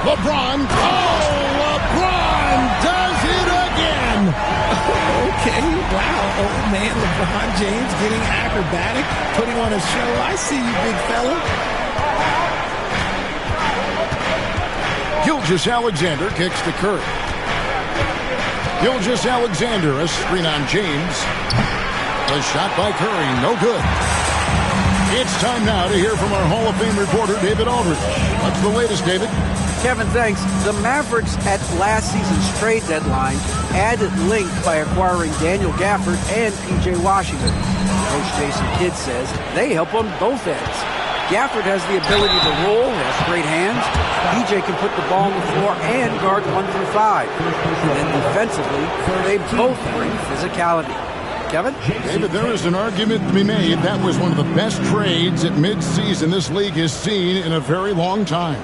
LeBron. Oh, LeBron does it again.
Okay, wow. Oh, man, LeBron James getting acrobatic, putting on a show. I see you, big fella.
Gilgeous-Alexander kicks to Curry. Gilgeous-Alexander, a screen on James. A shot by Curry, no good. It's time now to hear from our Hall of Fame reporter, David Aldridge. What's the latest, David?
Kevin, thanks. The Mavericks at last season's trade deadline added length by acquiring Daniel Gafford and P.J. Washington. Coach Jason Kidd says they help on both ends. Gafford has the ability to roll, has great hands. P.J. can put the ball on the floor and guard 1 through 5. And then defensively, they both bring physicality. Kevin?
David, there is an argument to be made. That was one of the best trades at midseason this league has seen in a very long time.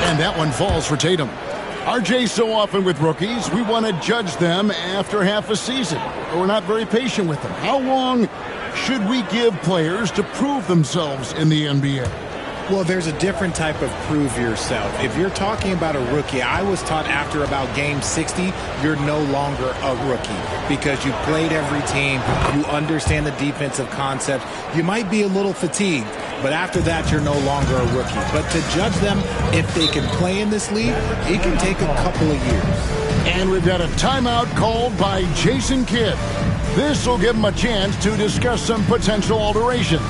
And that one falls for Tatum. RJ, so often with rookies, we want to judge them after half a season. We're not very patient with them. How long should we give players to prove themselves in the NBA?
Well, there's a different type of prove yourself. If you're talking about a rookie, I was taught after about game 60, you're no longer a rookie because you played every team, you understand the defensive concept. You might be a little fatigued, but after that, you're no longer a rookie. But to judge them, if they can play in this league, it can take a couple of years.
And we've got a timeout called by Jason Kidd. This will give him a chance to discuss some potential alterations.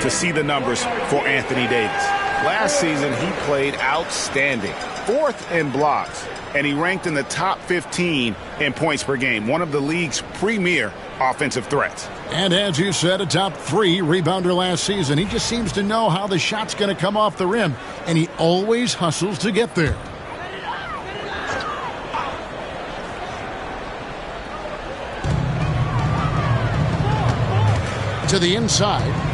To see the numbers for Anthony Davis. Last season, he played outstanding. 4th in blocks, and he ranked in the top 15 in points per game, one of the league's premier offensive threats.
And as you said, a top 3 rebounder last season. He just seems to know how the shot's going to come off the rim, and he always hustles to get there. To the inside.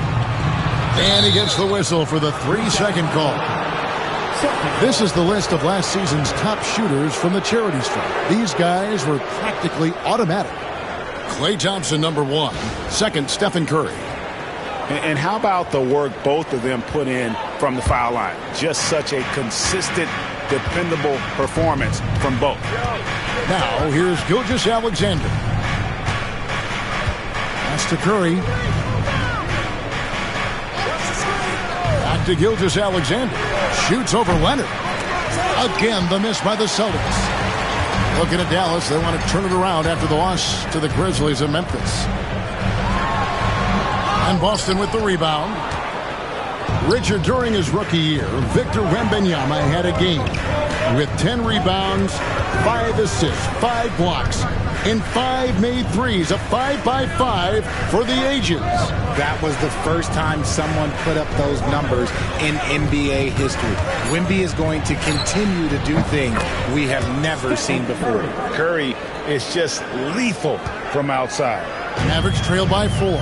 And he gets the whistle for the 3-second call. This is the list of last season's top shooters from the charity stripe. These guys were practically automatic. Klay Thompson, number 1. Second, Stephen Curry.
And how about the work both of them put in from the foul line? Just such a consistent, dependable performance from both.
Now, here's Gilgeous-Alexander. Pass to Curry. Back to Gilgeous-Alexander. Shoots over Leonard. Again, the miss by the Celtics. Looking at Dallas, they want to turn it around after the loss to the Grizzlies in Memphis. And Boston with the rebound. Richard, during his rookie year, Victor Wembanyama had a game with 10 rebounds, 5 assists, 5 blocks, in 5 made threes, a 5-by-5 for the ages.
That was the first time someone put up those numbers in NBA history. Wemby is going to continue to do things we have never seen before.
Curry is just lethal from outside.
Mavericks trail by 4.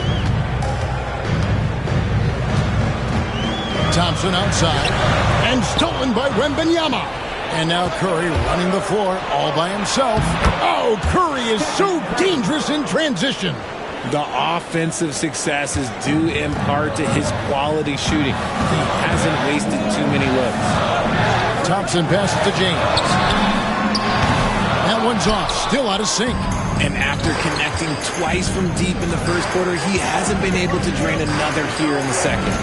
Thompson outside and stolen by Wembanyama. And now Curry running the floor all by himself. Oh, Curry is so dangerous in transition.
The offensive successes due in part to his quality shooting. He hasn't wasted too many looks.
Thompson passes to James. That one's off, still out of sync.
And after connecting twice from deep in the first quarter, he hasn't been able to drain another here in the second.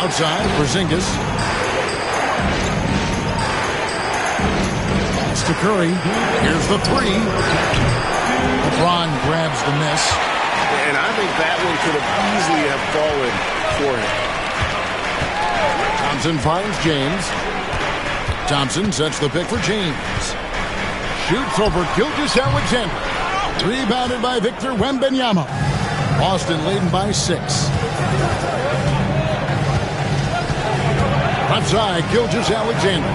Outside, Porzingis. Pass to Curry. Here's the 3. LeBron grabs the miss.
And I think that one could have easily have fallen for him.
Thompson finds James. Thompson sets the pick for James. Shoots over Gilgeous-Alexander. Rebounded by Victor Wembanyama. Boston leading by 6. Outside, Gilgeous-Alexander.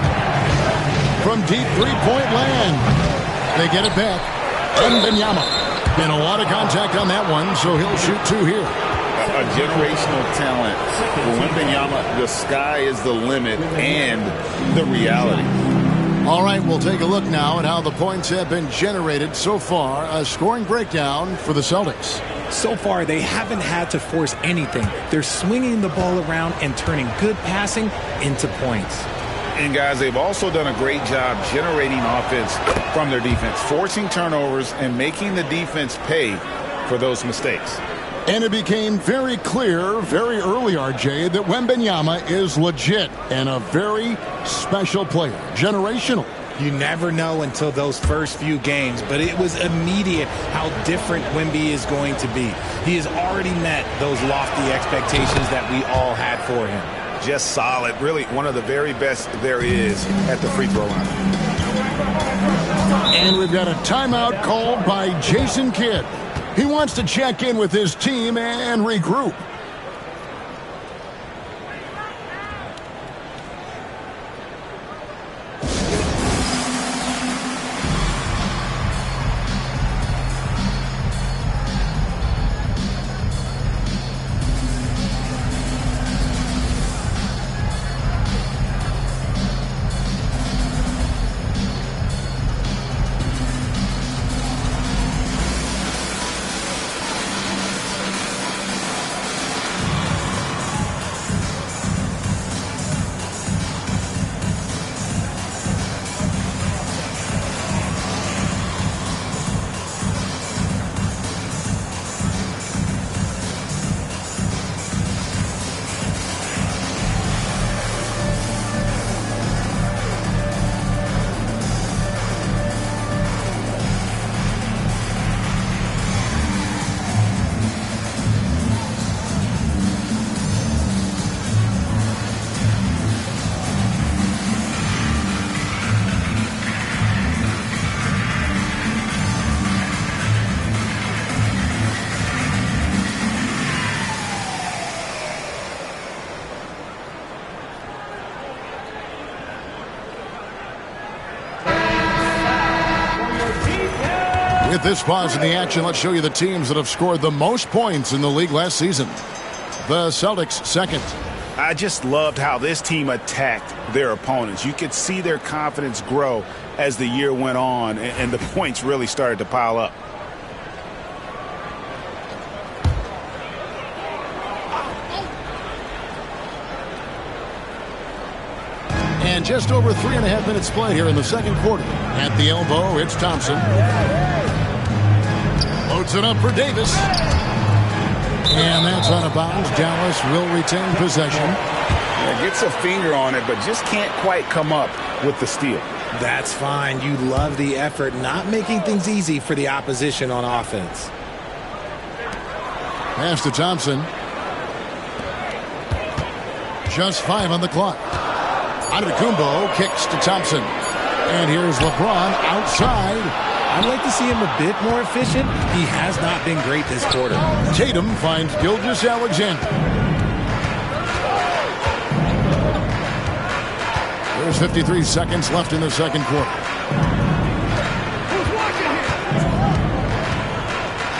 From deep three-point land. They get it back. Wembanyama. And a lot of contact on that one, so he'll shoot 2 here.
A generational talent. For Wembanyama, the sky is the limit and the reality.
All right, we'll take a look now at how the points have been generated so far. A scoring breakdown for the Celtics.
So far, they haven't had to force anything. They're swinging the ball around and turning good passing into points.
And guys, they've also done a great job generating offense from their defense, forcing turnovers and making the defense pay for those mistakes.
And it became very clear very early, RJ, that Wembanyama is legit and a very special player. Generational.
You never know until those first few games, but it was immediate how different Wemby is going to be. He has already met those lofty expectations that we all had for him.
Just solid. Really one of the very best there is at the free throw line.
And we've got a timeout called by Jason Kidd. He wants to check in with his team and regroup. With this pause in the action, let's show you the teams that have scored the most points in the league last season. The Celtics second.
I just loved how this team attacked their opponents. You could see their confidence grow as the year went on, and the points really started to pile up.
And just over 3.5 minutes played here in the second quarter. At the elbow, it's Thompson. Loads it up for Davis. And that's out of bounds. Dallas will retain possession.
Yeah, gets a finger on it, but just can't quite come up with the steal.
That's fine. You love the effort, not making things easy for the opposition on offense.
Pass to Thompson. Just 5 on the clock. Antetokounmpo kicks to Thompson. And here's LeBron outside.
I'd like to see him a bit more efficient. He has not been great this quarter.
Tatum finds Gilgeous-Alexander. There's 53 seconds left in the second quarter.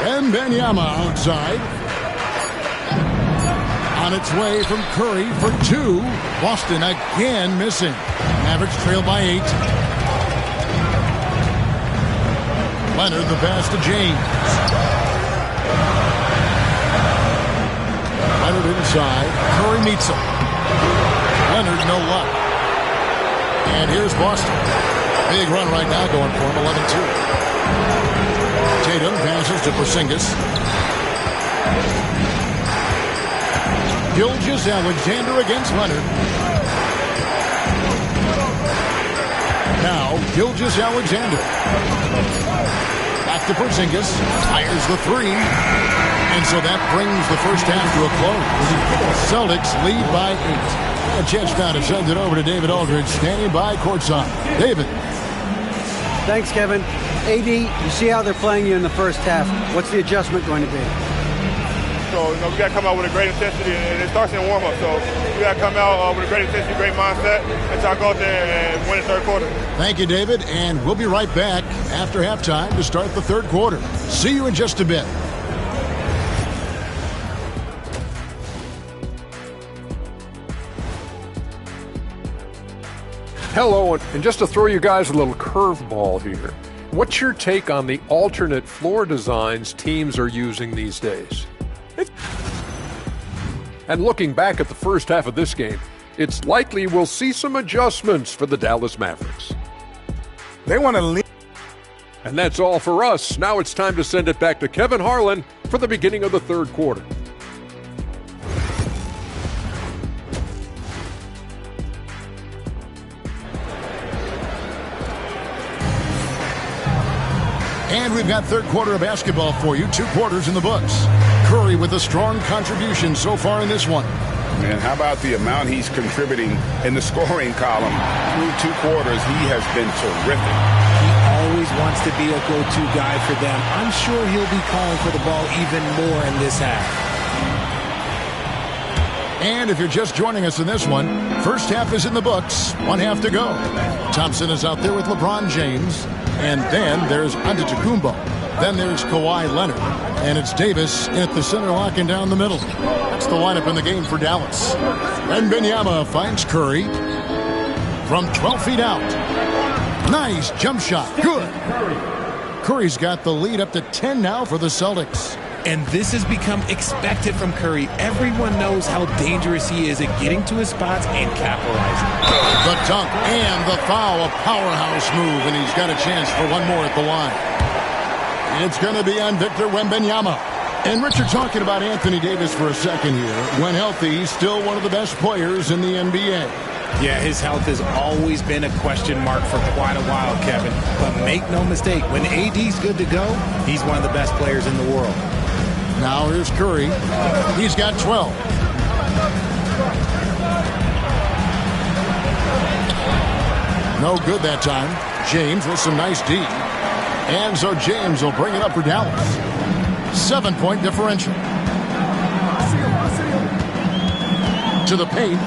Wembanyama outside. On its way from Curry for 2. Boston again missing. Mavericks trail by 8. Leonard the pass to James. Leonard inside. Curry meets him. Leonard no luck. And here's Boston. Big run right now going for him, 11-2. Tatum passes to Porzingis. Gilgeous-Alexander against Leonard. Now, Gilgeous-Alexander. Back to Porzingis. Fires the 3. And so that brings the first half to a close. Celtics lead by 8. A chance now to send it over to David Aldridge, standing by courtside. David.
Thanks, Kevin. AD, you see how they're playing you in the first half. What's the adjustment going to be?
So, we got to come out with a great intensity, and it starts in warm-up. So, we got to come out with a great intensity, great mindset, and try to go out there and win the third quarter.
Thank you, David, and we'll be right back after halftime to start the third quarter. See you in just a bit.
Hello, and just to throw you guys a little curveball here. What's your take on the alternate floor designs teams are using these days? And looking back at the first half of this game, it's likely we'll see some adjustments for the Dallas Mavericks.
They want to lean.
And that's all for us. Now it's time to send it back to Kevin Harlan for the beginning of the third quarter.
And we've got third quarter of basketball for you. 2 quarters in the books. Curry with a strong contribution so far in this one.
Man, how about the amount he's contributing in the scoring column? Through 2 quarters, he has been terrific.
He always wants to be a go-to guy for them. I'm sure he'll be calling for the ball even more in this half.
And if you're just joining us in this one, first half is in the books. 1 half to go. Thompson is out there with LeBron James. And then there's Antetokounmpo. Then there's Kawhi Leonard. And it's Davis at the center, locking down the middle. That's the lineup in the game for Dallas. Wembanyama finds Curry from 12 feet out. Nice jump shot. Good. Curry's got the lead up to 10 now for the Celtics.
And this has become expected from Curry. Everyone knows how dangerous he is at getting to his spots and capitalizing.
The dunk and the foul, a powerhouse move, and he's got a chance for one more at the line. It's going to be on Victor Wembanyama. And Richard, talking about Anthony Davis for a second here. When healthy, he's still one of the best players in the NBA.
Yeah, his health has always been a question mark for quite a while, Kevin. But make no mistake, when AD's good to go, he's one of the best players in the world.
Now here's Curry. He's got 12. No good that time. James with some nice D. And so James will bring it up for Dallas. 7-point differential. To the paint.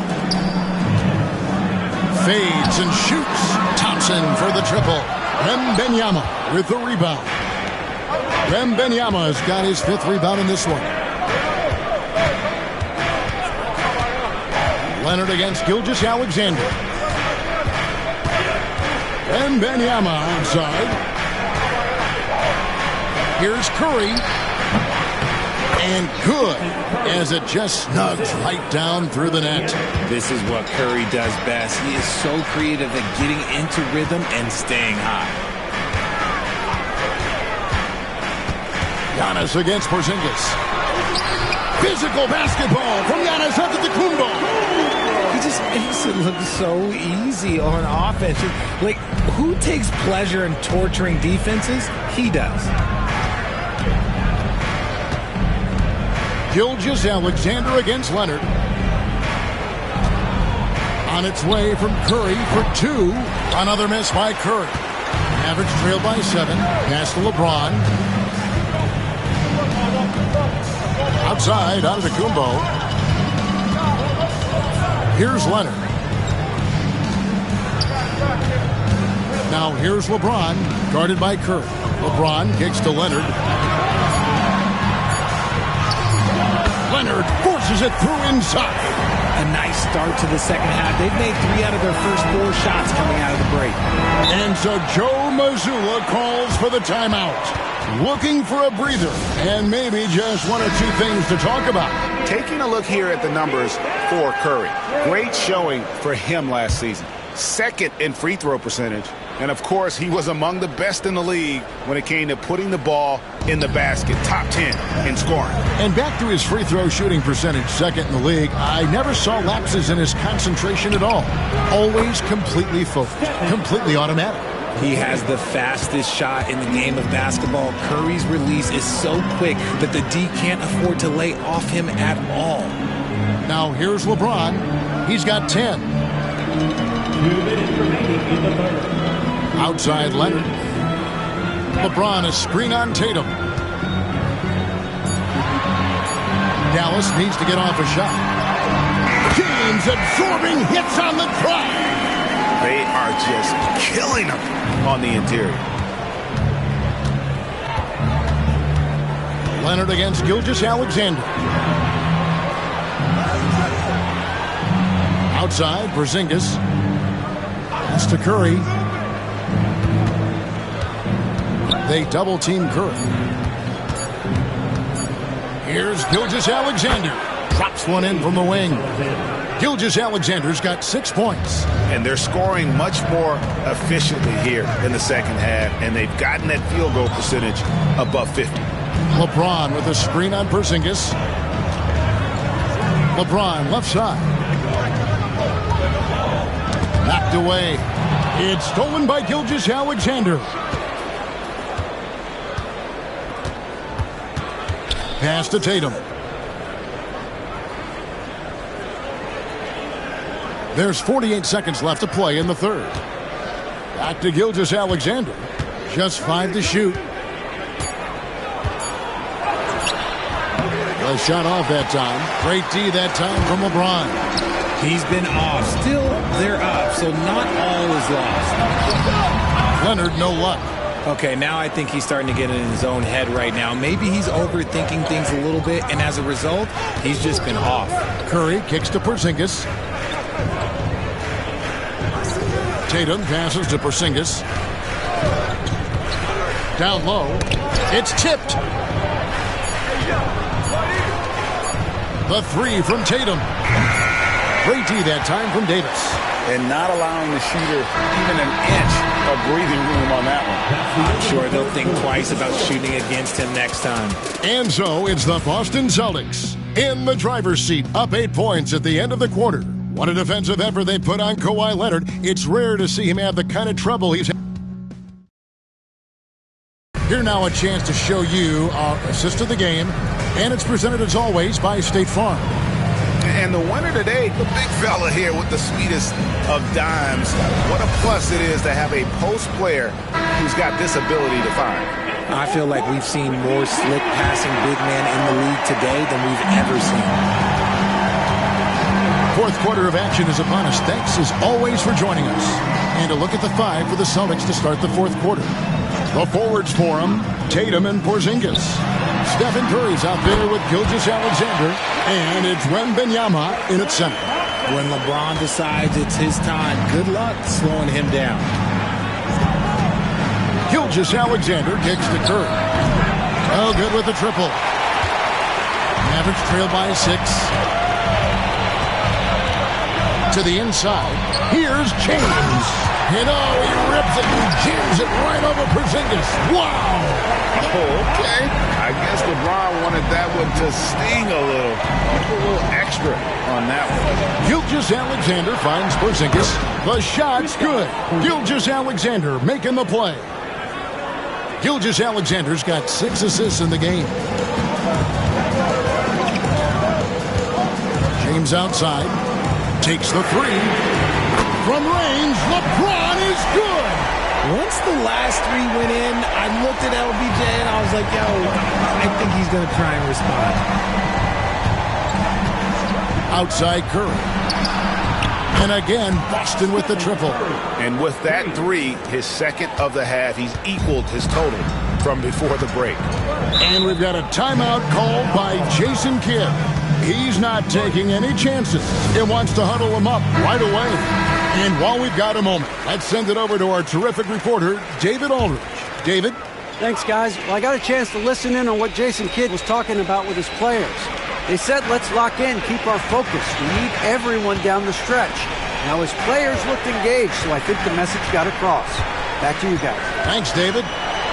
Fades and shoots. Thompson for the triple. Wembanyama with the rebound. Wembanyama has got his 5th rebound in this one. Leonard against Gilgeous-Alexander. Wembanyama outside. Here's Curry. And good, as it just snugs right down through the net.
This is what Curry does best. He is so creative at getting into rhythm and staying high.
Giannis against Porzingis. Physical basketball from Giannis Antetokounmpo.
He just makes it look so easy on offense. Like, who takes pleasure in torturing defenses? He does.
Gilgeous-Alexander against Leonard. On its way from Curry for 2. Another miss by Curry. Mavericks trail by 7. Pass to LeBron. Outside, Antetokounmpo. Here's Leonard. Now here's LeBron, guarded by Curry. LeBron kicks to Leonard. Leonard forces it through inside.
A nice start to the second half. They've made 3 out of their first 4 shots coming out of the break.
And so Joe Mazzulla calls for the timeout. Looking for a breather and maybe just 1 or 2 things to talk about.
Taking a look here at the numbers for Curry. Great showing for him last season. Second in free throw percentage. And, of course, he was among the best in the league when it came to putting the ball in the basket. Top 10 in scoring.
And back to his free throw shooting percentage, second in the league. I never saw lapses in his concentration at all. Always completely focused, completely automatic.
He has the fastest shot in the game of basketball. Curry's release is so quick that the D can't afford to lay off him at all.
Now here's LeBron. He's got 10.
2 minutes remaining in the third.
Outside Leonard. LeBron a screen on Tatum. Dallas needs to get off a shot. James absorbing hits on the drive.
They are just killing them on the interior.
Leonard against Gilgeous-Alexander. Outside, Porzingis. Pass to Curry. They double-team Curry. Here's Gilgeous-Alexander. Drops one in from the wing. Gilgeous-Alexander's got 6 points.
And they're scoring much more efficiently here in the second half, and they've gotten that field goal percentage above 50.
LeBron with a screen on Porzingis. LeBron left side. Knocked away. It's stolen by Gilgeous-Alexander. Pass to Tatum. There's 48 seconds left to play in the third. Back to Gilgeous-Alexander. Just 5 to shoot. A shot off that time. Great D that time from LeBron.
He's been off. Still, they're up, so not all is lost.
Leonard, no luck.
Okay, now I think he's starting to get in his own head right now. Maybe he's overthinking things a little bit, and as a result, he's just been off.
Curry kicks to Porzingis. Tatum passes to Porzingis. Down low. It's tipped. The 3 from Tatum. Great D that time from Davis.
And not allowing the shooter even an inch of breathing room on that one.
I'm sure they'll think twice about shooting against him next time.
And so it's the Boston Celtics in the driver's seat, up 8 points at the end of the quarter. What a defensive effort they put on Kawhi Leonard. It's rare to see him have the kind of trouble he's had. Here now a chance to show you our assist of the game. And it's presented as always by State Farm.
And the winner today, the big fella here with the sweetest of dimes. What a plus it is to have a post player who's got this ability to find.
I feel like we've seen more slick passing big man in the league today than we've ever seen.
Fourth quarter of action is upon us. Thanks as always for joining us. And a look at the 5 for the Celtics to start the fourth quarter. The forwards for him, Tatum and Porzingis. Stephen Curry's out there with Gilgeous-Alexander. And it's Wembanyama in at center.
When LeBron decides it's his time, good luck slowing him down.
Gilgeous-Alexander kicks to Curry. Oh, good with the triple. Mavericks trail by 6. To the inside. Here's James. And oh, he rips it and jams it right over Porzingis. Wow.
Okay. I guess LeBron wanted that one to sting a little. A little extra on that one.
Gilgeous-Alexander finds Porzingis. The shot's good. Gilgeous-Alexander making the play. Gilgeous-Alexander's got 6 assists in the game. James outside. Takes the 3. From range, LeBron is good.
Once the last three went in, I looked at LBJ and I was like, yo, I think he's going to try and respond.
Outside Curry. And again, Boston with the triple.
And with that three, his second of the half, he's equaled his total from before the break.
And we've got a timeout called by Jason Kidd. He's not taking any chances. He wants to huddle him up right away. And while we've got a moment, let's send it over to our terrific reporter, David Aldridge. David?
Thanks, guys. Well, I got a chance to listen in on what Jason Kidd was talking about with his players. They said, let's lock in, keep our focus. We need everyone down the stretch. Now, his players looked engaged, so I think the message got across. Back to you guys.
Thanks, David.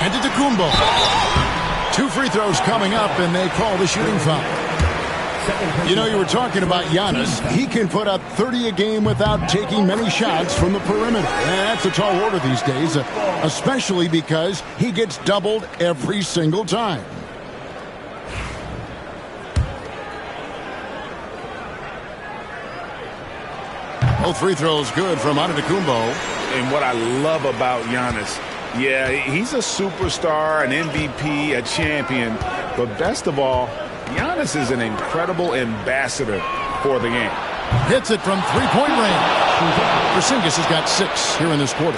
And to Antetokounmpo. 2 free throws coming up, and they call the shooting foul. You know, you were talking about Giannis. He can put up 30 a game without taking many shots from the perimeter. That's a tall order these days, especially because he gets doubled every single time. Both free throws good from Antetokounmpo.
And what I love about Giannis, yeah, he's a superstar, an MVP, a champion. But best of all, Giannis is an incredible ambassador for the game.
Hits it from three-point range. Porzingis has got 6 here in this quarter.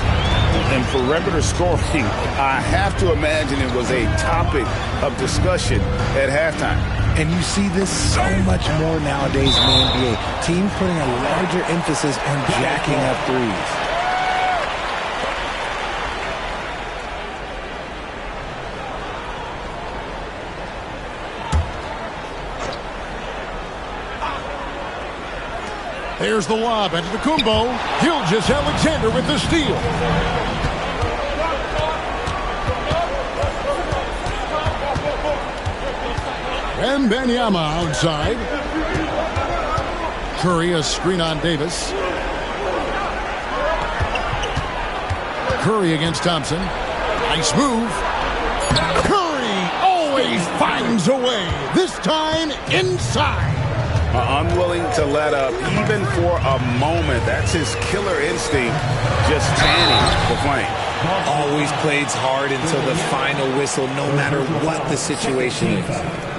And perimeter scoring, I have to imagine it was a topic of discussion at halftime.
And you see this so much more nowadays in the NBA. Teams putting a larger emphasis on jacking up threes.
There's the lob into Antetokounmpo. Gilgeous-Alexander with the steal. Wembanyama outside. Curry, a screen on Davis. Curry against Thompson. Nice move. Curry always finds a way. This time inside.
Unwilling to let up even for a moment. That's his killer instinct, just tanning the flame.
Always plays hard until the final whistle, no matter what the situation is.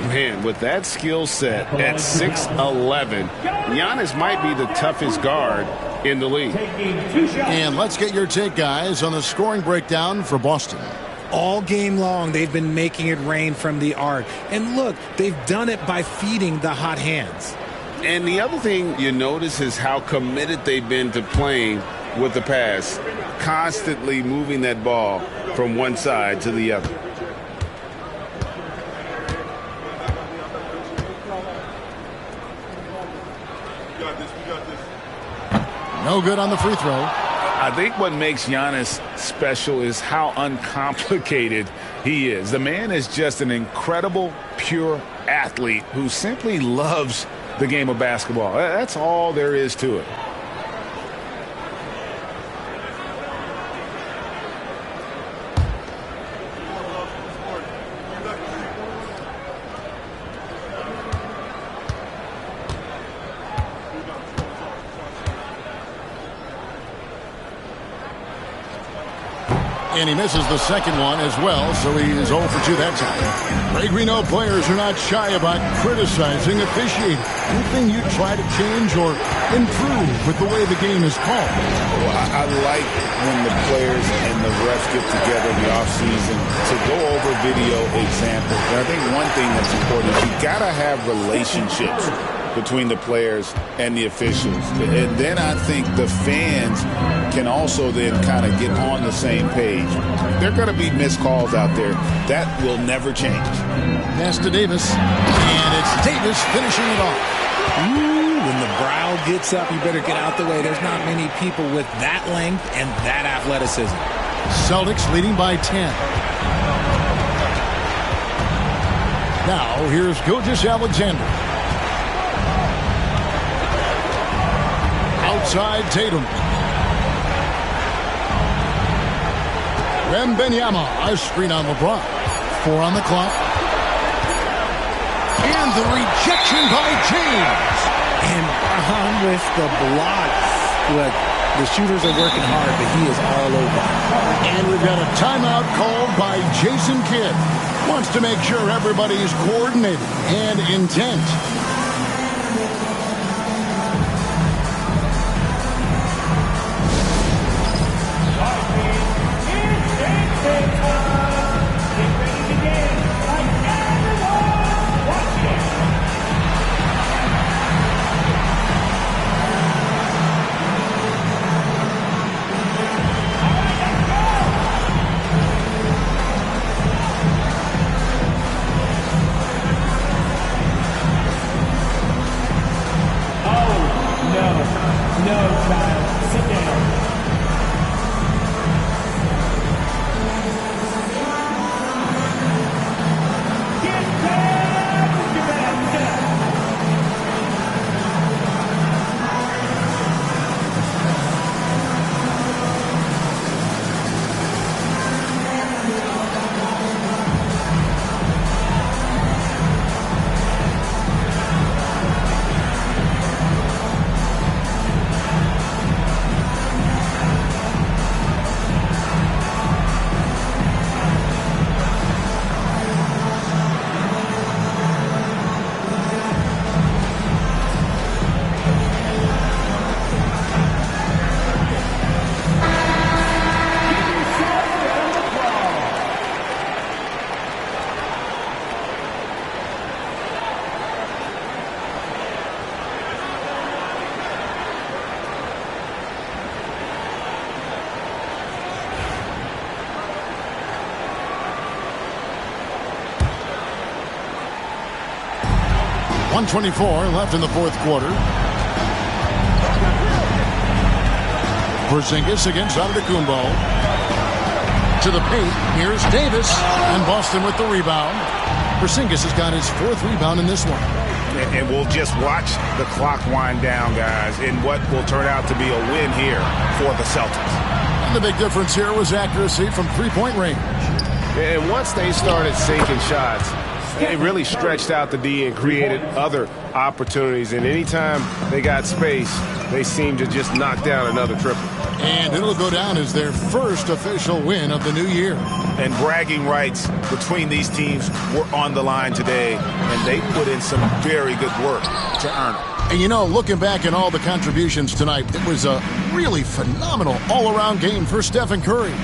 Man, with that skill set at 6'11", Giannis might be the toughest guard in the league.
And let's get your take, guys, on the scoring breakdown for Boston.
All game long, they've been making it rain from the arc. And look, they've done it by feeding the hot hands.
And the other thing you notice is how committed they've been to playing with the pass, constantly moving that ball from one side to the other.
No good on the free throw.
I think what makes Giannis special is how uncomplicated he is. The man is just an incredible, pure athlete who simply loves the game of basketball. That's all there is to it.
And he misses the second one as well, so he is 0 for 2 that time. Greg, we know players are not shy about criticizing officiating. Anything you try to change or improve with the way the game is called?
Well, I like when the players and the refs get together in the offseason to go over video examples. And I think one thing that's important is you got to have relationships between the players and the officials. And then I think the fans can also then kind of get on the same page. There are going to be missed calls out there. That will never change.
Pass to Davis. And it's Davis finishing it off.
Ooh, when the brow gets up, you better get out the way. There's not many people with that length and that athleticism.
Celtics leading by 10. Now, here's Gilgeous-Alexander. Outside Tatum. Wembanyama, a screen on LeBron. 4 on the clock. And the rejection by James.
And on with the block. Look, The shooters are working hard, but he is all over.
And we've got a timeout called by Jason Kidd. Wants to make sure everybody's coordinated and intent. .124 left in the fourth quarter. Porzingis against Antetokounmpo. To the paint. Here's Davis. And Boston with the rebound. Porzingis has got his fourth rebound in this one.
And we'll just watch the clock wind down, guys, in what will turn out to be a win here for the Celtics.
And the big difference here was accuracy from three-point range.
And once they started sinking shots, they really stretched out the D and created other opportunities. And anytime they got space, they seemed to just knock down another triple.
And it'll go down as their first official win of the new year.
And bragging rights between these teams were on the line today, and they put in some very good work to earn it.
And, you know, looking back at all the contributions tonight, it was a really phenomenal all-around game for Stephen Curry.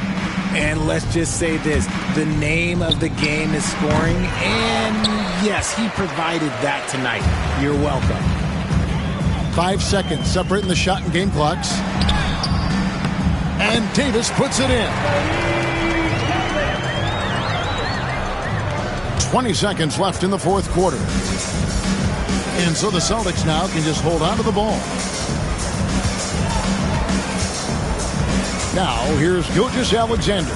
And let's just say this, the name of the game is scoring, and yes, he provided that tonight. You're welcome.
5 seconds separating the shot and game clocks. And Davis puts it in. 20 seconds left in the fourth quarter. And so the Celtics now can just hold on to the ball. Now, here's Gilgeous-Alexander.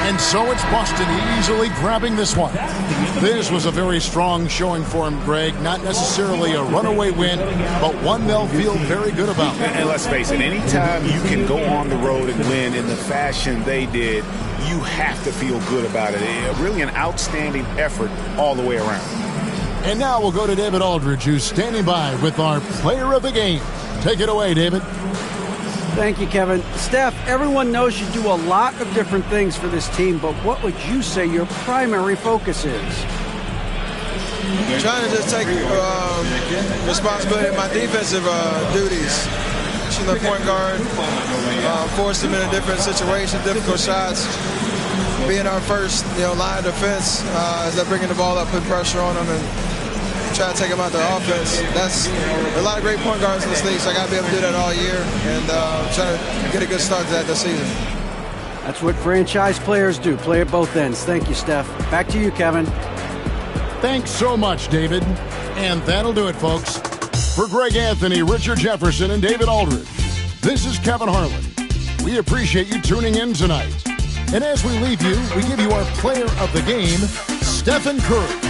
And so it's Boston easily grabbing this one. This was a very strong showing for him, Greg. Not necessarily a runaway win, but one they'll feel very good about.
And let's face it, anytime you can go on the road and win in the fashion they did, you have to feel good about it. Really an outstanding effort all the way around.
And now we'll go to David Aldridge, who's standing by with our player of the game. Take it away, David.
Thank you, Kevin. Steph, everyone knows you do a lot of different things for this team, but what would you say your primary focus is?
Trying to just take responsibility of my defensive duties. She's the point guard, force them into different situations, difficult shots. Being our first, line of defense as they're bringing the ball up, putting pressure on them, and try to take them out the offense. That's a lot of great point guards in this league, so I got to be able to do that all year and try to get a good start to that this season.
That's what franchise players do, play at both ends. Thank you, Steph. Back to you, Kevin.
Thanks so much, David. And that'll do it, folks. For Greg Anthony, Richard Jefferson, and David Aldridge, this is Kevin Harlan. We appreciate you tuning in tonight. And as we leave you, we give you our player of the game, Stephen Curry.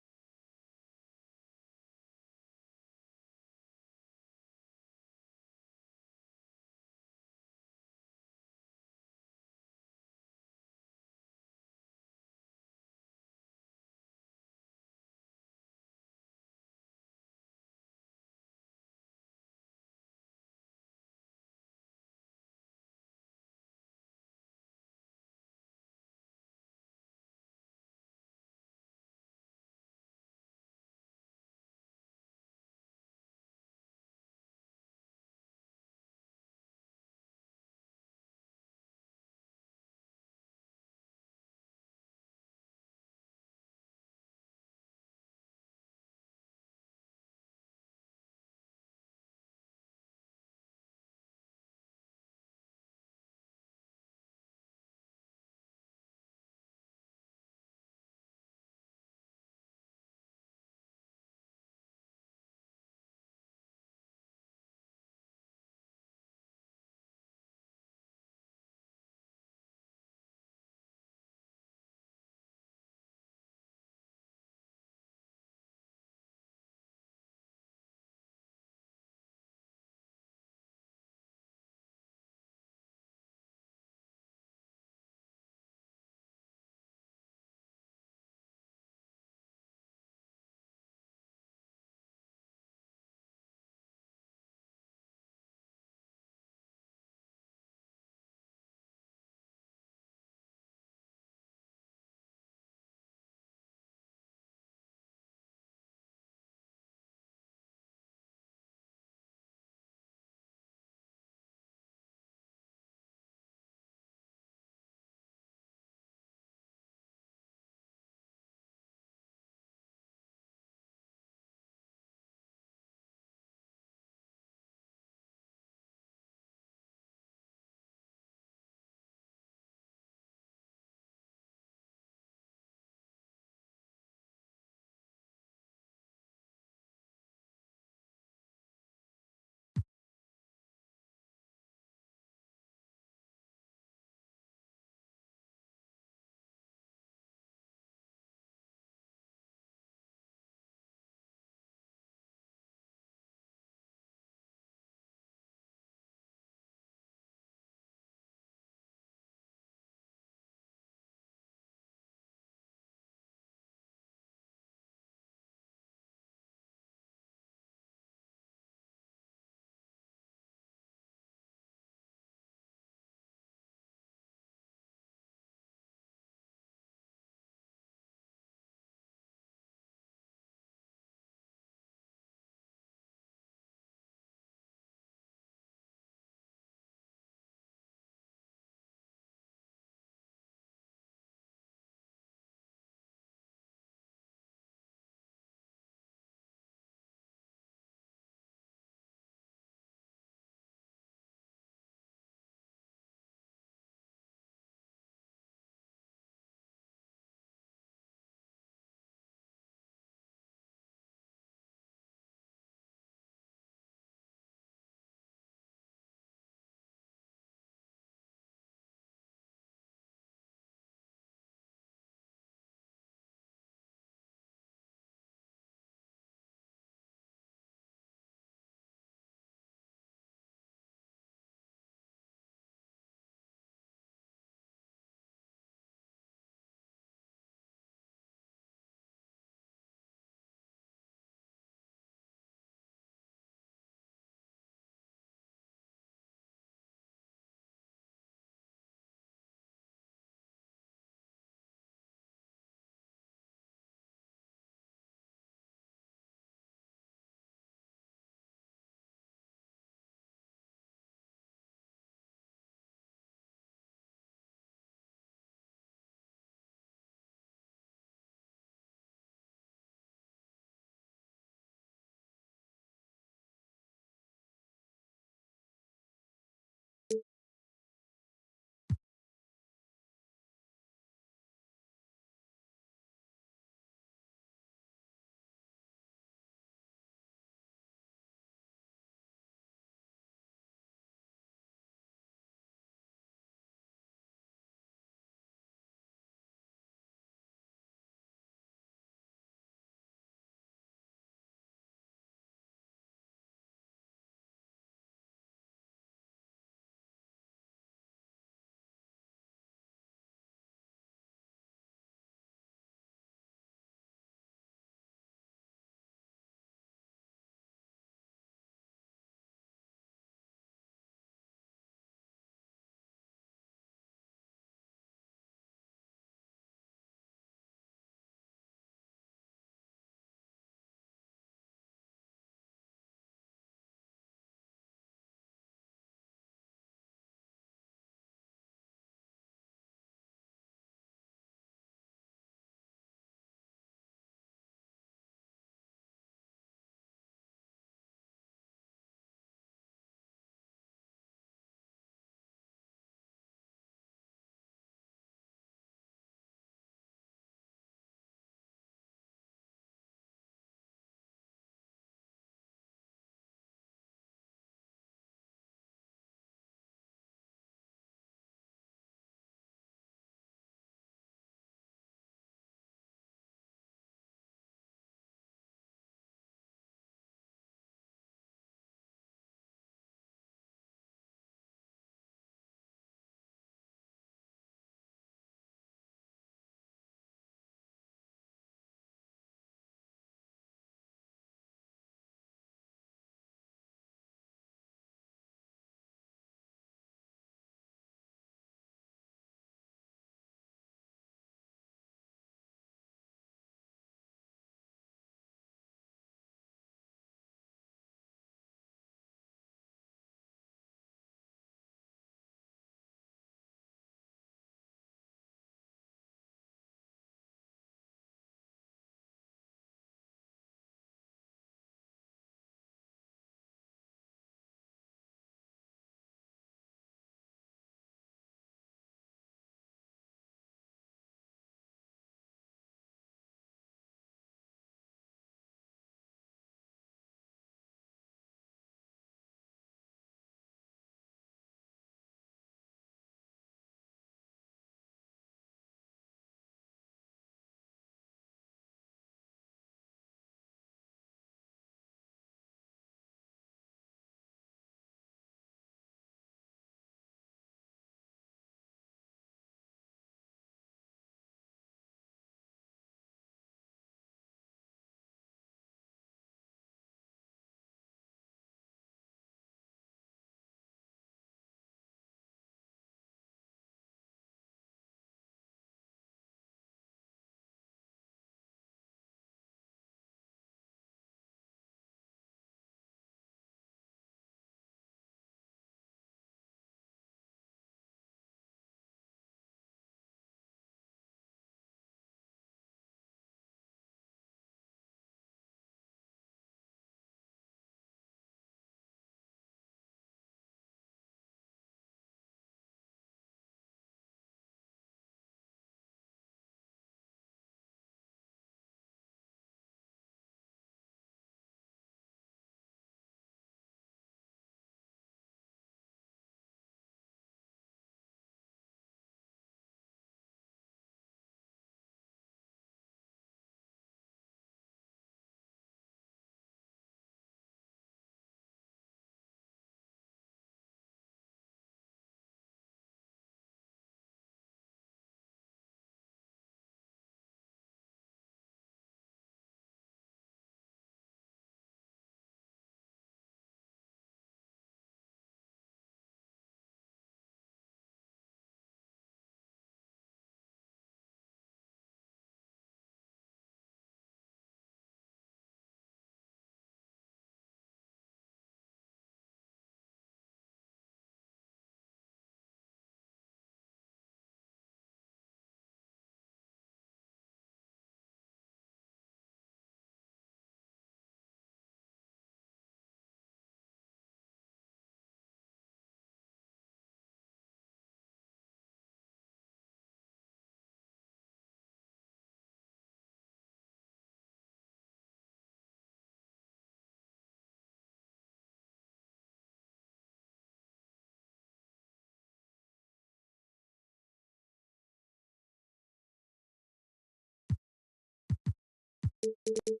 Bye.